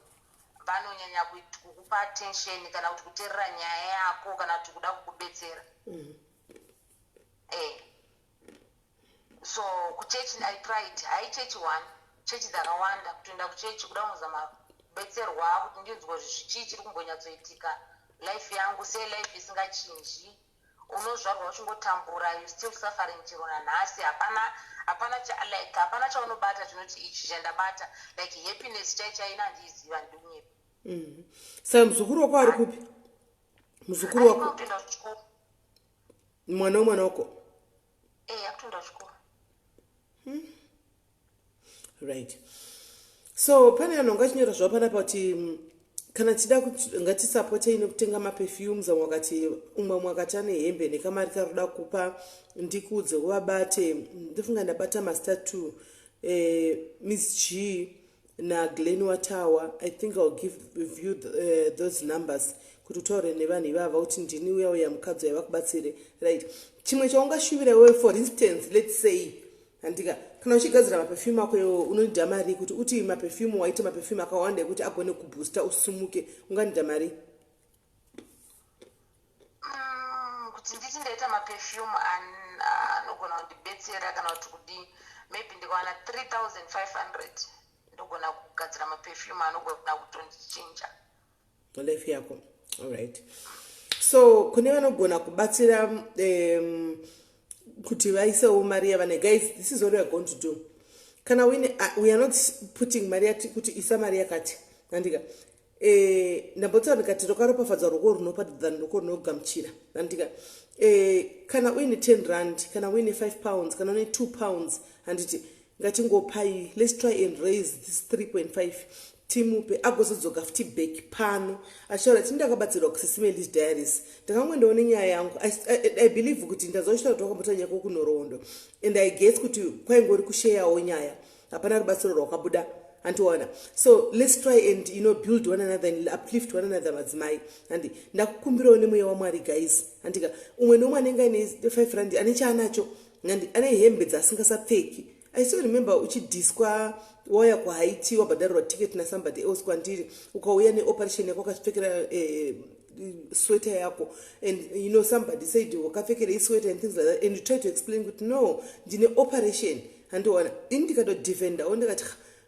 vanonyanya kukupa attention kana kuti kuteerera nyaya yako kana kuti kuda kukubetsera. So kuchechi I tried, hai chechi one, chechi dzakawanda kutoenda kuchechi kuda kuzama kubetserwa kuti ndinzwe chii chiri kumbonyatsoitika life yangu, sei life isingachinji. Unozvarwa uchingotambura, you still suffering chero nanhasi. Hapana chaunobata chinoti ichi chandabata, like happiness chaina handiiziva ndinyepa. Saka muzukuru wako ari kupi? Muzukuru wako akutoenda kuchikoro. Mwana wako akutoenda kuchikoro. Right. So pane vanhu vangachinyorwa zvavo panapa kuti kana tida kuti ngatisapotei nekutenga maperfumes amwe wakati umwe mwakati ane hembe nekamari karoda kupa ndikudze uvabate. Ndifunga ndabata master 2 Miss G naGlenwa Tower. I think I'll give you those numbers kuti utaure nevanhu ivava kuti ndini uya uya mukadzi yavakubatsire, right? Chimwe chaungashuvira wewe, for instance, let's say handika kana uchigadzira maperfume ako unonida mari kuti uti maperfume waite maperfume akawanda ekuti agone kuboosta usumuke, unganida mari? Kuti nditi ndaita maperfume anogona kundibetsera kana kuti kudii, maybe ndikawana 3500 ndogona kugadzira maperfume anogona kutondichinja life yako. Alright, so kune vanogona kubatsira kuti vaisewo mari yavane. Guys, this is what we are going to do. Kana we are not putting mari yati kuti isa mari yakati andika ndambotsa ndikati rokaropafadza ruko runopadza ruko runogamuchira andika kana uine 10 rand, kana uine 5 pounds, kana uine 2 pounds, handiti ngatingopai, let's try and raise this 3.5 timupe agozodzoka futi back pano achitaura kuti ndakabatsirwa kuSis Melly's diaries. Ndakangoendawo nyaya yangu. I believe kuti ndazochitaura kuti wakambota nyaya kunoroondo, and I guess kuti kwaingori kusharewo nyaya, hapana rubatsiro rwakabuda antiwana. So let's try and build one another and uplift one another madzimai. Andi ndakukumbirawo nemweya waMwari guys. Andika umwe neumwe anenge aine 5 rand ane chaanacho, ngandi ane hembe dzasingasapfeki. I still remember uchidiswa waya kwa Haiti wabhadharwa ticket na somebody else kwandiri ukauya neoperation yako wakapfekera sweater yako, and somebody said wakapfekera sweater and things like that, and you try to explain kuti no ndine operation handiwana indikato defender ondikati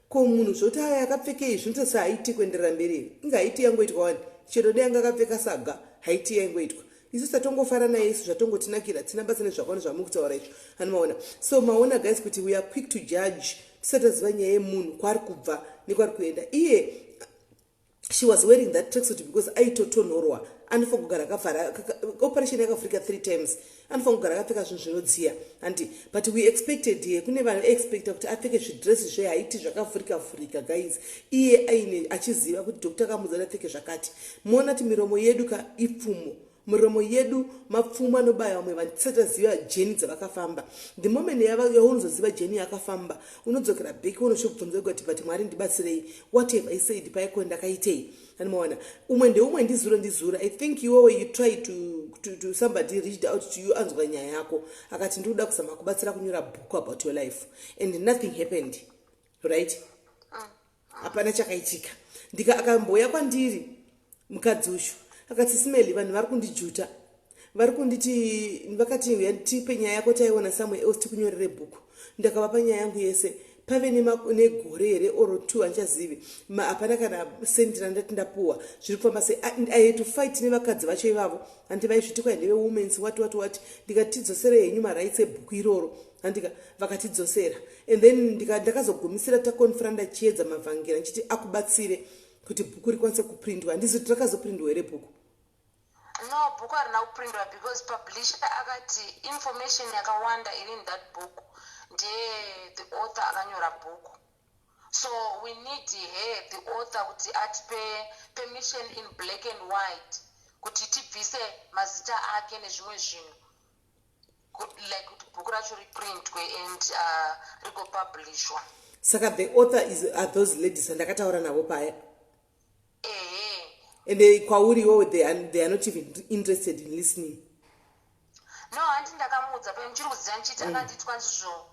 ko munhu zvoti aya akapfeka izvi ndose Haiti kuenderera mberi inga Haiti yangoitwa wani chero danga akapfeka saga Haiti yangoitwa isu satongofara naye isu zvatongotinakira tina basa nezvakwana zvamukutaura izvo hanimaona. So maona guys kuti we are quick to judge tisataziva nyaya yemunhu kwari kubva nekwari kuenda. Iye she was wearing that tracksuit because aitotonhorwa, anofanira kugara akavhara, operation yakavhurika 3 times, anofanira kugara akapfeka zvinhu zvinodziya andi, but we expected ye kune vanhu expecta kuti apfeke zvidresi zveHaiti zvakavhurika vhurika guys. Iye aine achiziva kuti dokta akamudza apfeke zvakati. Muona kuti miromo yedu ka ipfumo, miromo yedu mapfumo anobaya vamwe vanhu tisataziva jeni dzavakafamba. The moment yaunozoziva jeni yakafamba unodzokera bheki unoshobvunza kuti but Mwari ndibatsirei, what have I said paiko ndakaitei. Anomaona umwe ndeumwe ndizura. I think you try to somebody reached out to you anzwa nyaya yako akati ndikuda kuzama kubatsira kunyora book about your life and nothing happened, right? Hapana chakaitika. Ndika akamboya kwandiri mukadzi ushu akati Sis Melly vanhu vari kundijuta, vari kunditi vakati tipe nyaya yako taiona somewhere else tikunyorere bhuku. Ndakavapa nyaya yangu yese pave negore here or 2 handichazivi, hapana kana sendi randati ndapuwa. Zviri kufamba sei? I had to fight nevakadzi vacho ivavo handi vaizviti kwai ndeve women's what ndikatidzosera henyu marights ebhuku iroro handika vakatidzosera, and then ndakazogumisira takonfranda chiedza mavhangera nchiti akubatsire kuti bhuku rikwanise kuprindwa. Handisi kuti rakazoprindwa here bhuku? No, bhuku harina kuprindwa because publisher akati information yakawanda iri in that book ndiye the author akanyora bhuku. So we need her, the author, kuti atipe permission in black and white kuti tibvise mazita ake nezvimwe zvinhu, like kuti bhuku racho riprintwe and rigopublishwa. Saka the author are those ladies andakataura navo paya. And kwauriwo they are not even interested in listening. No, handi ndakamudza pe mchiri kuziva nchiti akanditi kwanzizvo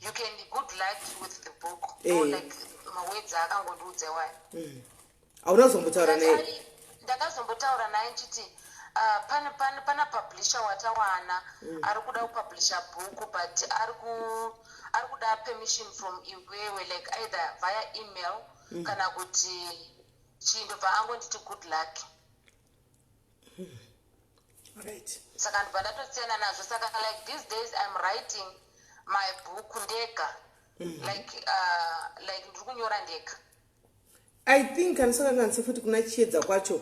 you can good luck with the book. No, like mawords akangondiudza waya. Haunazombotaura naye? Ndakazombotaura naye nchiti pana publisher watawana ari kuda kupublisha bhuku but ari kuda permission from iwewe, like either via email kana kuti chindobva angonditi good luck. Alright. Saka ndibva ndatosiyana nazvo. Saka like these days I'm writing my book ndega. Like ndiri kunyora ndega. I think anosaka kanzi futi kuna chiedza kwacho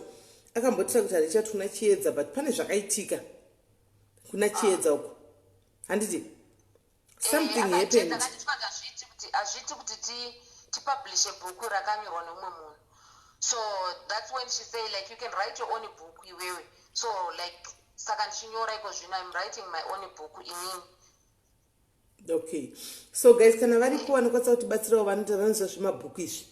akambotira kuti harichati kuna chiedza, but pane zvakaitika kuna chiedza uko handiti something happened. Hazviti kuti tipublishe bhuku rakanyorwa nomumwe munhu. So that's when she say like you can write your own book iwewe. So like saka ndichinyora iko zvino I'm writing my own book inini. Okay, so guys, kana varipo vanokwanisa kutibatsirawo vanozva zvemabhuku izvi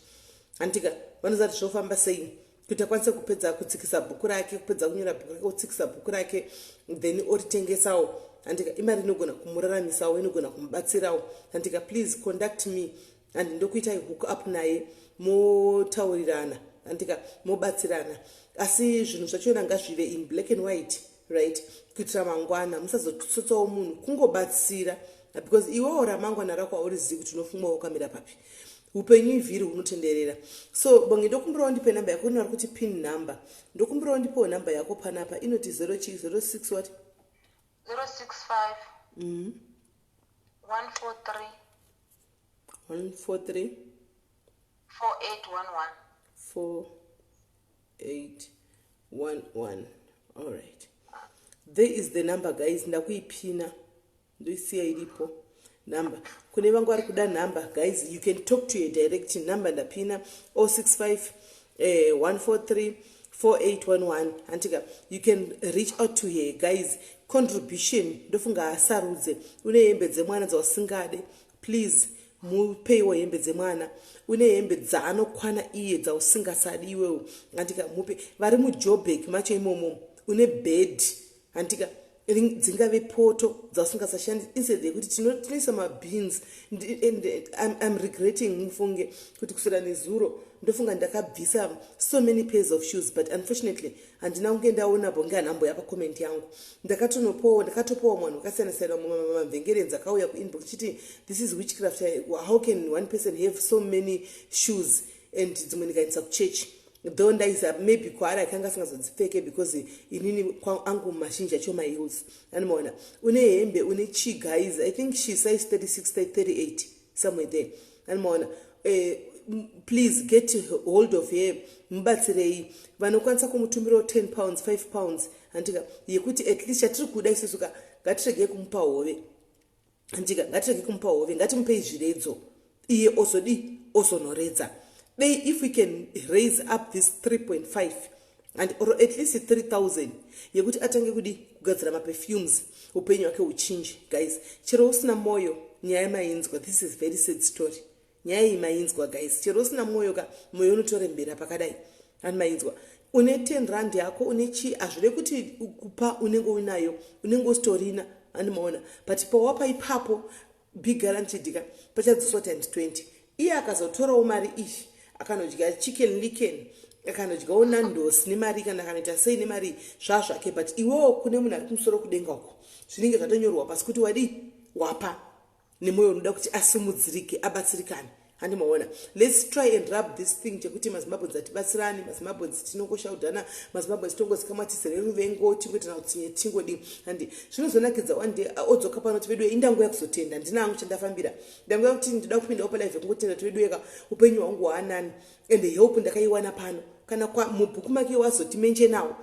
handika vanoziva kuti zvofamba sei kuti akwanise kupedza kutsikisa bhuku rake, kupedza kunyora bhuku rake, kutsikisa bhuku rake, then oritengesawo handika imari inogona kumuraramisawo, inogona kumubatsirawo handika. Please conduct me and ndokuitai hook up naye, motaurirana handika, mobatsirana. Asi zvinhu zvachona ngazvive in black and white, right, kuitira mangwana musazotsotsawo munhu kungobatsira, because iwewo ramangwana rako haurizivi kuti unofungwa wakamira papi, upenyu ivhiri hunotenderera. So Bongi, ndokumbirawo ndipe namba yako, vari kuti pin number, ndokumbirawo ndipewo namba yako panapa, inoti 06 what 065 143 4811 4811. All right, there is the number guys. Ndakuipina ndoisiya iripo number. Kune vangu vari kuda number guys, you can talk to your direct number. Ndapina 065 143 4811 handika. You can reach out to her guys. Contribution ndofunga asarudze. Une hembe dzemwana dzawasingade, please mupeiwo hembe dzemwana. Une hembe dzaanokwana iye dzausingasadi iwewo handika, mupe. Vari mujobek macho imomo une bed handika, dzingave poto dzausingasashandi, instead yekuti tinoisa mabeans. And I'm regretting mufunge kuti kusura nezuro ndofunga ndakabvisa so many pairs of shoes, but unfortunately handina kunge ndaona Bongi anhambo yapa comment yangu. Ndakatopowa mwanhu wakasiyana-siyana mumavhengere dzakauya kuinbox chiti this is witchcraft, how can one person have so many shoes and dzimwe ndikaendesa kuchechi, though ndaisa maybe kwaari akanga asingazodzipfeke because inini angu mazhinji acho maheels. Anomaona une hembe une chi guys, I think she size 36 38 somewhere there. Anomaona please get hold of her, mubatsirei. Vanokwanisa kumutumirawo 10 pounds 5 pounds handika, yekuti at least chatiri kuda isusuka ngatirege kumupa hove handika, ngatirege kumupa hove, ngatimupei zviredzo iye ozonoredza. If we can raise up this 3.5 and or at least 3,000 yekuti atange kudi kugadzira maperfumes, upenyu wake uchinji guys. Chero usina moyo nyaya mainzwa, this is very sad story. Nyaya imainzwa guys, chero usina moyo ka moyo unotorembera pakadai and mainzwa. Une 10 rand yako une chi azvide kuti kupa unenge unayo, unenge ustorina anomaona, but pawapa ipapo big guaranteed ka pachadziswa times 20. Iye akazotorawo mari ishi akanodya chicken licken, akanodyawo nandos nemari kana akanoita sei nemari zvazvake, but iwewo kune munhu ari kumusoro kudenga uko zvinenge zvatonyorwa pasi kuti wapa nemoyo unoda kuti asimudzirike abatsirikane. Handimaona, let's try and rub this thing chekuti mazimbabwenzi atibatsirani, mazimbabwenzi tinongoshaudhana, mazimbabwenzi tongozikamatisire ruvengo tingoitana kuti tingodii. Handi zvinozonakidza one day odzoka pano tivedu indango yakuzotenda, ndina hangu chandafambira, ndango yakuti ndida kupinda palive kungotenda tivedu yeka upenyu hwangu hwaanani, and help ndakaiwana pano kana mubhuku make wazotimenje nawo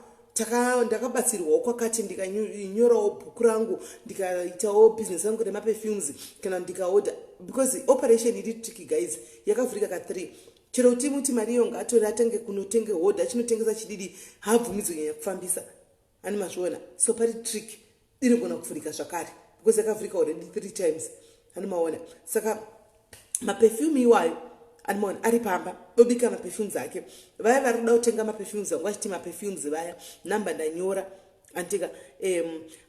ndakabatsirwawo kwakati, ndikanyorawo bhuku rangu, ndikaitawo business yangu remaperfumes kana ndikaoda, because operation iri tricky guys, yakavhurika ka3. Chero kuti muti mari iyo ngaatore atange kunotenge hodha, chinotengesa chididi haabvumidzwi kunyanya kufambisa, ani mazviona. So pari trick inogona kuvhurika zvakare because yakavhurika already 3 times, ani maona. Saka maperfume iwayo anomaona ari pamba obika maperfumes ake. Vaya vari kuda kutenga maperfumes vangu vachiti maperfumes vaya, namba ndanyora antika.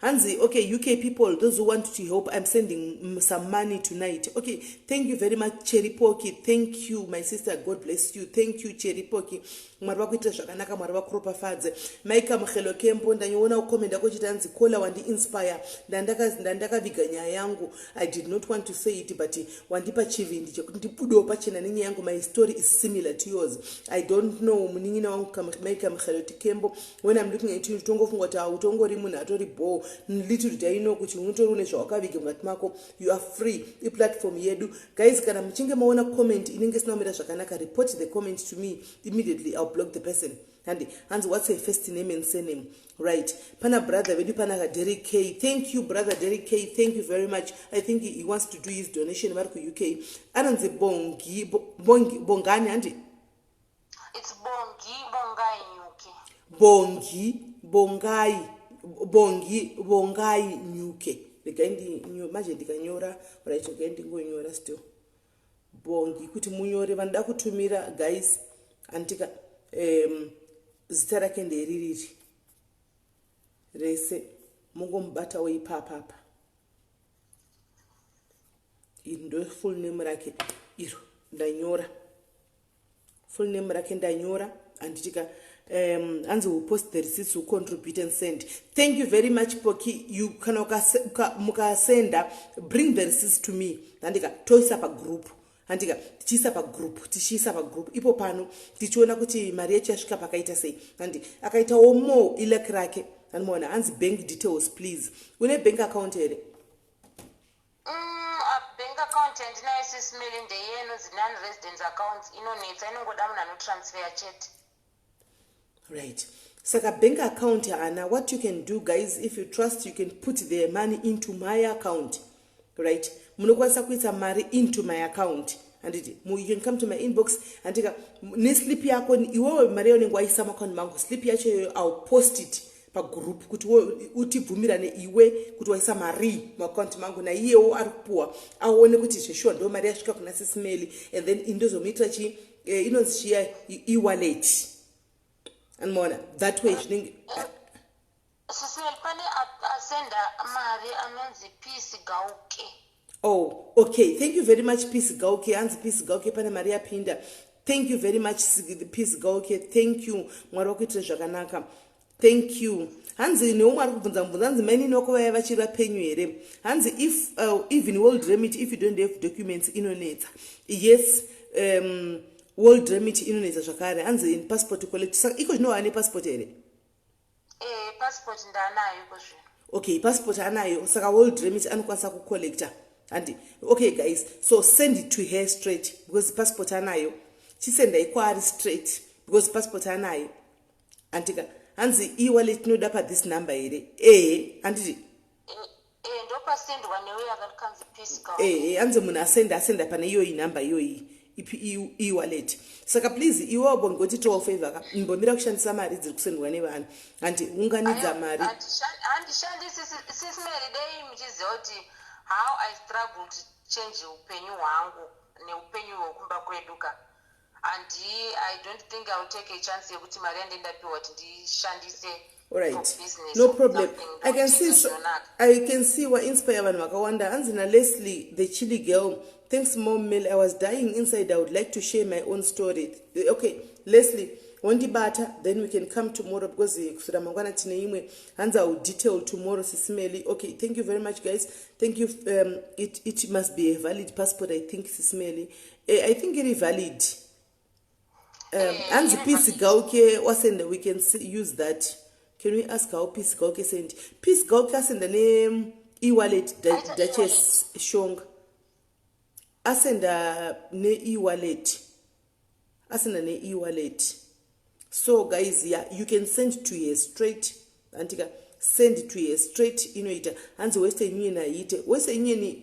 Hanzi, okay, UK people, those who want to help, I'm sending some money tonight. Okay, thank you very much Cherry Poki, thank you my sister, God bless you, thank you Cherry Poki. Mwari vakuitira zvakanaka, mwari vakuropafadze. Maika Mukhelo Kempo, ndanyona ukomenda kochiti hanzi kola wandi inspire, ndandakaviga nyaya yangu. I did not want to say it, but wandipa chivindi chekuti ndibudewo pachena nenyaya yangu. My story is similar to yours. I don't know munin'ina wangu Maika Mukhelo Kempo, when I'm looking at you tongofunga kuti utongori munhu atori bo, little did I know kuti unotori une zvawakaviga mukati mako. You are free. Platform yedu guys, kana muchinge maona comment inenge sinomira zvakanaka, report the comment to me immediately. I'll block the person. And what's her first name and surname? Right. Pana brother vedu pana Derek K. Thank you brother Derek K. Thank you very much. I think he wants to do his donation Marco UK. Ananze Bongi Bongani andi. It's Bongi Bongai UK. Bongi Bongai Nyuke. manje ndikanyora right okay ndingonyora still Bongi kuti munyore vanoda kutumira guys antika zita rake ndeririri rese mungomubatawo ipapapa iri ndo full name rake iro ndanyora full name rake ndanyora anditika hanzi will post the receipts will contribute and send. Thank you very much Poki. You can mukasenda bring the receipts to me andika toisa pa group andika tichiisa pa group ipo pano tichiona kuti mari yacho yasvika pakaita sei andi akaitawo more ilaki rake anoona hanzi bank details please une bank account here bank account andinayo Sis Melly ndeyeno non resident accounts inonetsa inongoda munhu anotransfer chete. Right. Saka bank account Anna, what you can do guys, if you trust, you can put the money into my account. Right? Munokwanisa kuisa mari into my account. And you can come to my inbox and take a slip yako iwewe mari yonengo waisa account mangu slip yacho I'll post it pa group kuti utibvumirane iwe kuti waisa mari mu account mangu na iyewo arikupuwa aone kuti zveshuwa ndo mari yasvika kuna Sis Melly and then indozomuitira chi inonzi chiya e-wallet. And more that way Sis Melly pane asenda mari anonzi Peace Gauke. Oh, okay. Thank you very much, Peace Gauke. Anzi Peace Gauke pane Maria Pinda. Thank you very much, Peace Gauke. Thank you. Mwarokuitira zvakanaka. Thank you. Hanzi neumwe ari kubvunza mubvunza hanzi maini noko vaya vachira penyu here. Hanzi if even world remit if you don't have documents inonetsa. Yes, world remit inonetsa zvakare. Hanzi in passport collect. Iko zvinowa ane passport here? Passport ndanayo kozvo. Okay, passport anayo. Saka world remit anokwanisa kucollecta. And okay guys, so send it to her straight because passport anayo. Chisenda ikwari straight because passport anayo. Antika hanzi e-wallet noda pa this number here. Anditi ndo pasendwa newe akakanzi Peace Gauke. Hanzi munhu asenda pane iyo number iyo e-wallet. Saka please iwe Bongi to favor ka mbomira kushandisa mari dziri kusendwa nevanhu. Anti unganidza mari. Andishandisi Sis Melly dei muchiziva kuti how I struggle to change upenyu hwangu neupenyu hwekumba kweduka. And I don't think I'll take a chance yekuti mari yandendapiwa kuti ndishandise all right, for business. no problem. I can see what inspire vanhu vakawanda. Hanzi na Leslie the chilly girl. Thanks Mom Mel. I was dying inside. I would like to share my own story. Okay, Leslie, wondibata, then we can come tomorrow because kusura mangwana tine imwe. Hanzi I will detail tomorrow Sis Melly. Okay, thank you very much guys. Thank you. It must be a valid passport I think Sis Melly. I think it is valid. Hanzi Peace Gauke wasenda we can use that. Can we ask how Peace Gauke sent? Peace Gauke send the name e-wallet Duchess Shong. Asenda ne e-wallet. Asenda ne e-wallet. So guys, yeah, you can send to her straight. Antika send it to her straight. You know it. Hanzi Western Union na ite. Western Union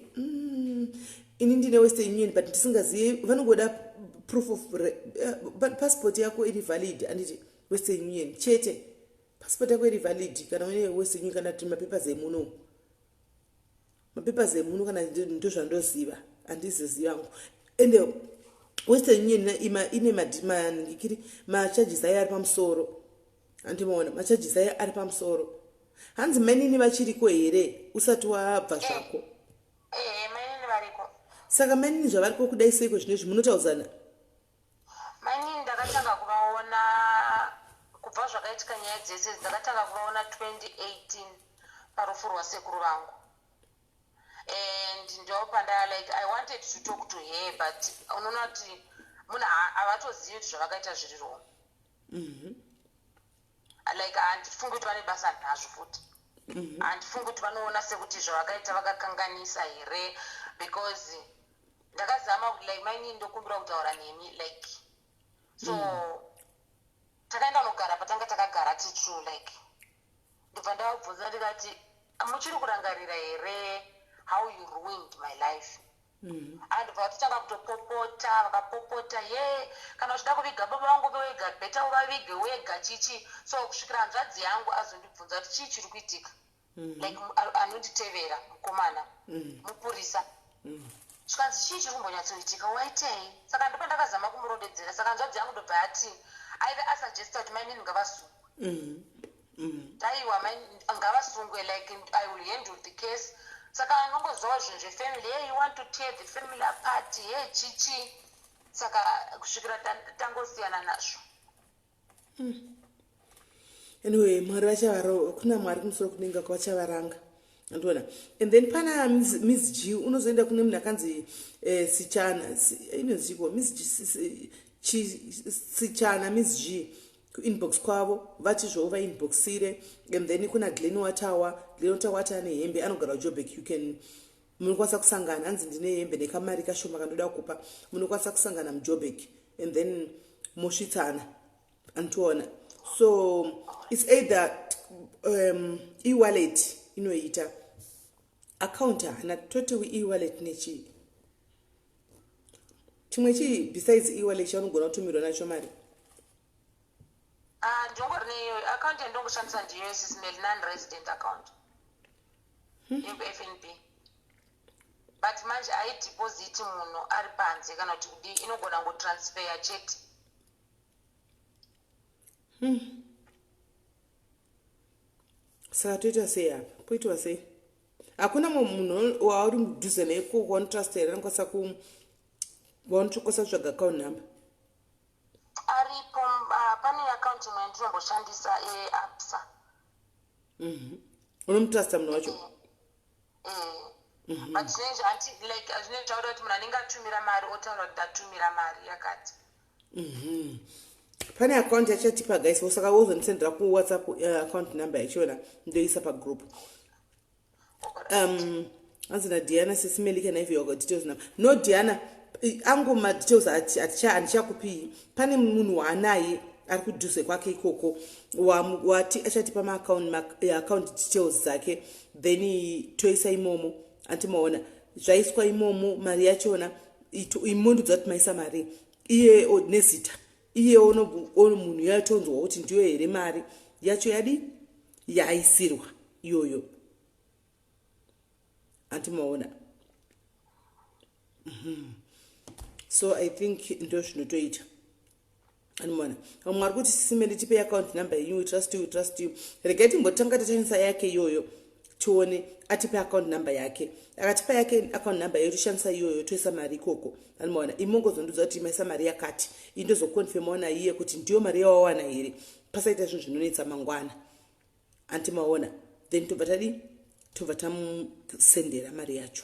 inindine Western Union but tisingaziye vanogoda proof of but passport yako iri valid and Western Union chete. Passport yako iri valid kana une Western Union kana mapapers emuno. Mapapers emuno kana ndo zvandoziva andizizi yangu. Ende Western Union ine ngikiri ma charges aya ari pamusoro. Andimaona ma charges aya ari pamusoro. Hanzi manini vachiriko here usati wabva zvako. Manini variko. Saka manini zvavariko kudai seiko zvinezvi munotauzana. Manini ndakatanga kuvaona kubva zvakaitika nyaya dzese ndakatanga kuvaona 2018 parufu rwasekuru vangu. And ndopanda like I wanted to talk to her but unoona kuti munhu havatozivi kuti zvavakaita zviri wrong. Like handifungi kuti vane basa nazvo futi. Handifungi kuti vanoona sekuti zvavakaita vakakanganisa here because ndakazama kuti like maini ndokumbira kutaura nemi like so takaenda kunogara patanga takagara titrue like ndibva ndavabvunza ndikati muchiri kurangarira here how you ruined my life. And vatotanga kutopopota vakapopota kana uchida kuviga baba vangu vewega beta uvavige wega chichi so kusvikira hanzvadzi yangu azondibvunza kuti chii chiri kuitika like anonditevera mukomana mupurisa zvikanzi chii chiri kumbonyatsoitika waitei saka ndipo ndakazama kumurondedzera saka nzvadzi yangu ndobva ati aive asuggesta kuti maini ngavasungwe taiwa ngavasungwe like I will handle the case saka anongozvawo zvinhu zvefamily hey you want to tear the family apart hey chichi saka kusvikira tangosiyana nazvo anyway mwari vachavaro kuna mwari kumusoro kudenga kwavachavaranga andiona and then pana Miss G unozoenda kune munhu akanzi sichana inoziko sichana Miss G inbox kwavo vachizvova inboxire and then kuna Glen Watawa ane hembe anogara Joburg you can munokwanisa kusangana hanzi ndine hembe nekamari kashoma kandoda kupa munokwanisa kusangana muJoburg and then mosvitsana antoona so it's either e-wallet inoita account hana totally e-wallet nechi chimwe chii besides e-wallet chaunogona kutumirwa nacho mari ndongori neyo account yandongoshandisa ndiyo Sis Melly non-resident account FNB but manje aideposit munhu ari panze kana kuti kudi inogona ngotransfer chete saka toita sei apa poitwa sei hakuna munhu wauri mudhuze neiko wanotrastera anokwanisa wanochokosa kutsvaga account number aripo pane account imwe yandinomboshandisa eAbsa unomutrasta munhu wacho but zvinenge anti like zvinenge zvakuda kuti munhu anenge atumira mari otaura kuti atumira mari yakati pane account yachatipa guys saka wozondisendera kuwhatsapp account number yachiona ndoisa pagroup anzi naDiana Sis Melly kana if you got details number no Diana angu madetails handichakupii pane munhu waanaye ari kudhuze kwake ikoko wati achatipa maaccount details dzake then toisa imomo antimaona zvaiswa imomo mari yachona imondudza kuti maisa mari iye nezita iye ono munhu yatonzwa kuti ndiyo here mari yacho yadi yaisirwa iyoyo antimaona so I think ndo zvinotoita animona mwari kuti Sis Melly tipe account number yenyu we trust you regai timbotanga tashandisa yake iyoyo tione atipe account number yake akatipa yake account number yedu shandisa iyoyo toisa mari ikoko animona imongozondudza kuti maisa mari yakati indozokonfirma ona iye kuti ndiyo mari yawawana here pasaita zvinhu zvinonetsa mangwana antimaona then tobva tamusendera mari yacho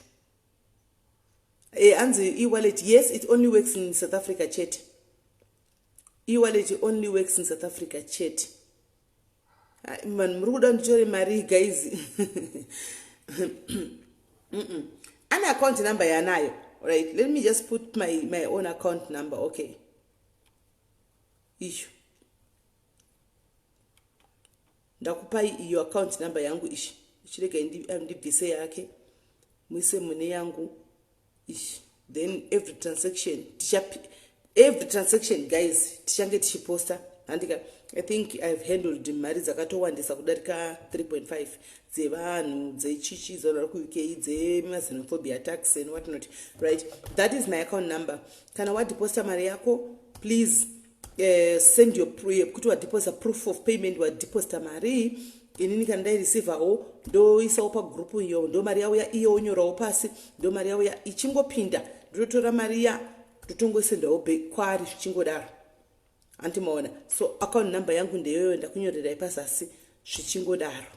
anzi e-wallet yes it only works in South Africa chat e-wallet only works in South Africa chat man muri kuda nditore mari guys ane account number yanayo right let me just put my own account number okay issue ndakupa iyo account number yangu ishi ichirega ndibvise yake muise mune yangu ishi then every transaction guys tichange tichiposta handika I think I've handled mari dzakatowandisa kudarika 3.5 dzevanhu dzechichi dzonari kuuk dzemaxenophobia tax and what not right that is my account number kana wadeposta mari yako please send your kuti wadeposta proof of payment wadeposta mari inini kana ndaireceivawo ndoisawo pagrupu iyo ndo mari yauya iyo onyorawo pasi ndo mari yauya ichingopinda ndototora mari ya ndotongoisendawo kwari zvichingodaro antimaona so account number yangu ndeyoyo ndakunyorerai pazasi zvichingodaro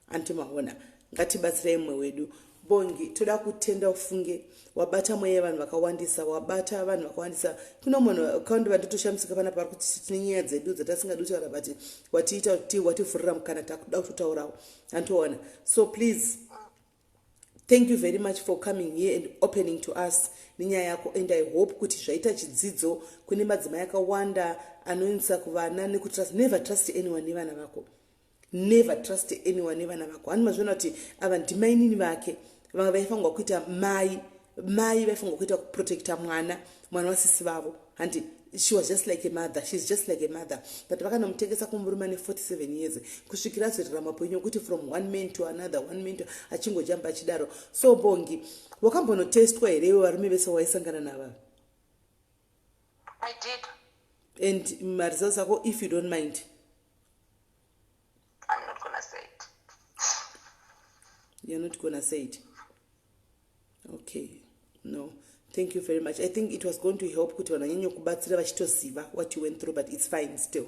antimaona ngatibatsirai mumwe wedu Bongi toda kutenda ufunge wabata mweya vanhu vakawandisa wabata vanhu vakawandisa kuna munhu account vandotoshamsika pana pari kuti tine nyaya dzedu dzatasingadi kutaura but watiita kuti wativhurira mukana takuda kutotaurawo antoona so please thank you very much for coming here and opening to us nenyaya yako and I hope kuti zvaita chidzidzo kune madzimai akawanda anoendesa kuvana nekutrust never trust anyone nevana vako never trust anyone nevana vako hani mazviona kuti ava ndimainini vake vamwe vaifanirwa kuita mai vaifanirwa kuita kuprotecta mwana wasisi vavo handi she was just like a mother, she's just like a mother. But vakanomutengesa kumurume ane 47 years kusvikira azorera mapenyu okuti from one man to another, one man to achingojamba achidaro. So Bongi, wakambonotestwa here iwe varume vese waisangana navava? I did. And results ako, if you don't mind? I'm not gonna say it. You're not gonna say it? Okay, no. Thank you very much. I think it was going to help kuti vananyanya kubatsira vachitoziva what you went through, but it's fine still.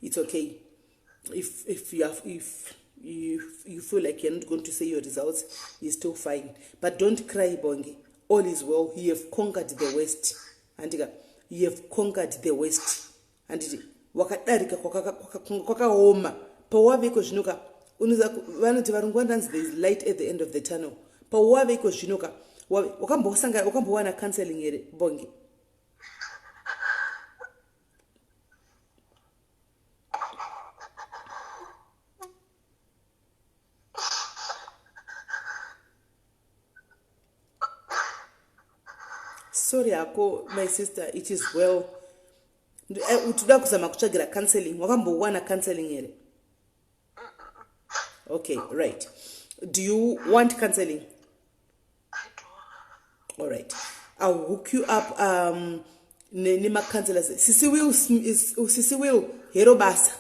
It's okay. If you feel like you're not going to say your results, it's still fine. But don't cry, Bongi. All is well. You have conquered the West. Andiga, you have conquered the West. Anditi, wakadarika kwakaoma. Pawaveko zvinuka. Vanoti varungwandanzi, there is light at the end of the tunnel. Pawaveko zvinuka. Wakambowana counseling here, Bongi? Sorry, Ako, my sister, it is well. Utuda kuzama kuchagira counseling. Wakambowana counseling here. Okay, right. Do you want counseling? All right, I'll hook you up. Nima counselors. Sisi Will Herobasa.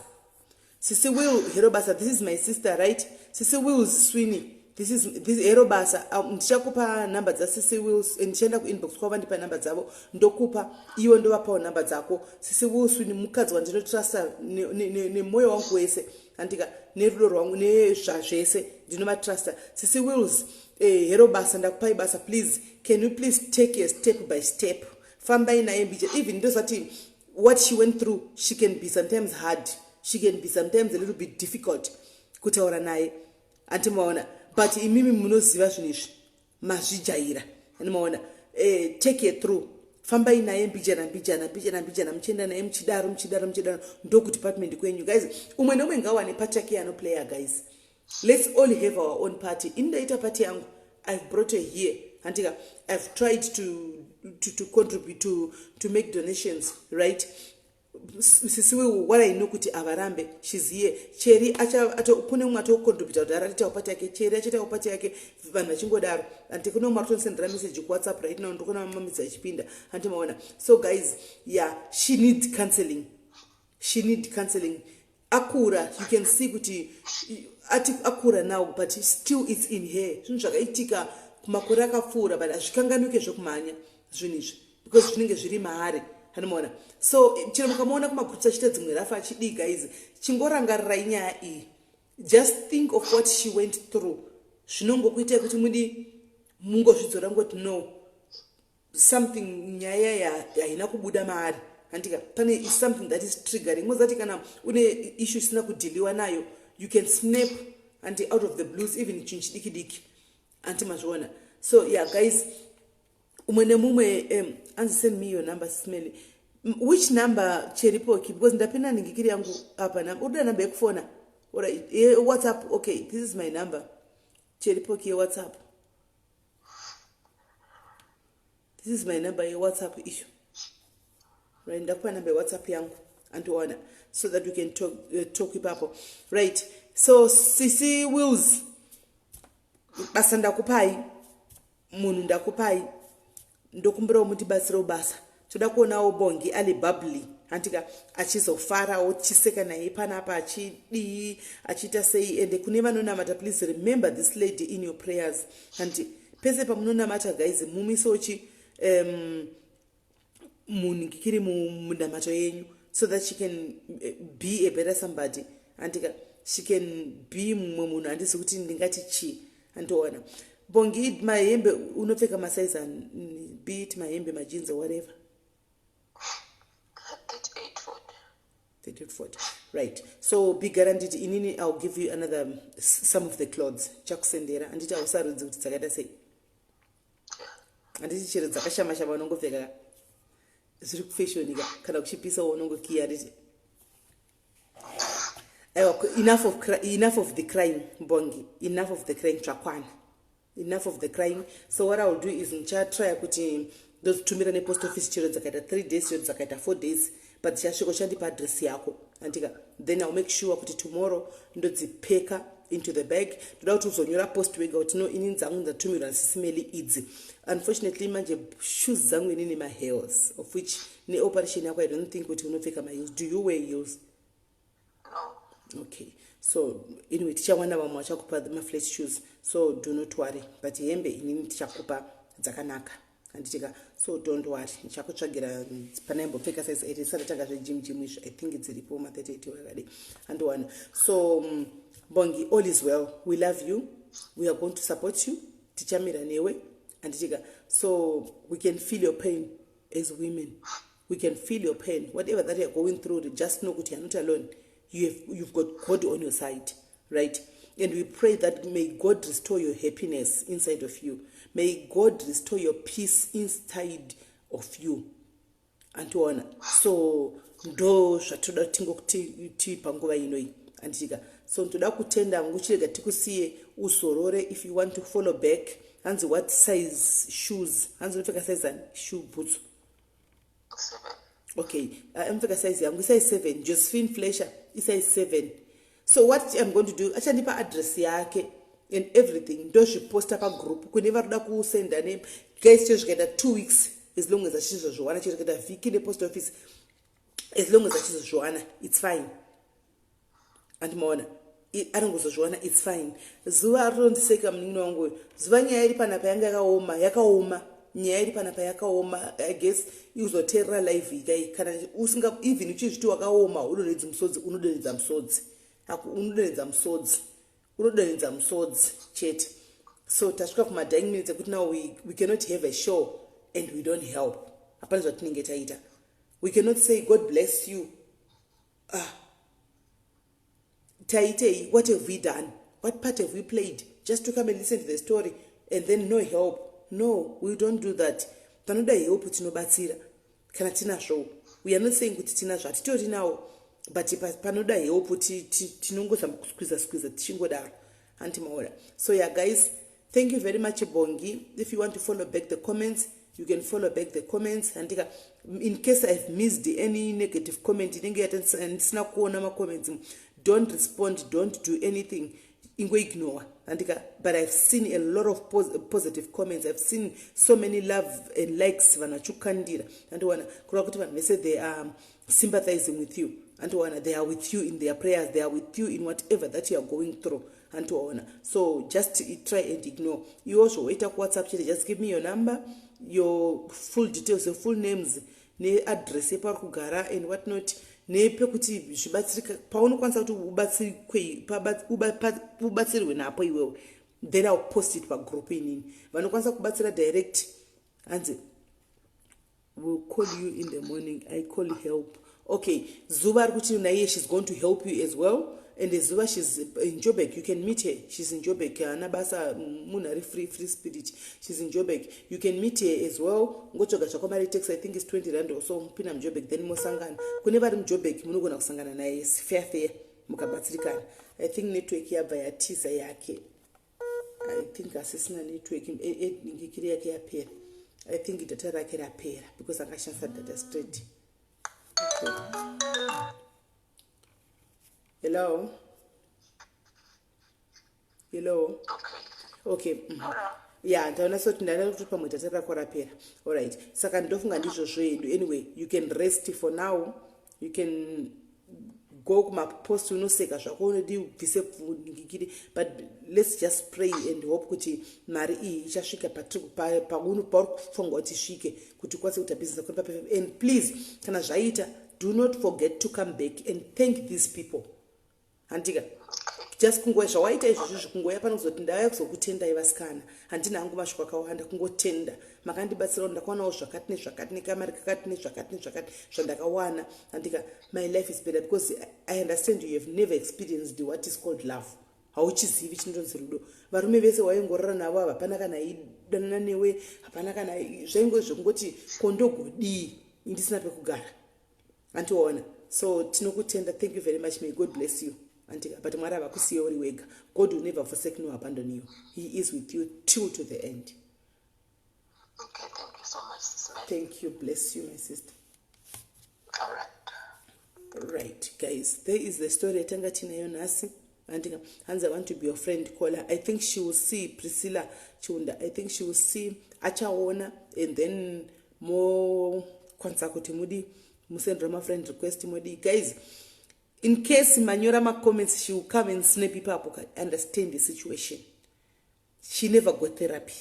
Sisi Will Herobasa. This is my sister, right? Sisi Will's Sweeney. This Herobasa. Ndichakupa number za Sisi Will's. Ndichenda ku inbox kwa vandipa number zavo. Ndokupa iwo ndo wapa number zako. Sisi Will Sweeney mukazi wandino trusta ne moyo wangu wese. Antika ne rudo wangu ne zvese ndinoma trusta. Sisi Will's Herobasa ndakupai basa, please. Can you please take a step by step? Famba ina mbije. Even those that what she went through, she can be sometimes hard. She can be sometimes a little bit difficult. Kutaura naye. Antimaona. But imimi munoziva zvinizvi. Mazvijaira. Antimaona. Take it through. Famba ina mbijana. Mchenda naye mchidaro. Ndoku department kwenyu. Guys, umwe nomwe ngawane pachake ano player, guys. Let's all have our own party. In the ita party yangu, I've brought her here. Antika, I've tried to contribute to make donations, right? Sisiwe what I know kuti avarambe, she's here. Cherry acha kune mwato contribute direct upati yake, Cherry acha upati yake vanhu vachingodaro. Anti kuno mwato sendera message ku WhatsApp right now ndokona mamamisa achipinda. Anti maona. So guys, yeah, she needs counseling. Akura, you can see kuti akura now, but still it's in her. Zvinhu zvakaitika kumakore akapfuura, but hazvikanganuke zvokumhanya zvinizvi because zvinenge zviri maari. Hanomaona. So chero mukamuona kumagutsa achita dzimwe rafa achidii, guys, chingorangarirai nyaya iyi. Just think of what she went through. Zvinongokuitai kuti mudi mungozvidzora ngoti no, something nyaya haina kubuda maari. Antika pane is something that is triggering. Mozati kana une issue sina kudiliwa nayo, you can snap anti out of the blues, even chinchidiki anti mazona. So yeah, guys, umwene mumwe send me your number, Sis Melly. Which number Cheripoki? Because ndapenda ningikiri yangu hapa na uda number yakufona. Alright, WhatsApp. Okay, this is my number. Cheripoki WhatsApp. This is my number, WhatsApp issue. Right, ndakupa number WhatsApp yangu antuona so that we can talk with people. Right. So Sisi Wills basa ndakupai munhu ndakupai ndokumbira umuti basiro basa toda kuonawo Bongi ali bubbly antika achizofara ochiseka naye panapa achidi achita sei. And kune vanonamata, please remember this lady in your prayers. Anti pese pamunonamata, guys, mumisochi muningikiri munamato yenyu so that she can be a better somebody. Antika she can be munhu andisi kuti ndingati chi antoona. Bongi mahembe unopfeka masize be it mahembe majinzi or whatever. 3840. Right. So be guaranteed inini I'll give you another some of the clothes chakusendera anditi ausarudzi kuti dzakaita sei. Anditi chero dzakashama shama unongopfeka ziri kufashion kana kuchipisa unongokiya anditi. Enough of the crying, Bongi. Enough of the crying, Chakwan. Enough of the crying. So what I will do is try kuti ndozitumira nepost office chero dzakaita 3 days chero dzakaita 4 days but dzichasvika uchandipa adresi yako andika then I'll make sure kuti tomorrow ndodzipeka into the bag. Ndoda kuti uzonyora post wega kuti no ini dzangu ndatumirwa naSis Melly idzi. Unfortunately manje shoes dzangu inini ma heels of which ne operation yako I don't think kuti unopfeka ma heels. Do you wear heels? No. Okay, so anyway tichawana vamwe vachakupa ma flat shoes, so do not worry, but hembe inini tichakupa dzakanaka handitika, so don't worry, ndichakutsvagira panaimbopfeka size 8 sandatanga zvegym izvo I think dziripo ma 38 wakadi handiwana. So Bongi, all is well, we love you, we are going to support you, tichamira newe handitika, so we can feel your pain as women, we can feel your pain, whatever that you are going through, just know that you are not alone. You've got God on your side, right? And we pray that may God restore your happiness inside of you. May God restore your peace inside of you. And to honor. So, ndo zvatoda tingokuti panguva inoi anditika. So ntoda kutenda nguchirega tikusiye usorore. If you want to follow back, hanzi what size shoes? Hanzi unopfeka size shoe boots? 7. Okay, I'm size yangu size 7. Josephine Fletcher is size 7. So what I'm going to do, achanipa address yake and everything. Ndo post up a group. Kuneva ruda ku send a name. Guys, just get 2 weeks as long as I choose Joanna. Just get a Vicky the post office. As long as I choose Joanna, it's fine. And Mona, I don't go to Joanna, it's fine. Zuwa ron seka mnino wangu. Zuwa nyayari panapa yaka oma. Nyayari panapa yaka oma. I guess uzotera live igai. Kana usinga even uchizitu waka oma. Unodenza msodzi. Unodenza msodzi. Chet. So tashika kuma dying minutes. But now we cannot have a show and we don't help. Hapana zwa tiningeta ita. We cannot say God bless you. Taitei, what have we done? What part have we played? Just to come and listen to the story and then no help. No, we don't do that. Panoda help tinobatsira. Kana tina show. We are not saying kuti tina show. Titori now. But panoda help tinongoza squeeze tishingodaro. Antimaora. So yeah guys, thank you very much Bongi. If you want to follow back the comments, you can follow back the comments. And in case I've missed any negative comment, don't respond, don't do anything. Ignore. But I've seen a lot of positive comments. I've seen so many love and likes. And they say they are sympathizing with you. And they are with you in their prayers. They are with you in whatever that you are going through. And so just try and ignore. You also wait up WhatsApp chat. Just give me your number, your full details, your full names, ne address, kugara and whatnot. Nepe kuti zvibatsirika paunokwanisa kuti ubatsirwe napo iwewe, then I'll post it pa group inini. Vanokwanisa kubatsira direct hanzi we'll call you in the morning, I call help. Okay, Zuba kuti naye she's going to help you as well. And Zuba, she's in Joburg. You can meet her. She's in Joburg. Anabasa Munari free spirit. She's in Joburg. You can meet her as well. Go to Gachakomari text. I think it's 20 rand or so. Pinam Joburg. Then Mosangan. Kunever in Joburg. Munugona Sangana na is fair. Mukabatrikan. I think network here via Tisa yake. I think assistant network. I think it atara kera pair because I can't that straight. Okay. Hello? Hello? Okay. Mm-hmm. Yeah, ndaona so tindana kuti pamwe tatara korapera. All right. Saka ndofunga ndizvo zvedu. Anyway, you can rest for now. You can go kuma post unoseka zvako unodi ubvise ngikiri, but let's just pray and hope kuti mari iyi ichasvika pauno pakufunga kuti isvike kuti kwase kuti business yako perfect. And please kana zvaita, do not forget to come back and thank these people. Handika just kungoya zvawaita izvozvo kungoya pano kuzoti ndauya kuzokutendai vasikana, handina hangu masvoko akawanda, kungotenda makandibatsira ndakaonawo zvakati nezvakati nekamari kakati nezvakati zvandakawana. Handika my life is better because I understand you have never experienced what is called love. Hauchizivi chinonzi rudo. Varume vese waingorara navo hapana kana idanana newe, hapana kana zvaingo zvekungoti kondogodii indisina pekugara. Antiona. So tinokutenda, thank you very much, may God bless you. But Marava kusiya uri wega. God will never forsake nor abandon you. He is with you till to the end. Okay, thank you so much, Sis Melly. Thank you. Bless you, my sister. All right. Right, guys. There is the story. Atanga tinayo nasi. Hands, I want to be your friend. Caller. I think she will see Priscilla Chunda. I think she will see Achaona, and then more Kwansakuti Mudi. Musend my friend request Mudi. Guys, in case Manyora ma comments, she will come and snap people up. Understand the situation. She never got therapy.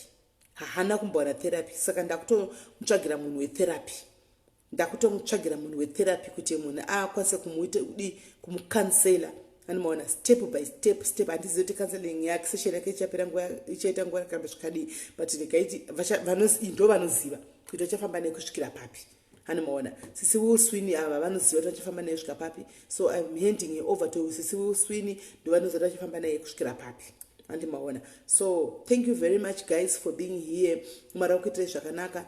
Hana kumbona therapy. Saka ndakuto mchagira munhu we-therapy. Ndakuto mchagira munhu we-therapy kuti munhu akwanise kumuita kumukansela. Animaona step by step andizoti counseling yake session yake ichapera nguva ichaita nguva yakaramba zvikadii but ndikaiti ndo vanoziva kuti vachafamba naye kusvikira papi. Animaona Sisi Sweeney ava vanoziva kuti vachafamba naye kusvika papi, so I'm handing over to Sisi Sweeney ndo vanoziva kuti vachafamba naye kusvikira papi. Andimaona. So thank you very much guys for being here. Mara kuitira zvakanaka.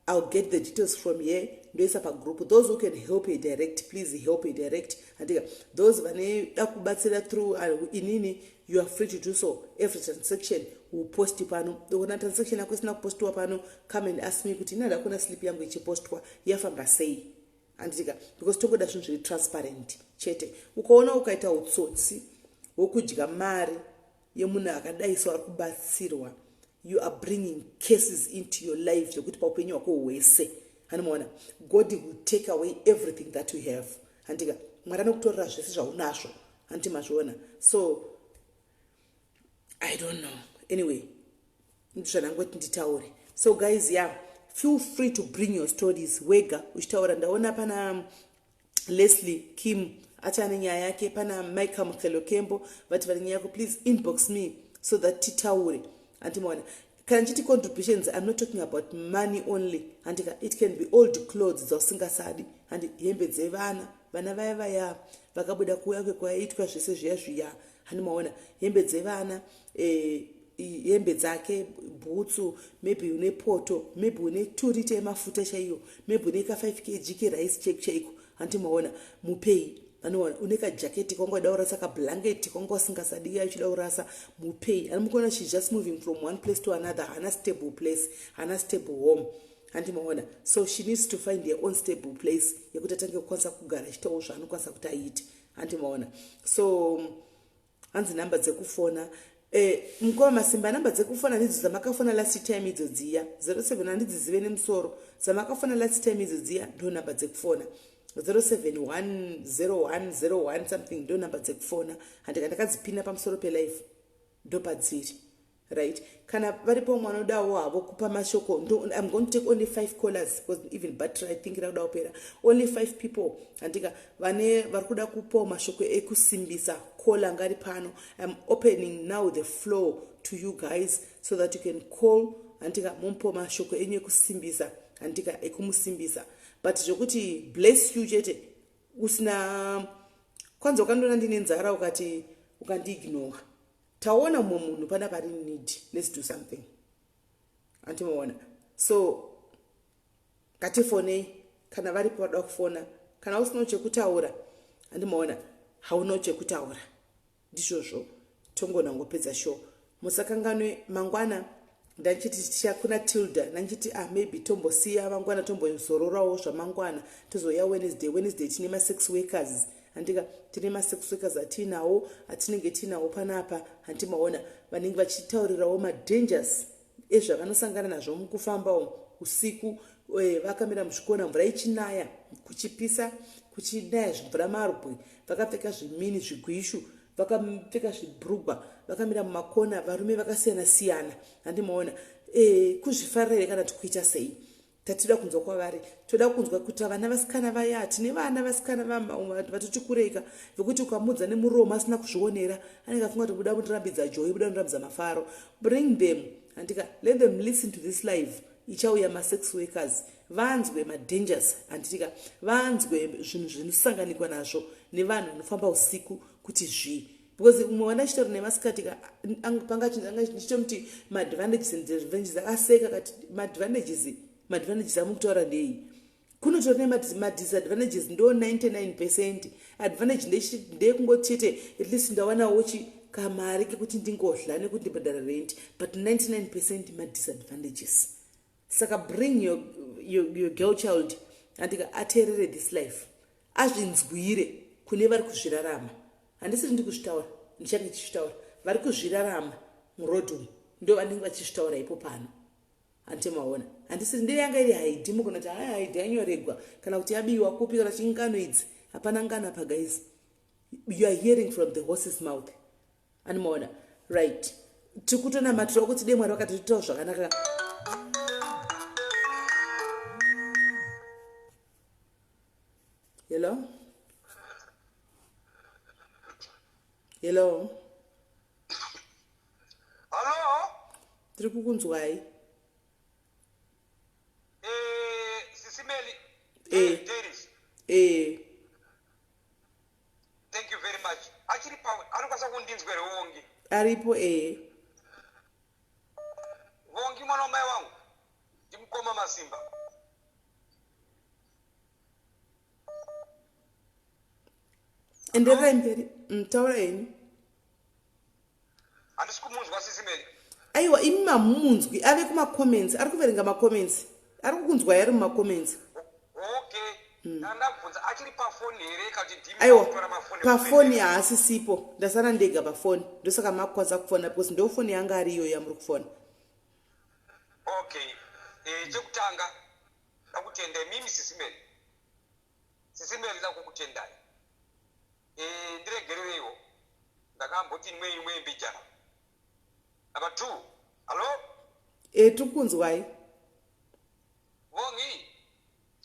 I'll get the details from here. Ndoisa pa group. Those who can help you direct, please help you direct. And those vane dakubatsira through inini, you are free to do so. Every transaction will post pano. The one transaction yako isina kupostwa pano, come and ask me kuti nada kuna slip yangu ichipostwa yafamba sei. Andika because togoda zvinhu zviri transparent. Chete. Ukaona ukaita utsotsi wokudya mari yemunhu akadaiswa kubatsirwa, you are bringing cases into your life zvokuti paupenyu hwako hwese. Hanomaona God will take away everything that you have. Handika Mwari anokutorera zvese zvaunazvo. Handimazviona. So I don't know. Anyway, ndizvanangoti nditaure. So guys, yeah, feel free to bring your stories. Wega uchitaura. Ndaona pana Leslie Kim achane nyaya yake, pana Michael Mukhelokembo vati vari nyaya yako, please inbox me so that titaure. Antimaona kana chiti contributions, I'm not talking about money only. Andika it can be old clothes dzasingasadi and hembe dzevana vaya vaya vakabuda kuya kwaitwa zvese zviya. Handimaona hembe dzevana hembe dzake, bhutsu, maybe une poto, maybe une 2 lita yemafuta chaiyo, maybe une ka 5 kg kerice check chaiko. Handimaona mupei. Anoona uneka jacket kongo daurasa ka blanket kongo singasadi yachidaurasa mupei. And mukona she's just moving from one place to another, hana stable place, hana stable home. Handimaona so she needs to find her own stable place yekuti atange kukwanisa kugara chitawo zvaanokwanisa kuti aite. Handimaona so hanzi namba dzekufona mukoma masimba namba dzekufona ndidzo dzamakafona last time idzo dziya 07 handidzizive nemusoro dzamakafona last time idzo dziya ndo namba dzekufona 0710101 something ndo namba dzekufona handikandakadzipinda pamusoro pelife ndo padziri right. Kana varipo mwana udawo havo kupa mashoko I'm going to take only 5 callers because even better I think rauda opera only 5 people andika vane varikuda kupa mashoko ekusimbisa call ngari pano. I'm opening now the floor to you guys so that you can call andika mumpo mashoko enyu ekusimbisa andika ekumusimbisa but zvokuti bless you chete usina kwanza ukandona ndine nzara ukandiignore. Taona munhu pana pari need, let's do something. Antimaona so ngatifonei kana varipo vada kufona, kana usina chekutaura andimaona hauna chekutaura ndizvozvo tongona ngopedza show. Musakanganwe mangwana ndachiti tichakuna Tilda nanchiti maybe tombosiya mangwana tombozororawo zvamangwana tozoya Wednesday tine ma6 workers. Andika tine ma6 workers atinenge tinawo panapa. Handimaona vanenge vachitaurirawo madangers ezvavanosangana nazvo mukufamba usiku, vakamira muzvikona mvura ichinaya, kuchipisa, kuchinaya mvura marubwe, vakapfeka zvimini zvigwishu, vakapfeka zvibhurugwa, vakamira mumakona, varume vakasiyana siyana. Handimaona kuzvifarira kana tikuita sei. Tatida kunzwa kwavari, toda kunzwa kuti vana vasikana vaya, tine vana vasikana vatochikureika vekuti ukamudza nemuromo asina kuzvionera anenge afunga kuti buda kundirambidza joy, buda kundirambidza mafaro. Bring them andika let them listen to this live. Ichauya ma6 workers vanzwe madangers andika vanzwe zvinhu zvinosanganikwa nazvo nevanhu vanofamba usiku kuti zvi because umwana chitori nemaskatika pangachitomti advantages and disadvantages akaseka kati advantages amukutaura ndei kunotori nedisadvantages ndo 99%. Advantage ndeyekungotite at least ndawanawo kamari kekuti ndingodla nekuti ndibhadhara rent, but 99% madisadvantages. Saka bring your girl child andika ateerere this life azvinzwire kune vari kuzvirarama. Handisiri ndikuzvitaura, ndichange ndichitaura vari kuzvirarama murodhi umu ndo vanenge vachizvitaura ipo pano. Handitemaona handisiri ndeyanga iri haidhi mukona kuti haidhi yanyoregwa kana kuti yabiwa kupi kana chingano idzi. Hapana ngano pa guys, you are hearing from the horse's mouth. Animaona right tikutonamatira kuti dai Mwari vakatitotaura zvakanaka. Hello? Hello? Hello? Tiri kukunzwai? Sis Melly. Thank you very much. Actually, anokwanisa kundinzwera Bongi. Aripo Bongi mwana wamai wangu. Ndimukoma Masimba. enderera mberi taura henyu. Handisi kumunzwa Sis Melly. Aiwa imi mamunzwi ave kumacomments ari kuverenga macomments ari kukunzwa yari mumacomments. Okay. Ndakubvunza achiri pafoni here kuti ndimi Aiwa kutora mafoni. pafoni haasi sipo ndasara ndega pafoni ndosaka makwanisa kufona because ndo foni yanga ari iyo yamuri kufona. Okay. Chekutanga ndakutendai mimi Sis Melly. Sis Melly ndakukutendai. Ndiregerereiwo ndakamboti imwe mbijana. Number 2. Hello? Tirikunzwai. Bongi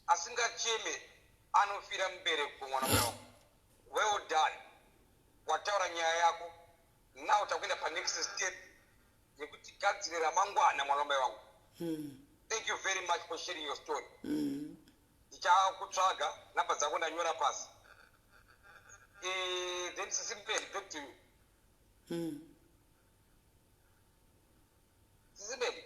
asingacheme anofira mubereko mwana wangu. Well done. Wataura nyaya yako. Now utakwenda pa next step yekuti gadzirira mangwana mwana wangu. Thank you very much for sharing your story. Ndichakutsvaga namba dzako ndanyora pasi. Then Sis Melly, back to you. Sis Melly.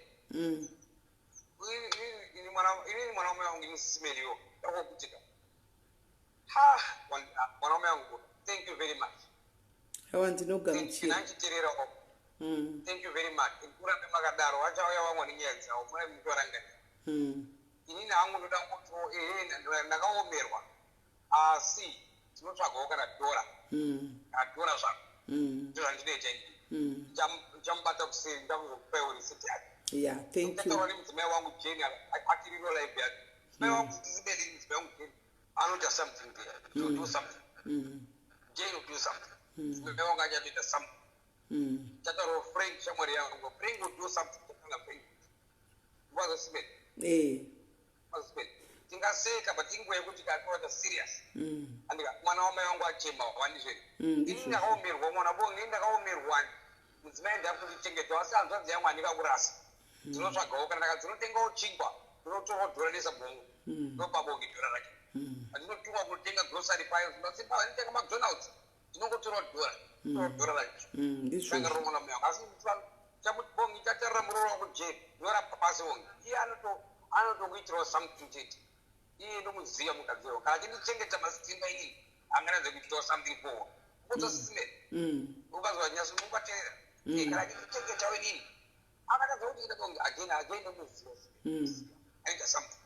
Ini mwana wangu ni Sis Melly yo. Ndakukutika. Mwana wangu. Thank you very much. Awandinogamuchira. Nanchiterera wako. Thank you very much. Ikurambe makadaro wachauya wamwe ninyadza umwe mutorangani. Ini nangu ndoda kuti ndakaomerwa. Asi tinotsvagawo kana dora. Dora zvako. Ndizvo zvandinoita ini. Ndichamubata kuseri ndakuzokupawo risiti yake. Yeah, thank you. Ndataura nemudzimai wangu Jane akiriro live yake. Mudzimai wangu Sis Melly, mudzimai wangu Jane anoita something there. To do something. Jane will do something. Mudzimai wangu achatoita something. Chataura Frank shamwari yangu. Frank will do something. Chakanga Frank. Mwazo Sis Melly. Sis Melly. Tingaseka but inguva yekuti kakawata serious. Andika mwana wamai wangu achema wandizveri. Ini ndakaomerwa mwana Bongi ndakaomerwa. Mudzimai ndakuchengeta asi hanzvadzi yangu handikakurasa. Ndinotsvagawo kana ndakadzinotengawo chingwa ndinotorawo dhora nesabhongo. Ndopa Bongi dhora rake. Handinotumwa kunotenga grocery payo ndinosimba nditenga McDonald's. Ndinongotorawo dhora. Dhora rake. Ndanga romona mwangu asi chamuti Bongi chatarira muroro wako Jane. Ndorapa pasi Bongi. Iye anotokuitirawo something chete. Iye ndomuziva mukadzi wako. Kana chindichengeta masimba inini anganadze kuitawo something for. Kuto Sis Melly. Ukazwa nyasi mukateera. Kana chindichengetawo inini akatadza kuti ita Bongi again ndomuziva. Aita something.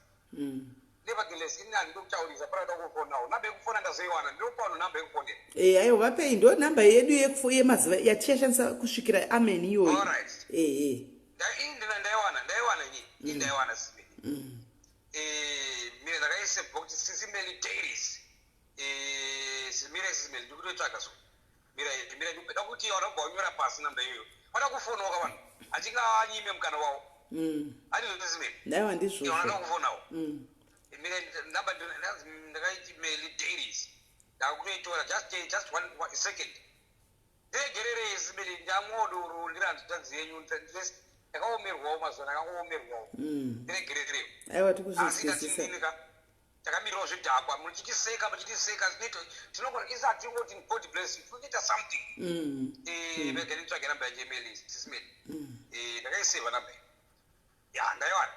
Nevertheless ini handikutaurisa parada kufonawo. Namba yekufona ndazoiwana ndopano namba yekufonera. Aiwa vapei ndo namba yedu yemazuva yatichishandisa kusvikira amen iyoyo. Alright. Ndaiwana ini. Ndaiwana Sis Melly. Mira ndakaise bokuti Sis Melly Diaries. Sis Melly ndikutoitsvaga so. Mira ndakuti wanobva wanyora pasi namba iyoyo. Wada kufonawo kavanhu. Achinganyime mukana wawo. Handizvo Sis Melly. Ndaiwa ndizvo. Wada kufonawo. Mira namba ndakaiti Melly Diaries. Ndakutoitora just one second. Ndegerere Sis Melly ndamwodo ndiranzitadzi yenyu ndakaomerwawo mazuva ndakaomerwawo. Ndegerere. Aiwa tikuzvizwisisa. Takamirawo zvidhakwa muchitiseka tinogona isati tingoti God bless you toita something. Vege nditsvage namba yaje Melly Sis Melly. Ndakaiseva namba iyi. Ya ndaiwana.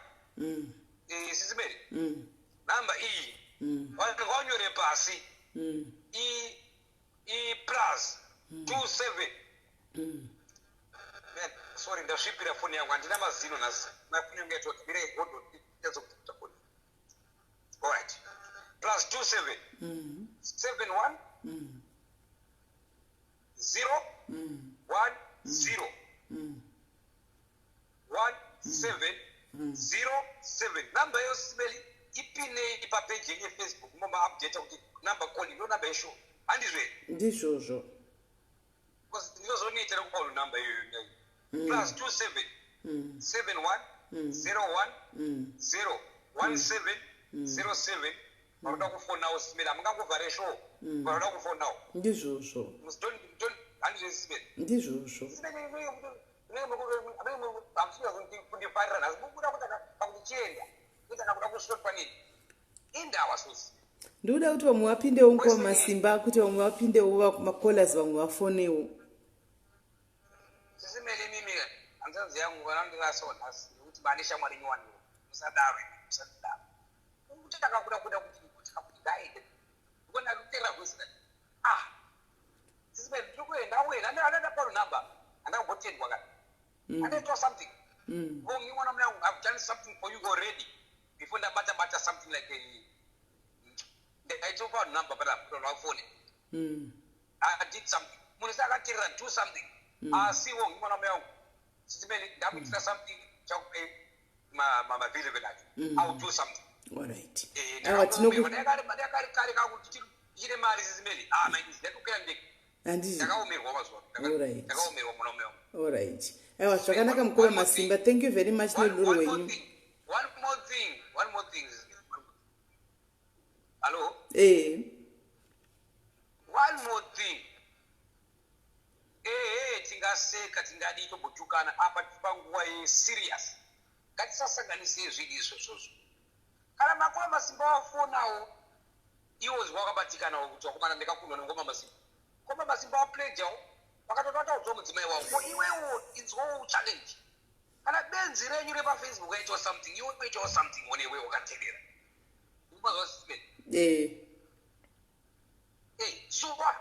Sis Melly. Namba iyi. Wanyore pasi. Plus 27. Sorry ndasvipira foni yangu handina mazino nhasi. Mafoni yangu yachoti mira igodo ndazokutita foni. +27 71 0 1 0 1 7 0 7 number yo Sis Melly ipine page yenye Facebook mama update kuti number call ndo number yesho andizwe ndizvozvo because ndizozonitira kupa number yo +27 71 01 0 17 07 varoda kufonawo Sis Melly amungangovhare show varoda kufonawo ndizvozvo andizwe Sis Melly ndizvozvo kundifarira nhasi mukuda kuchienda kuda kusvotwa nini indawa sosi ndikuda kuti vamwe vapindewo nguva masimba kuti vamwe vapindewo makolas vamwe vafonewo Sis Melly mimi hanzanzi yangu vanandiraso nhasi nekuti bane shamwari nyowaniwo musadaro kuti takakuda kuti ndaende ndikona kuteera kwesina Sis Melly ndikuenda wena andada paro namba andakambotendwa kana andatoa something Bongi mwana mwangu I've done something for you already before ndabata something like I took out number but I put on my phone I did something munisa akatirira do something see Bongi mwana mwangu Sis Melly ndabitira something chakupe mama vile venacho I will do something all right ndakari kakuti chine mari Sis Melly mainizi ndakukira ndeke ndakaomerwa mazuva ndakaomerwa mwana mwangu all right aiwa zvakanaka mukova masimba thank you very much neduro wenyu one more thing hello one more thing tingaseka tingadi tobotukana apa tipanguva yeserious ngatisasanganise zvinhu izvozvozvo kana makova masimba wafonawo iwo zvawakabatikanawo kuti wakomana ndakakundwa nengoma masimba ngoma masimba waplejawo wakatotataudza mudzimai wavo ko iwewo inzwawo challenge kana benzi renyu repafacebook yaitawo something iwe uitawo something one iwe wakateerera umazwa Sis Melly zuva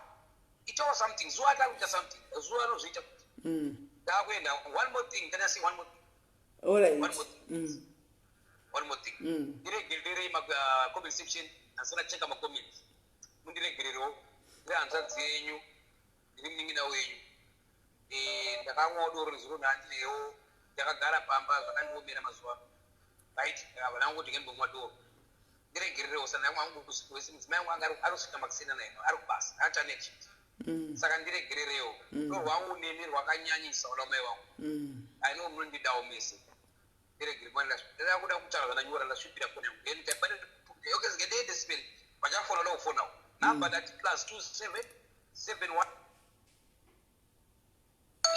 itawo something zuva atakuita something zuva nozviita kuti ndakuenda one more thing can I say one more thing all right one more thing ndiregererei comment section asina cheka macomments mundiregererewo nehanzvadzi yenyu ndiri munin'ina wenyu ndakamwa doro rizuro nandinewo ndakagara pamba zvakandiomera mazuva right vanangoti ngendomwa doro ndiregererewo sana yangu wese mudzimai wangu arosvika makusiyana naino ari kubasa atane chiti saka ndiregererewo ndo rwangu nene rwakanyanyisa ona mai wangu aino munondidawo mese ndiregere ndada kuda kutaura zvananyora ndasvipira kone yokezingedede Sis Melly vachafona lokufonawo number that +27 71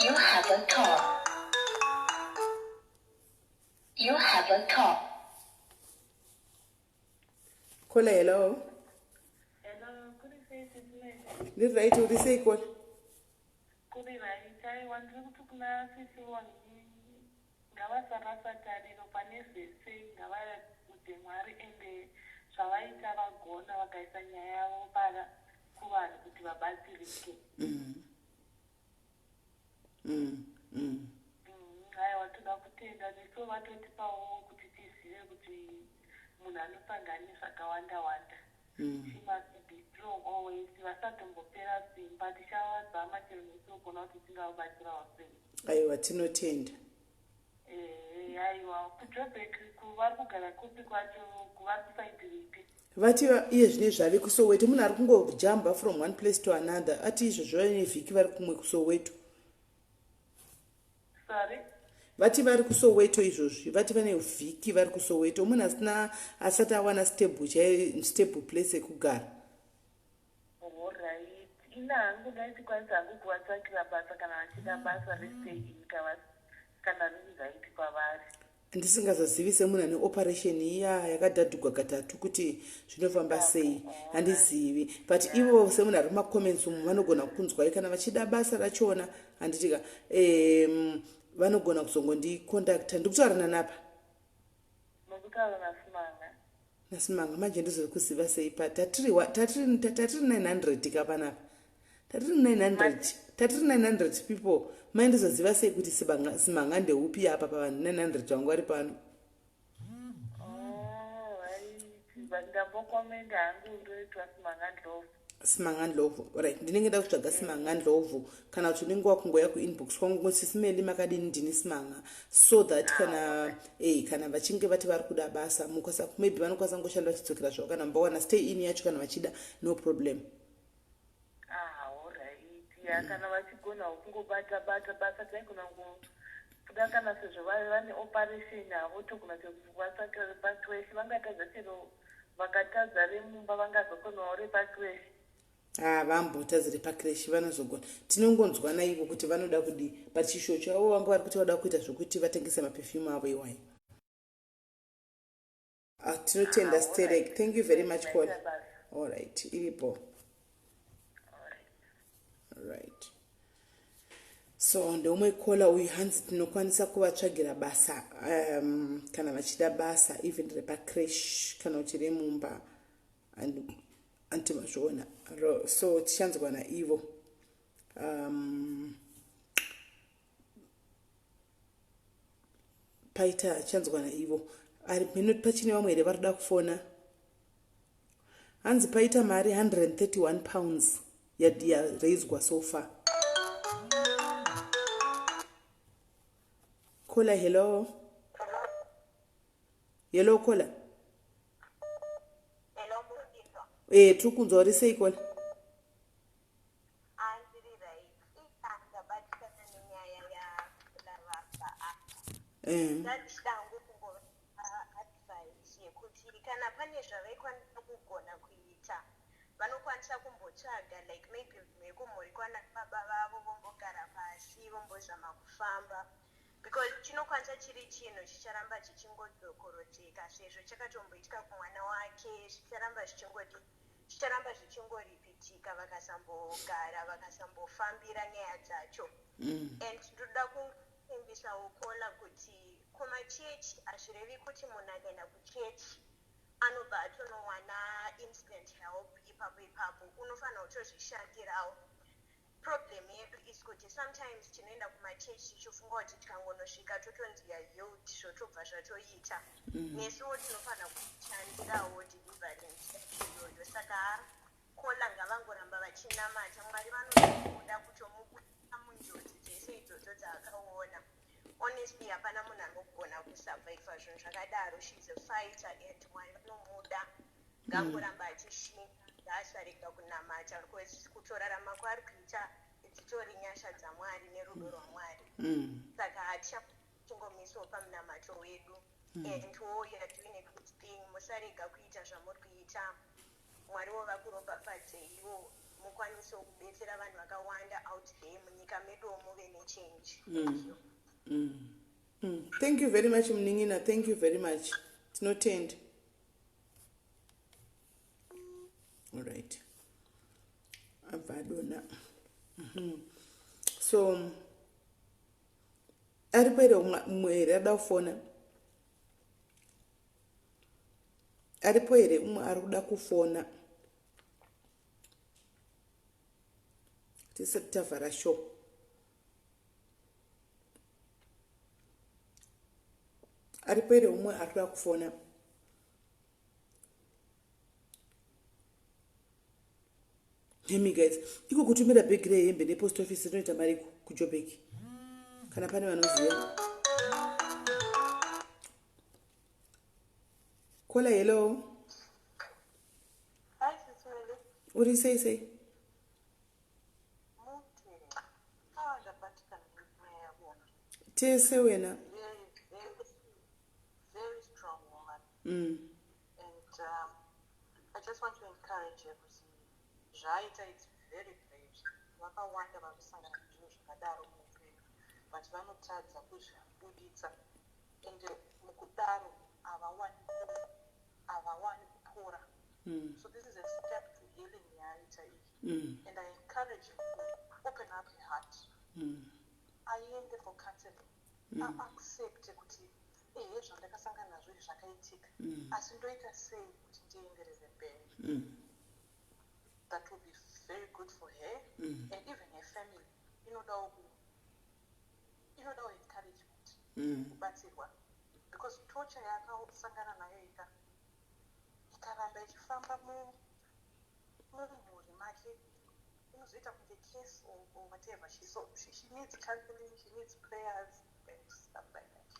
You have a call. You have a call. Kola hello. Hello, could you say Sis Melly? Ndiri right uri sei kola? Kuri right, I want to kuna sisi wangi ngavasarasatariro pane zvese ngavaya kuti Mwari ende zvavaita vagona vakaisa nyaya yavo para kuvanhu kuti vabatsirike. Haiwa toda kutenda neso vatotipawo kuti tizive kuti munhu anosangana nezvakawanda wanda. She must be strong always. Vasatombopera simba tichavazama chero neso kuona kuti tingavabatsira vapenyu. Aiwa tinotenda. Aiwa kuJoburg kuvari kugara kupi kwacho kuvari kusaidi ripi? Vati iye zvine zvave kuSoweto munhu ari kungojamba from one place to another ati izvozvo nevhiki vari kumwe kuSoweto. Sorry? Vati vari kuSoweto izvozvi vati vane vhiki vari kuSoweto munhu asati awana stable place ekugara. Alright. Ina hangu ndaitikwanisa hangu kuvatsvakira basa kana vachida basa restay in kana riri right kwavari. Ndisingazazivi semunhu ane operation iya yakadhadhugwa katatu kuti zvinofamba sei handizivi but ivo semunhu ari mumacomments umu vanogona kunzwai kana vachida basa rachona handitika vanogona kuzongondicontacta ndikutaura napa Nokutaura naSimanga. naSimanga manje ndizori kuziva sei pa tatiri 900 kapanapa tatiri 900 people mai ndizoziva sei kuti Simanga ndeupi apa pavanhu 900 vangu vari pano. ndambokomenda hangu ndoitwa simangandlovu. Simangandlovu. Right. Ndinenge nda kutsvaga simangandlovu kana kuti unenge wakungoya kuinbox kwangu kuti Sis Melly makadini ndini simanga so that kana vachinge vati vari kuda basa maybe vanokwanisa ngoshanda vachidzokera zvavo kana mbawana stay in yacho kana vachida no problem. Alright. Kana vachigona kungobata basa dzaigona kuda kana sezvo vane operation havo togona vasakira repatwesi vangatadza chero vakatadza remumba vangazokonawo repatwesi. Vambotadza repakreshi vanozogona tinongonzwana ivo kuti vanoda kudi but chisho chavo vanga vari kuti vada kuita zvokuti vatengese mapefyumu avo iwayo. Tinotenda Sterek. Thank you very much Paul. Alright, iripo. Alright. So ndomwe kola uyu hanzi tinokwanisa kuvatsvagira basa kana vachida basa even repakreshi kana kuti remumba antimazviona so tichanzwana ivo. Paita chanzwana ivo mino pachine vamwe here varida kufona hanzi paita mari 131 pounds yaraiswa so far. Kola hello kola tiri kunzwa uri sei kola? Ndangu advice yekuti kana pane zvavaikwanisa kugona kuita vanokwanisa kumbotsvaga like maybe mekumhuri kwana baba vavo vombogara pasi vombozama kufamba because chinokwanisa chiri chinhu chicharamba chichingodzokoroteka sezvo chakatomboitika kumwana wake zvicharamba zvichingoripitika vakasambogara vakasambofambira nyaya dzacho. And ndoda kusimbisa ukola kuti kumachechi hazvirevi kuti munhu akaenda kuchechi anobva atonowana instant help ipapo unofanira kutozvishandirawo. Problem yedu is kuti sometimes tinoenda kumachechi tichifunga kuti tikangonosvika totonzi healed zvotobva zvatoita nesuwo tinofanira kushandirawo deliverance iyoyo. Saka kola ngavangoramba vachinamata mwari vanoda kutomubuda munjodzi dzese idzodzo dzaakaona. Honestly hapana munhu anogona kusurviva zvinhu zvakadaro. She's a fighter and mwari vanomuda ngangoramba achishinga asarega kunamata because kutorarama kwari kuita dzitori nyasha dzamwari nerudo rwamwari. Saka hatichatingomisawo pamunamato wedu and you are doing a good thing. Musarega kuita zvamuri kuita. Mwari wovakuropafadzeiwo mukwanisewo kubetsera vanhu vakawanda out there munyika medu muve nechange. Thank you. Thank you very much Mningina. Thank you very much. Tinotenda. Alright. Avadona. So aripo here umwe here ada kufona? Aripo here umwe ari kuda kufona? Tisati tavhara show. Aripo here umwe ari kuda kufona? Hemi guys, iko kutumira bhegi rehembe nepost office inoita mari kuJoburg. Kana pane vanoziva. Kola hello. Hi Sis Melly. Uri sei? Tese wena. Very strong woman. And I just want to encourage you. It's very brave. Vakawanda vanosangana nezvinhu zvakadaro muupenyu but vanotadza kuzvibuditsa ende mukudaro havawani kupora. So this is a step to healing yaita iyi. And I encourage you to open up your heart. Aende for counseling. Accept kuti zvandakasangana nazvo zvakaitika asi ndoita sei kuti ndienderere mberi. That will be very good for her and even her family. Encouragement. Kubatsirwa. Because torture yakasangana nayo akaramba ichifamba mumhuri make inozoita kunge case or whatever. She needs counseling, she needs prayers and stuff like that.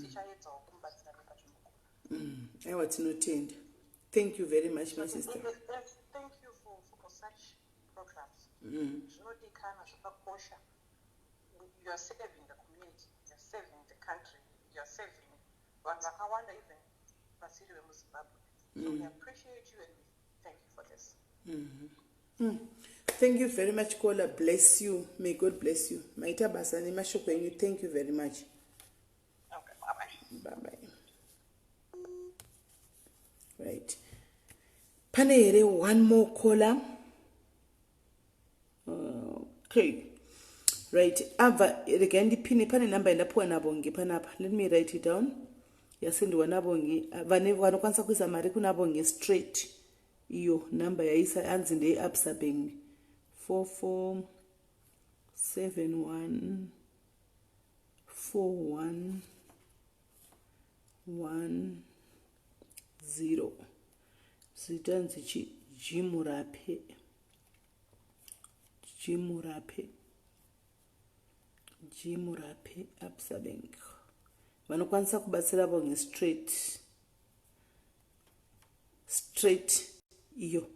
Tichaedzawo kumubatsira nepachimukuru. Aiwa, tinotenda. Thank you very much, my sister. Thank you for such programs. Zvinodikana zvakakosha. You are saving the community, you are saving the country, you are saving vanhu vakawanda even vasiri vemuzimbabwe. So we appreciate you and we thank you for this. Thank you very much, Kola. Bless you. May God bless you. Maita basa ni mashoko yenyu. Thank you very much. Okay, bye-bye. Bye-bye. Right. Pane here one more caller. Okay. Right. Ava regendi pini pane number endapuwa na Bongi panapa. Let me write it down. Yasendiwa na Bongi. Vane vanokwanisa kuisa mari kuna Bongi straight. Iyo number yaisa anzi ndei Absa Bank 44714110. Zitanzi Jimurape Absa Bank. Vanokwanisa kubatsira Bongi straight iyo.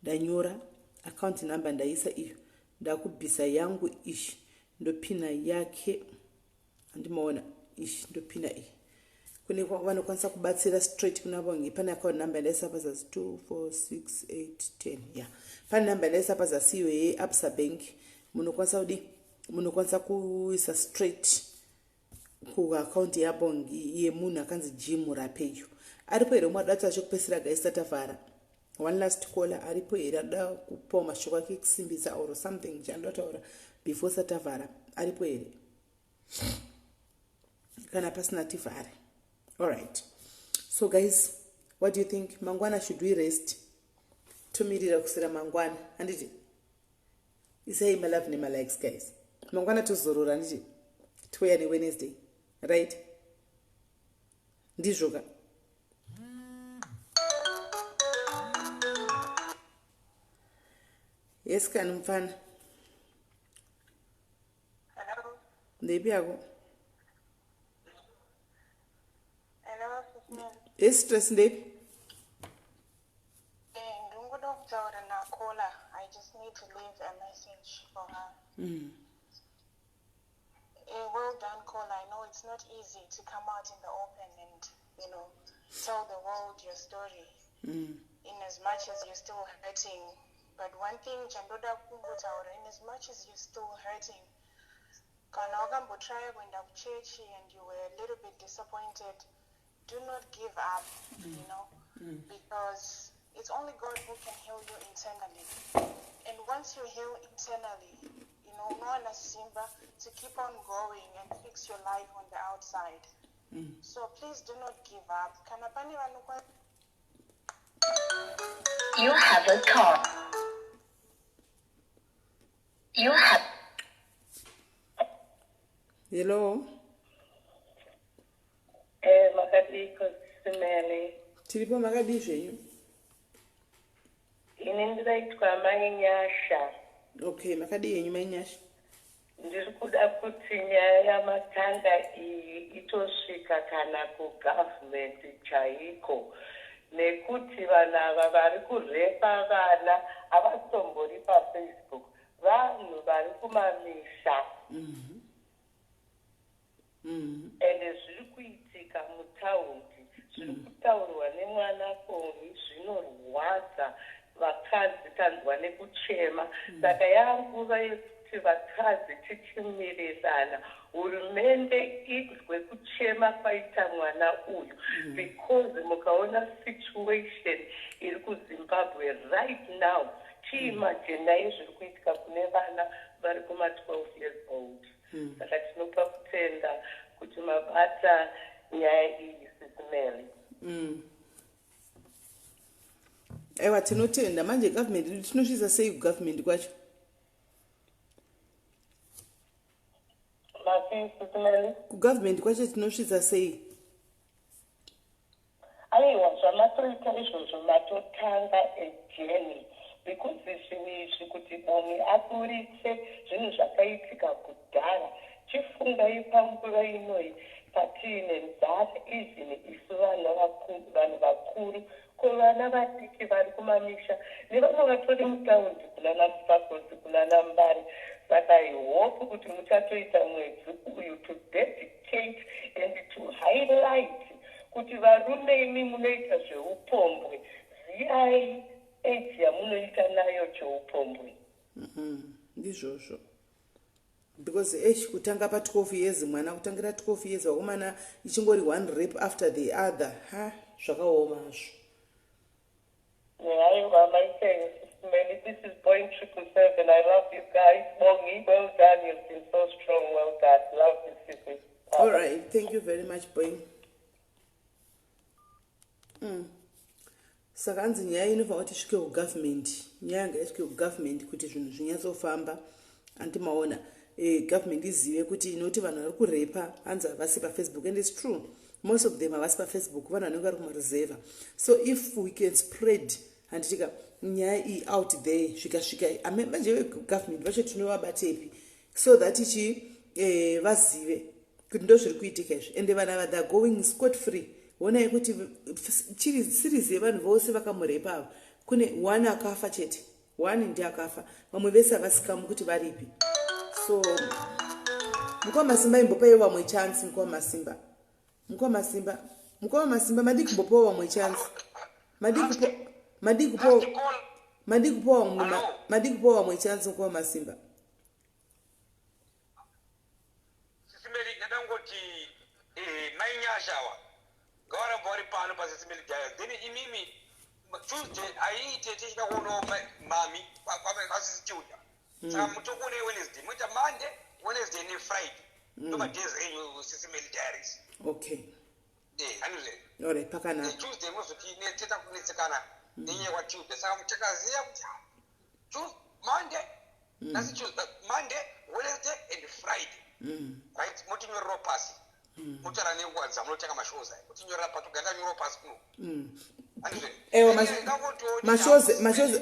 Ndanyora account number ndaisa iyo. Ndakubvisa yangu ishi ndopina yake. Andimaona ishi ndopina iyi. Kune vanokwanisa kubatsira straight kuna Bongi. Pane account number ndaisa pazazi 246810. Yeah. Pane number ndaisa pazazi iyo ye Absa Bank. Munokwanisa kuisa straight ku account ya Bongi ye munhu akanzi Jimurape iyo. Aripo here umwe adati achokupesera guys tatavhara. One last caller aripo here ada kupa mashoko ake kusimbisa or something chandotaura before satavhara. Aripo here. Kana pasina tivhare. All right. So guys, what do you think? Mangwana, should we rest? Tumirira kusira mangwana. Anditi? Isai my love name likes guys. Mangwana tuzorora anditi? Tuya ni Wednesday. Right? Ndizvoka. Yes, can mfana. Hello. Ndepi yako? Hello, Sis Melly. Yes, stress ndepi? Ndingoda kutaura naKola. I just need to leave a message for her. Well done, Kola. I know it's not easy to come out in the open and, tell the world your story. In as much as you're still hurting. But one thing, chandoda kungotaura, in as much as you're still hurting, kana wakambotry kuenda kuchechi and you were a little bit disappointed, do not give up, because it's only God who can heal you internally. And once you heal internally, unowana simba to keep on going and fix your life on the outside. So please do not give up. Kana pane vanokwa. You have a call. You have. Hello. Makadiko Sis Melly. Tiripo makadi zvenyu. Ine ndiraitwa mai Nyasha. Okay, makadi yenyu mai Nyasha. Ndiri kuda kuti nyaya yamatanga iyi itosvika kana kugovernment chaiko, nekuti vanhu ava vari kurepa vana havatombori paFacebook, vanhu vari kumamisha. Ende zviri kuitika mutaundi, zviri kutaurwa nemwana Bongi zvinorwadza vakadzi, tanzwa nekuchema. Saka yanguva yekuti vakadzi tichimirirana, hurumende izwe kuchema kwaita mwana uyu, because mukaona situation iri kuZimbabwe right now, chiimagine naye zviri kuitika kune vana vari kuma-12 years old. Saka tinopa kutenda kuti mabata nyaya iyi, Sis Melly. Aiwa, tinotenda. Manje government tinosvisa sei kugovernment kwacho? Sis Melly. Kugovernment kwacho tinosvisa sei? Aiwa, zvamati matoita izvozvo matotanga ejeni because zvinhu kuti Bongi aburitse zvinhu zvakaitika kudhara chifungai panguva inoyi patiine nzara izvini isu vanhu vakuru kuvana vadiki vari kumamisha nevamwe vatori mutaundi kunana mufakozi kunana mbari saka I hope kuti muchatoita mwedzi uyu to dedicate and to highlight kuti varume imi munoita zveupombwe ziyai age yamunoita nayo cheupombwe. Ndizvozvo because kutanga pa12 years mwana kutangira 12 years wakomana ichingori one rape after the other zvakaoma hazvo. My thanks, Sis Melly. This is Point 777. I love you guys. Bongi, well done. You've been so strong. Well done. Love you, Sis. All right. Thank you very much, Bongi. Saka anzi nyaya inofanira kuti isvike kugovernment. Nyaya yanga isvike kugovernment kuti zvinhu zvinyatsofamba. Antimaona government izive kuti inoti vanhu vari kurepa anzi havasi pafacebook, and it's true. Most of them havasi pafacebook, vanhu vanenge vari kumareserva. So if we can spread handitika nyaya iyi out there svikasvika manje government vacho tinovabatepi so that vazive kuti ndo zviri kuitika izvi ende vana they're going scot free. Onai kuti series yevanhu vose vakamurepa ava kune one akafa chete, one ndi akafa, vamwe vese havasikamu kuti varipi. So mukoma masimba imbopayo vamwe chance. Mukoma masimba madiki kumbopawo vamwe chance. Madiki kupowa vamwe chance. Mukoma masimba Sis Melly ndangoti mainyashawa ngawara mbori pano pa Sis Melly Diaries then imimi Tuesday aiite tichida kuona mami kwa Sis Julia saka mutokone Wednesday muita Monday Wednesday ni Friday ndo madays enyu Sis Melly Diaries. Okay. Anyway. Alright, pakana. Tuesday mozoti neteta kunetsekana nenye kwa Tuesday saka mutakaziya kuti Monday nasi Tuesday Monday Wednesday and Friday. Right? Mutinyorera pasi. Mutara nekwanza munoteka mashows ayo. Mutinyorera patuganda nyorera pasi kuno.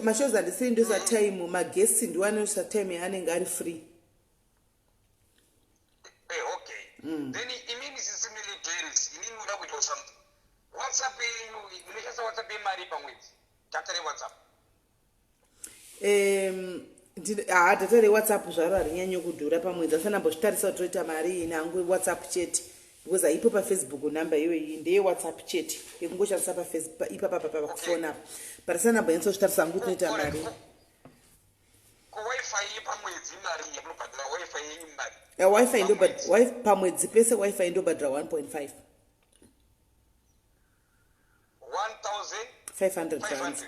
Mashows andisiri ndosa time maguests ndiwanosa time anenge ari free. Okay. Then imini Sis Melly Diaries imini uda kuita something. WhatsApp yenu muneshasa WhatsApp yemari pamwedzi. Data reWhatsApp. Data reWhatsApp zvaro harinyanyi kudhura pamwedzi asana mbozvitarisa kuti toita mari inangu WhatsApp chete because haipo pafacebook number iyoyi ndeye WhatsApp chete yekungoshandisa pafacebook ipapa pakufona apa parisana mbonyatsotarisa kuti toita mari. Wi-Fi pamwedzi mari yamunobhadhira Wi-Fi yenyu mari. Wi-Fi ndo pamwedzi pese Wi-Fi ndo bhadhira 1.5. 1,500 rands.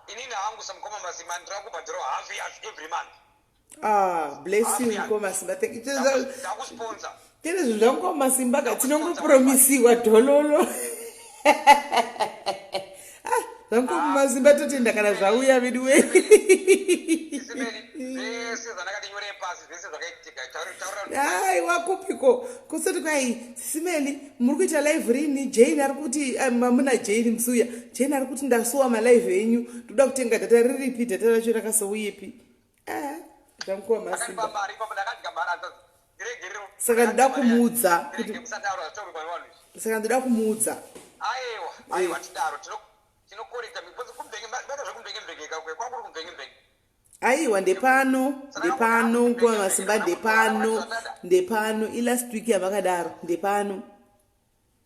Inini hangu samkoma masimba ndira kubhadhira half every month. Bless you Mkoma Masimba. Thank you. Ndakusponsor. Tene zvinhu zvamukoma Masimba katinongopromisiwa dhololo. Zvamukoma Masimba totenda kana zvauya vedu we. Wakupiko kusoti kwai Sis Melly muri kuita live rini Jane ari kuti mamuna Jane Msuya Jane ari kuti ndasuwa malive enyu ndoda kutenga data riripi data racho rakasouyepi zvamukoma Masimba saka ndoda kumuudza aiwa tidaro tinokoreka because kumbenge aiwa ndepano Mkoma Masimba ndepano ilast week yavakadaro ndepano.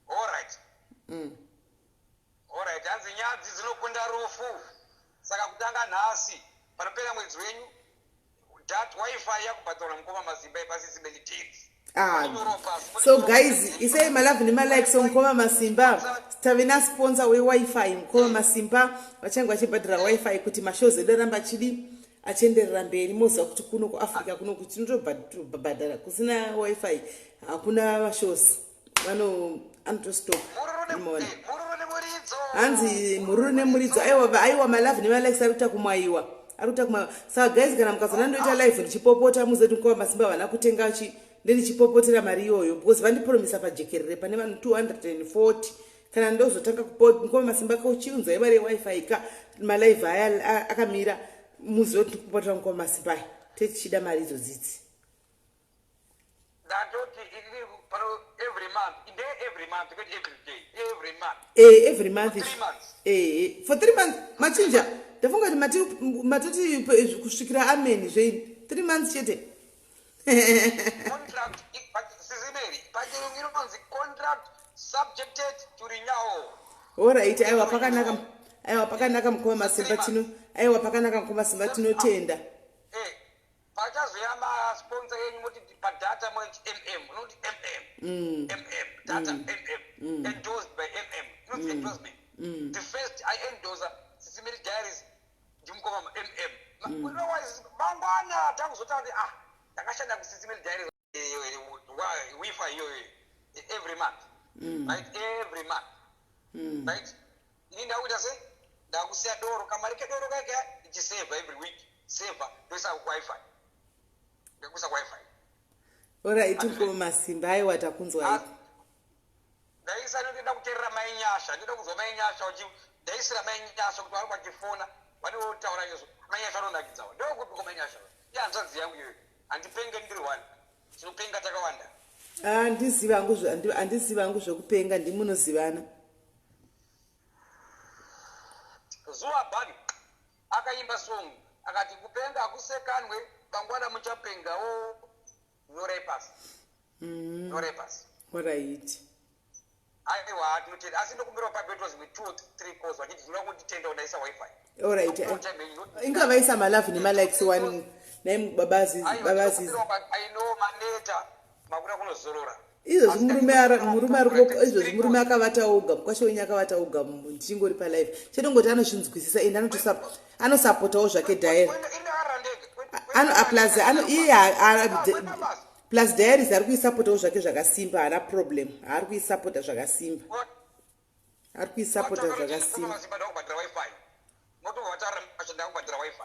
Alright, hanzi nyadzi dzinokunda rufu saka kutanga nhasi panopera mwedzi wenyu Wi-Fi yakubhadhara Mkoma Masimba Sis Melly Diaries. So guys, isai malove nemalikes Mkoma Masimba tavena sponsor weWi-Fi Mkoma Masimba vachange vachibhadhara Wi-Fi kuti mashows edu aramba achidi achenderera mberi. Moziva kuti kuno kuAfrica kuno kuti tinotobhadhara kusina Wi-Fi hakuna mashows anotostop. Hanzi mururu nemuridzo aiwa malove nemalikes ari kuita kumwaiwa saka guys kana mukazona ndoita live ndichipopota muzoti Mkoma Masimba vana kutenga ndichipopotera mari iyoyo because vandipromisa pajekerere pane vanhu 240 kana ndozotanga mukoma masimba kauchiunza ibare wifi ka malive aya akamira muzoti kupota mukoma masimba tichida mari izodzidzi every month every month every month 3 months for 3 months machinja ndafunga kuti matoti kusvikira ameni zveini 3 months chete contract Sis Melly pachirungu inonzi contract subjected to renewal. Alright, aiwa pakanaka mukoma masimba tinotenda. Pachazoya masponsor yenyu moti padata moti not data endorsed by not endorsement. The first I endorse Sis Melly Diaries ndimukoma otherwise mangwana takuzotanga takashanda ku Sis Melly Diaries wifi every month. Right, every month. Right, Linda would say that we say door kamari kedoro kake save every week save those are wifi ndikusa wifi alright mukoma masimba aiwa takunzwa ipo ndaisa ndoda kuterera mainyasha ndoda kuzwa mainyasha uchi ndaisira mainyasha kuti vari kwachifona vane votaura izvo mainyasha anonakidzawo ndokupi komainyasha yanzanzi yangu iyoyo handipenge ndiri one tinopenga takawanda handiziva hangu zvokupenga ndimunozivana zuva bhani akaimba song akati kupenga hakusekanwe mangwana muchapengawo no rappers alright aiwa tinotenda asi ndokumbirawo pabetos with 2 or 3 calls vachiti zvinoda kunditenda udaisa wifi alright ingavaisa malavu nemalikes one naimubabazi I know maneta makuda kunozorora izvozvi murume akavata oga mukwasha wenyu akavata oga ndichingori palive chetongoti anozvinzwisisa ende anosapotawo zvake dhairi plus dhairis ari kuisapotawo zvake zvakasimba haana problem haari kuisapota zvakasimba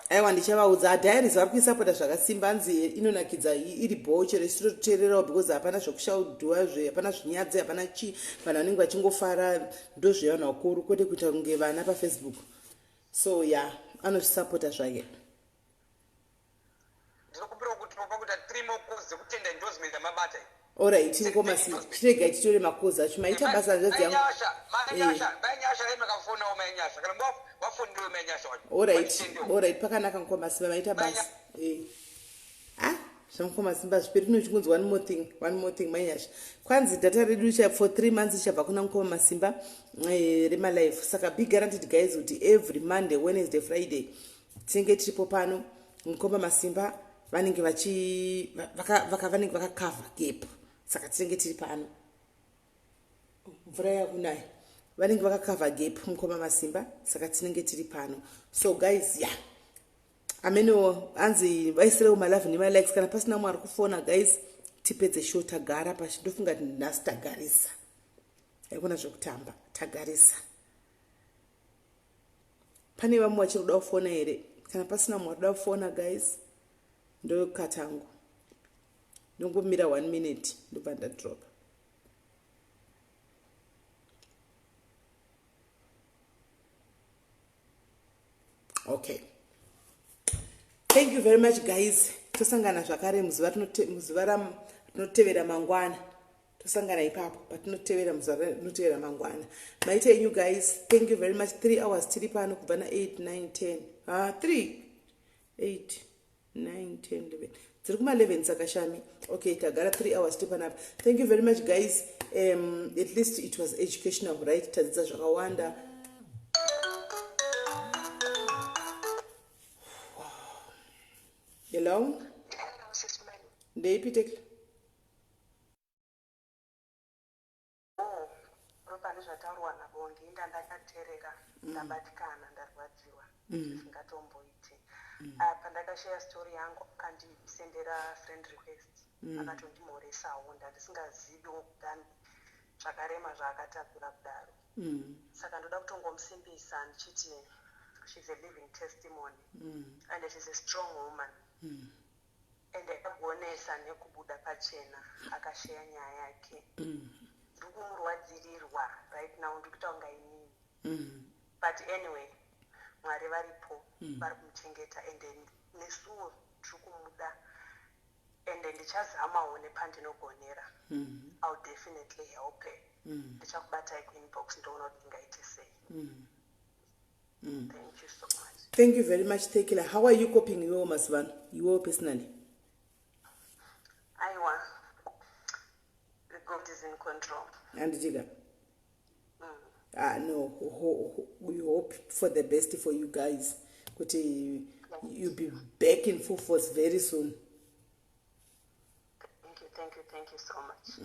aiwa ndichavaudza adhairis vari kuisapota zvakasimba anzi inonakidza iri bhochero isitotererawo because hapana zvokushaudhiwa hapana zvinyadzi hapana chi vanhu vanenge vachingofara ndo zvevanhu vakuru kwete kuita kunge vana pafacebook so ya anozvisapota zvake alright ngomasi chiregai titore makozi acho maita basa hanzvadzi yangu alright pakanaka mukomasimba maita basa zvamukomasimba zviperi tinochingunzi one more thing manyasha kwanzi data redu for 3 months ichabva kuna mukomasimba remalife saka big guaranteed guys kuti every Monday, Wednesday, Friday tinenge tiripo pano mukomasimba vanenge vanenge vakakava gap saka tinenge tiri pano mvura yakunaya vanenge vakakava gap mukoma masimba saka tinenge tiri pano so guys ameno anzi vaisirewo malavu nemalikes kana pasina mwari kufona guys tipedze show tagara pashi ndofunga kuti nhasi tagarisa aikona zvokutamba tagarisa pane vamwe vachiroda kufona here kana pasina mwari da kufona guys ndokatangu ndongomira 1 minute ndobva ndadrop okay thank you very much guys tosangana zvakare muzuva rinotevera mangwana tosangana ipapo patinotevera muzuva rinotevera mangwana maita enyu guys thank you very much 3 hours tiri pano kubva na 8 9 10 3 8 9 10 11 dziri kuma 11 saka shami okay tagara 3 hours tiri panapa thank you very much guys at least it was educational right tadzidza zvakawanda hello ndeipi tekla pane zvataurwa naBongi ndandakateerera ndabatikana ndarwadziwa ndisingatomboiti pandakashaya story yangu akandisendera friend request akatondimhoresawo ndandisingaziviwo kudani zvakarema zvaakatakura kudaro saka ndoda kutongomusimbisa ndichiti she's a living testimony and she's a strong woman and akagonesa nekubuda pachena akashaya nyaya yake ndiri kumurwadzirirwa right now ndiri kuita kunga inini but anyway mwari varipo vari kumuchengeta and nesuwo tiri kumuda and ndichazamawo nepandinogonera I'll definitely help her ndichakubatai kuinbox ndoona kuti ndingaite sei. Thank you so much. Thank you very much, Tekila. How are you coping, you Masvan? You personally? Aiwa, the God is in control. And Jiga? No, we hope for the best for you guys. But you'll be back in full force very soon. Thank you so much.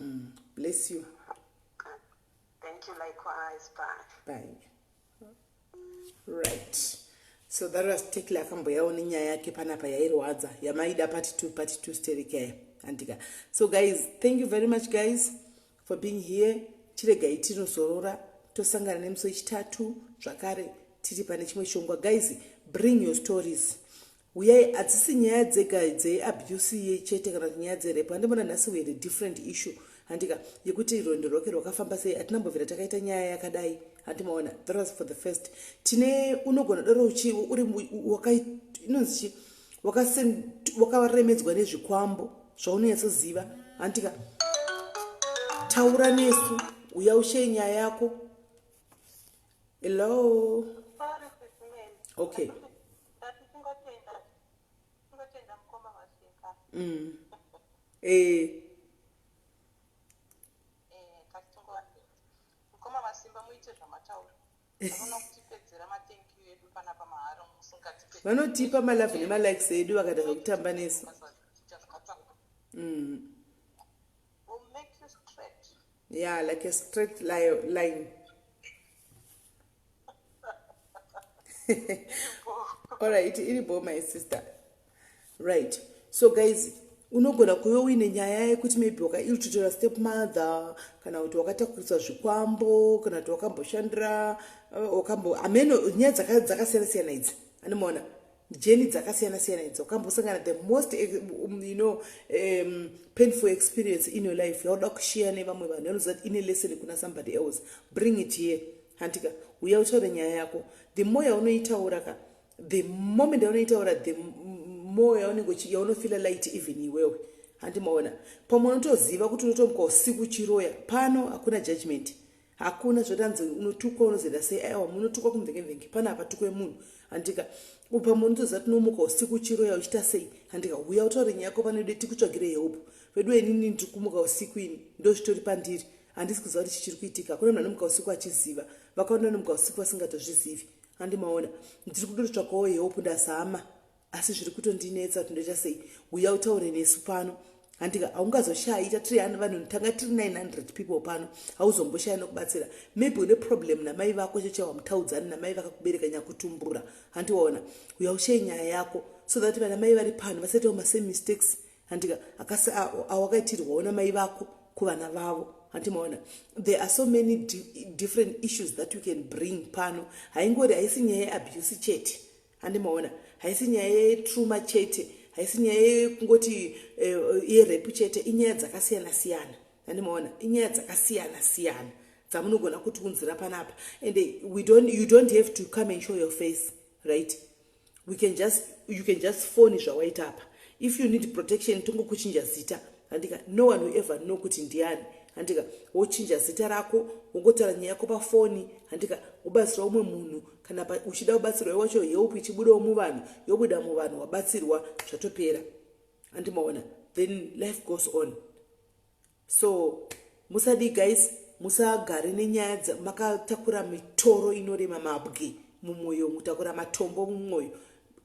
Bless you. Thank you likewise. Bye. Bye. Right. So that was Tekila Kamboya nyaya yake panapa yairwadza yamaida part 2 story care antika. So guys, thank you very much guys for being here. Chirega itinosorora tosangana nemusi wechitatu zvakare tiri pane chimwe shongwa. Guys, bring your stories. Uyai adzisi nyaya dzega dzeabuse yechete kana nyaya dzerepo. Andimona nhasi we had a different issue handika yekuti rwendo rwake rwakafamba sei atinambobvira takaita nyaya yakadai. Handimaona, that was for the first. Tine unogona daro uchi uri inonzi wakaremedzwa nezvikwambo zvaunonyatsoziva handika taura nesu uya ushe nyaya yako. Hello. Okay. Vanotipa malavu nemalikes edu vakada zvekutamba nesu. Yeah, like a straight line. Alright, iribo my sister. Right. So guys, unogona kuyo uine nyaya yekuti maybe wakailtutora stepmother kana kuti wakatakurisa zvikwambo kana kuti wakamboshandira ameno nyaya dzakasiyana-siyana idzi. Anomaona jeni dzakasiyana-siyana idzi wakambosangana the most painful experience in your life yauda kushare nevamwe vanhu vanoziva kuti ine lesson kuna somebody else. Bring it here handika uya utaure nyaya yako. The more yaunoitaura ka the moment yaunoitaura the more yaunofila light even iwewe handimaona pamwe unotoziva kuti unotomuka usiku chiroya pano hakuna judgment hakuna zvotanzi unotukwa unozoenda sei aiwa munotukwa kumvenge pana apa tukwe munhu handika pamwe unotoziva kuti unomuka usiku chiroya uchita sei handika uya utaure nyaya yako panoide tikutsvagire help vedu enini ndiri kumuka usiku ini ndozvitori pandiri handisi kuziva kuti chichiri kuitika kuna munhu anomuka usiku achiziva vakaona anomuka usiku vasingatozvizivi handimaona ndiri kutotsvakawo help ndazama asi zviri kutondinetsa kuti ndoita sei uya utaure nesu pano handika haungazoshaita tiri vanhu tanga tiri 900 people pano hauzomboshayi nokubatsira maybe une problem namai vako chechawamutaudzani namai vakakubereka nyakutumbura handiwaona uya ushayi nyaya yako so that vana mai vari pano vasaitawo masame mistakes handika awakaitirwawo namai vako kuvana vavo handimaona there are so many different issues that you can bring pano haingori haisi nyaya yeabuse chete handimaona haisi nyaya yetruma chete haisi nyaya yekungoti yerepu chete inyaya dzakasiyana-siyana handimaona inyaya dzakasiyana-siyana dzamunogona kuti unzira panapa and you don't have to come and show your face right. You can just phone zvawaita apa. If you need protection tongokuchinja zita handika no one will ever know kuti ndiani handika wochinja zita rako wongotaura nyaya yako pafoni handika wobatsira umwe munhu kana uchida kubatsirwa wacho help ichibudawo muvanhu yobuda muvanhu wabatsirwa zvatopera handimaona then life goes on. So musadi guys musagare nenyaya makatakura mitoro inorema mabwe mumwoyo mutakura matombo mumwoyo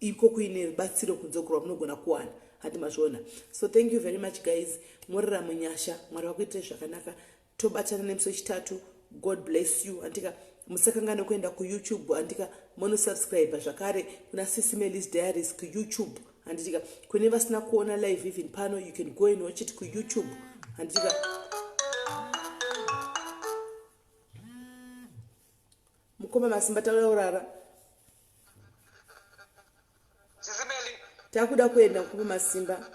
iko kuine rubatsiro kunze kurwa munogona kuwana handimazviona. So thank you very much guys. Morera munyasha mwari wakuitira zvakanaka tobatana nemusi wechitatu. God bless you handika musakangana kuenda kuyoutube handika monosubscribe zvakare kuna Sis Melly's Diaries kuyoutube handika kune vasina kuona live even pano you can go and watch it kuyoutube handika mukoma masimba taurara Sis Melly. takuda kuenda mukoma masimba.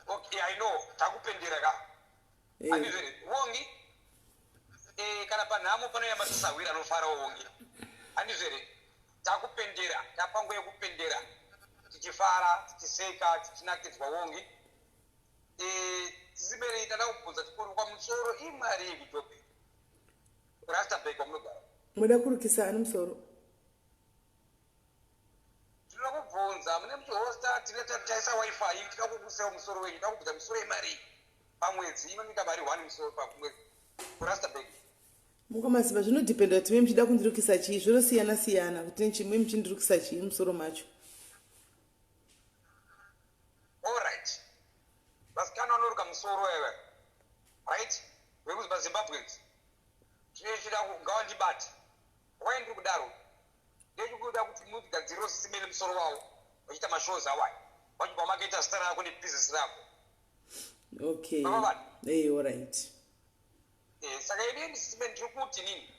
Okay, I know. Takupendera ka. handizvere Bongi kana panhamo panoyamba tisawira anofarawo Bongi handizvere takupendera tapanguva yekupendera tichifara tichiseka tichinakidzwa Bongi Sis ndada kubvunza chikuru kwamusoro imari yevitope Rustenburg kwamunogara muda kurukisa ani musoro tinoda kubvunza mune muchihosta taisa wifi tida kukusewo musoro wenyu tida kubvunza musoro yemari pamwedzi inonika mari 1 musoro pamwedzi kuRustenburg mukwamasimba zvinodhipenda kuti mimi muchida kundirukisa chii zvinosiyana siyana kuti chimwe muchindirukisa chii musoro macho alright vasikana vanoruka musoro wewe right vekuzi vazimbabwens chinochida ngavandibati wai ndiri kudaro ndechikuda kuti mutigadziriro Sis Melly musoro wavo vachiita mashows awai vachibva makaita zita rako nebhizinesi rako okay alright saka inini Sis Melly ndiri kuti nini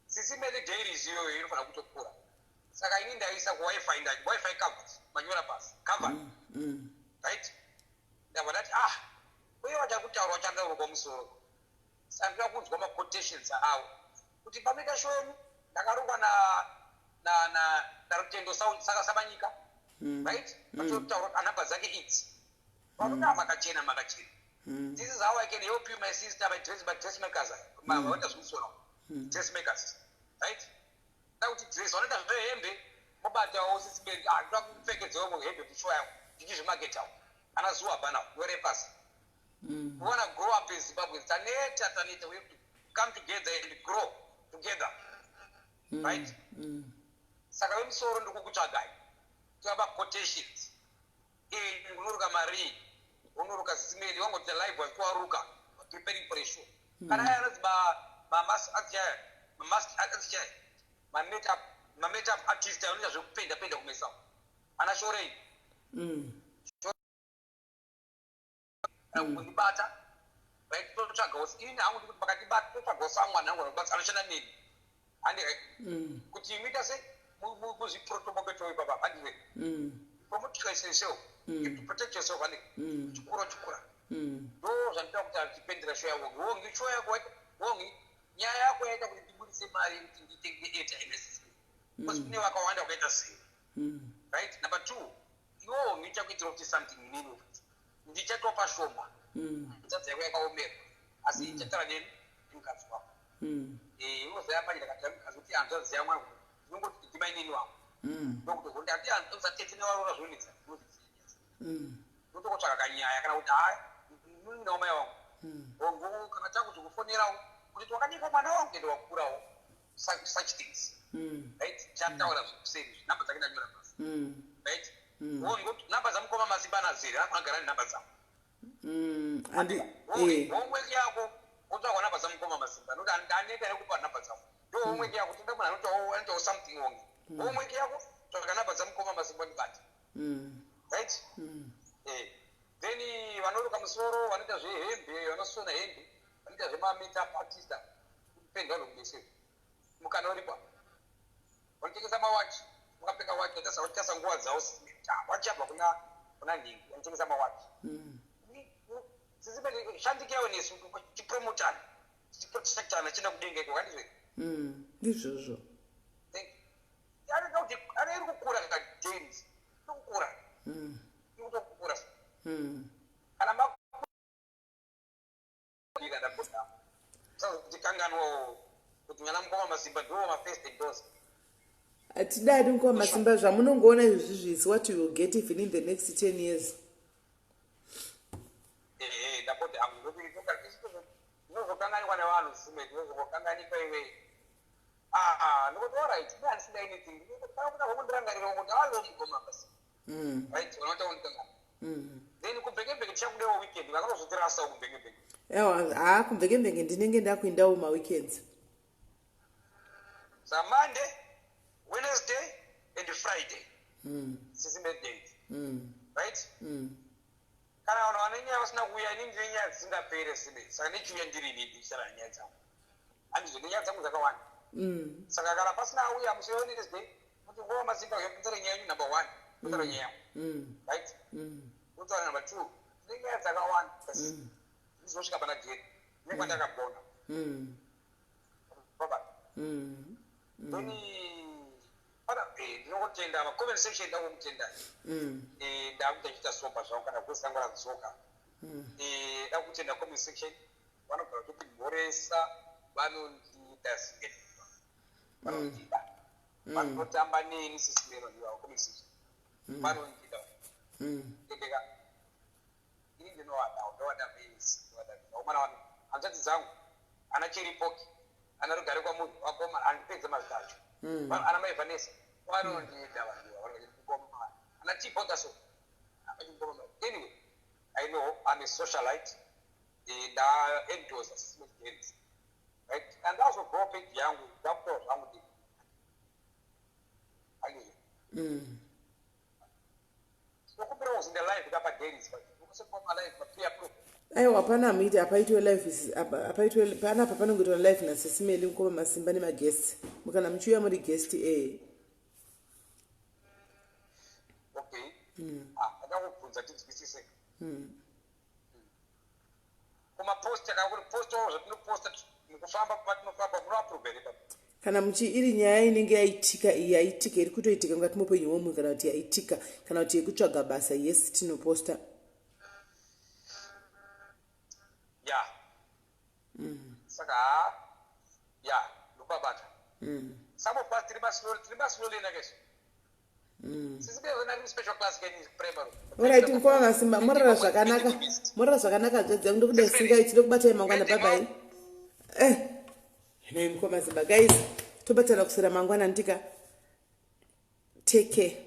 Sis Melly dairies iyoyo inofanira kutokura saka ini ndaisa kuwifi ndati wifi covered manyora pasi covered right ndabva ndati uye vachakutaura vachandaurwa musoro saka ndinoda kunzwa maquotations avo kuti panoita showenu ndakarukwa narutendo saka samanyika right vachitaura kuti anhamba dzake idzi vanoti makachena this is how I can help you my sister by dressmakers vaita zvemusoro dressmakers right nda kuti dress vanoita zvehembe mobatawo Sis Melly ndoda kupfekedzawo hembe kushow yangu tichizvimaketawo ana zuwa bana were pasi we want to grow up in Zimbabwe taneta we have to come together and grow together right saka vemusoro ndikukutsvagai toaba quotations unoruka mari unoruka Sis Melly wangoti live watowaruka preparing for a show kana aya anonzi mamakeup artist anoita zvekupenda kumesa ana shorei kundibata right totsvagawo ini hangu kuti pakatibata totsvagawo samwana angu anobasa anoshanda neni handi kuti muita se muzviprotomoketo ipapa handire promote yourself to protect yourself handi chikura ndo zvandinoda kuti achipendera show yako Bongi show yako Bongi nyaya yako yaita kuti ndibudise mari kuti nditenge airtime because kune vakawanda wakaita sei right number 2 iwo ndichakuitira kuti something nini ndichatopa shoma nzadza yako yakaomera asi ichatara neni mukadzi wako unoziva manje ndakatira mukadzi kuti anzvadzi yangu ndinongoti ndimai nini wangu ndokuti handi usatete nevarora zvonetsa ndotokotsvaka kanyaya kana kuti muninawo mai wangu kana tangu zvikufonerawo kuti wakadiko mwana wangu ende wakurawo such things right chataura zvekuseri namba dzake ndanyora pasi right namba dzamukoma masimba anazere anagara nenamba dzangu homework yako utsvagwa namba dzamukoma masimba nokuti anenda nekupa namba dzangu ndo homework yako toda munhu anoitawo something wrong homework yako tsvaga namba dzamukoma masimba ndibati right then vanoruka musoro vanoita zvehembe vanosona hembe vanoita zvemamakeup artist kupenda vanokubesera mukana uripa vanotengesa mawachi vakapfeka wachi vatasa nguva dzavo vachabva kuna nhingi vanotengesa mawachi Sis Melly shandikewo nesu tipromotana tichiprotectana china kudengeko handizve ndizvozvo anoda kuti ana iri kukura kakajames irikukura irikutokukura kana ndapota tikanganwawo kuti mwana mukoma masimba ndo mafirst endos hatidadi mukoma masimba zvamunongoona izvozvi is what you will get even in the next 10 years ndapoti ndinozokanganikwa nevanhu Sis Melly ndinozokanganika iwe nokuti alright ne handisina anything kuda hokundirangarira kuti alomugoma basi right unoita kundikangana then kubhekebheke tichakudewo weekend vakanozotirasawo kubhekebheke ewa kubhekebheke ndinenge ndakuindawo maweekends Monday, Wednesday and Friday Sis Melly days right kana vanhu vanonyaya vasina kuuya inini ndine nyaya dzisingapere Sis saka nechiuya ndiri inini ndichitara nyaya dzangu handizvo nenyaya dzangu dzakawanda saka kana pasina auya musi Wednesday kuti ngova masimba yapinzara nyaya yenyu number 1 kutara nyaya yangu right kutara number 2 ndine nyaya dzakawanda ndizosvika pana jeri nekwandakagona baba then ndinokutenda macomment section ndakukutendai ndakuti achita sopa zvavo kana kusangura tsoka ndakutenda comment section vanogara kuti mhoresa vanondiita singetiva vanondida vanotamba neni sisimero ndivavo comment section vanondida endeka ini ndinowadawada mesi omwana wanu hanzvadzi dzangu ana cheripoki ana rugare kwamuri wakoma andipedze mazita acho ana mai vanesa vanondida vandiva ana tipotaso anyway I know I'm a socialite and I endorse assessment games, right? And also go page young doctors I'm with so compare was in the life with upper games, but also for my life but pre-approved. Aiwa hapana miti apaitwe life apaitwe pana papanongitwa life na Sis Melly ngoma masimba ne guest mukana mchuya muri guest Okay akakubvunza tinzwisise kuma post yakakuri post zvatinoposta mukufamba patinofamba munoapprove here kana muchi iri nyaya inenge yaitika iri kutoitika ngati mupenyu womwe kana kuti yaitika kana kuti yekutsvaga basa yes tinoposta saka ndokabata some of us tiri slowly nakeso sisibezonari special class keni primary alright mkoma masimba morara zvakanaka dzadza ndokuda singaiti ndokubata mangwana bye bye mkoma masimba guys tobatana kusera mangwana ndika take care.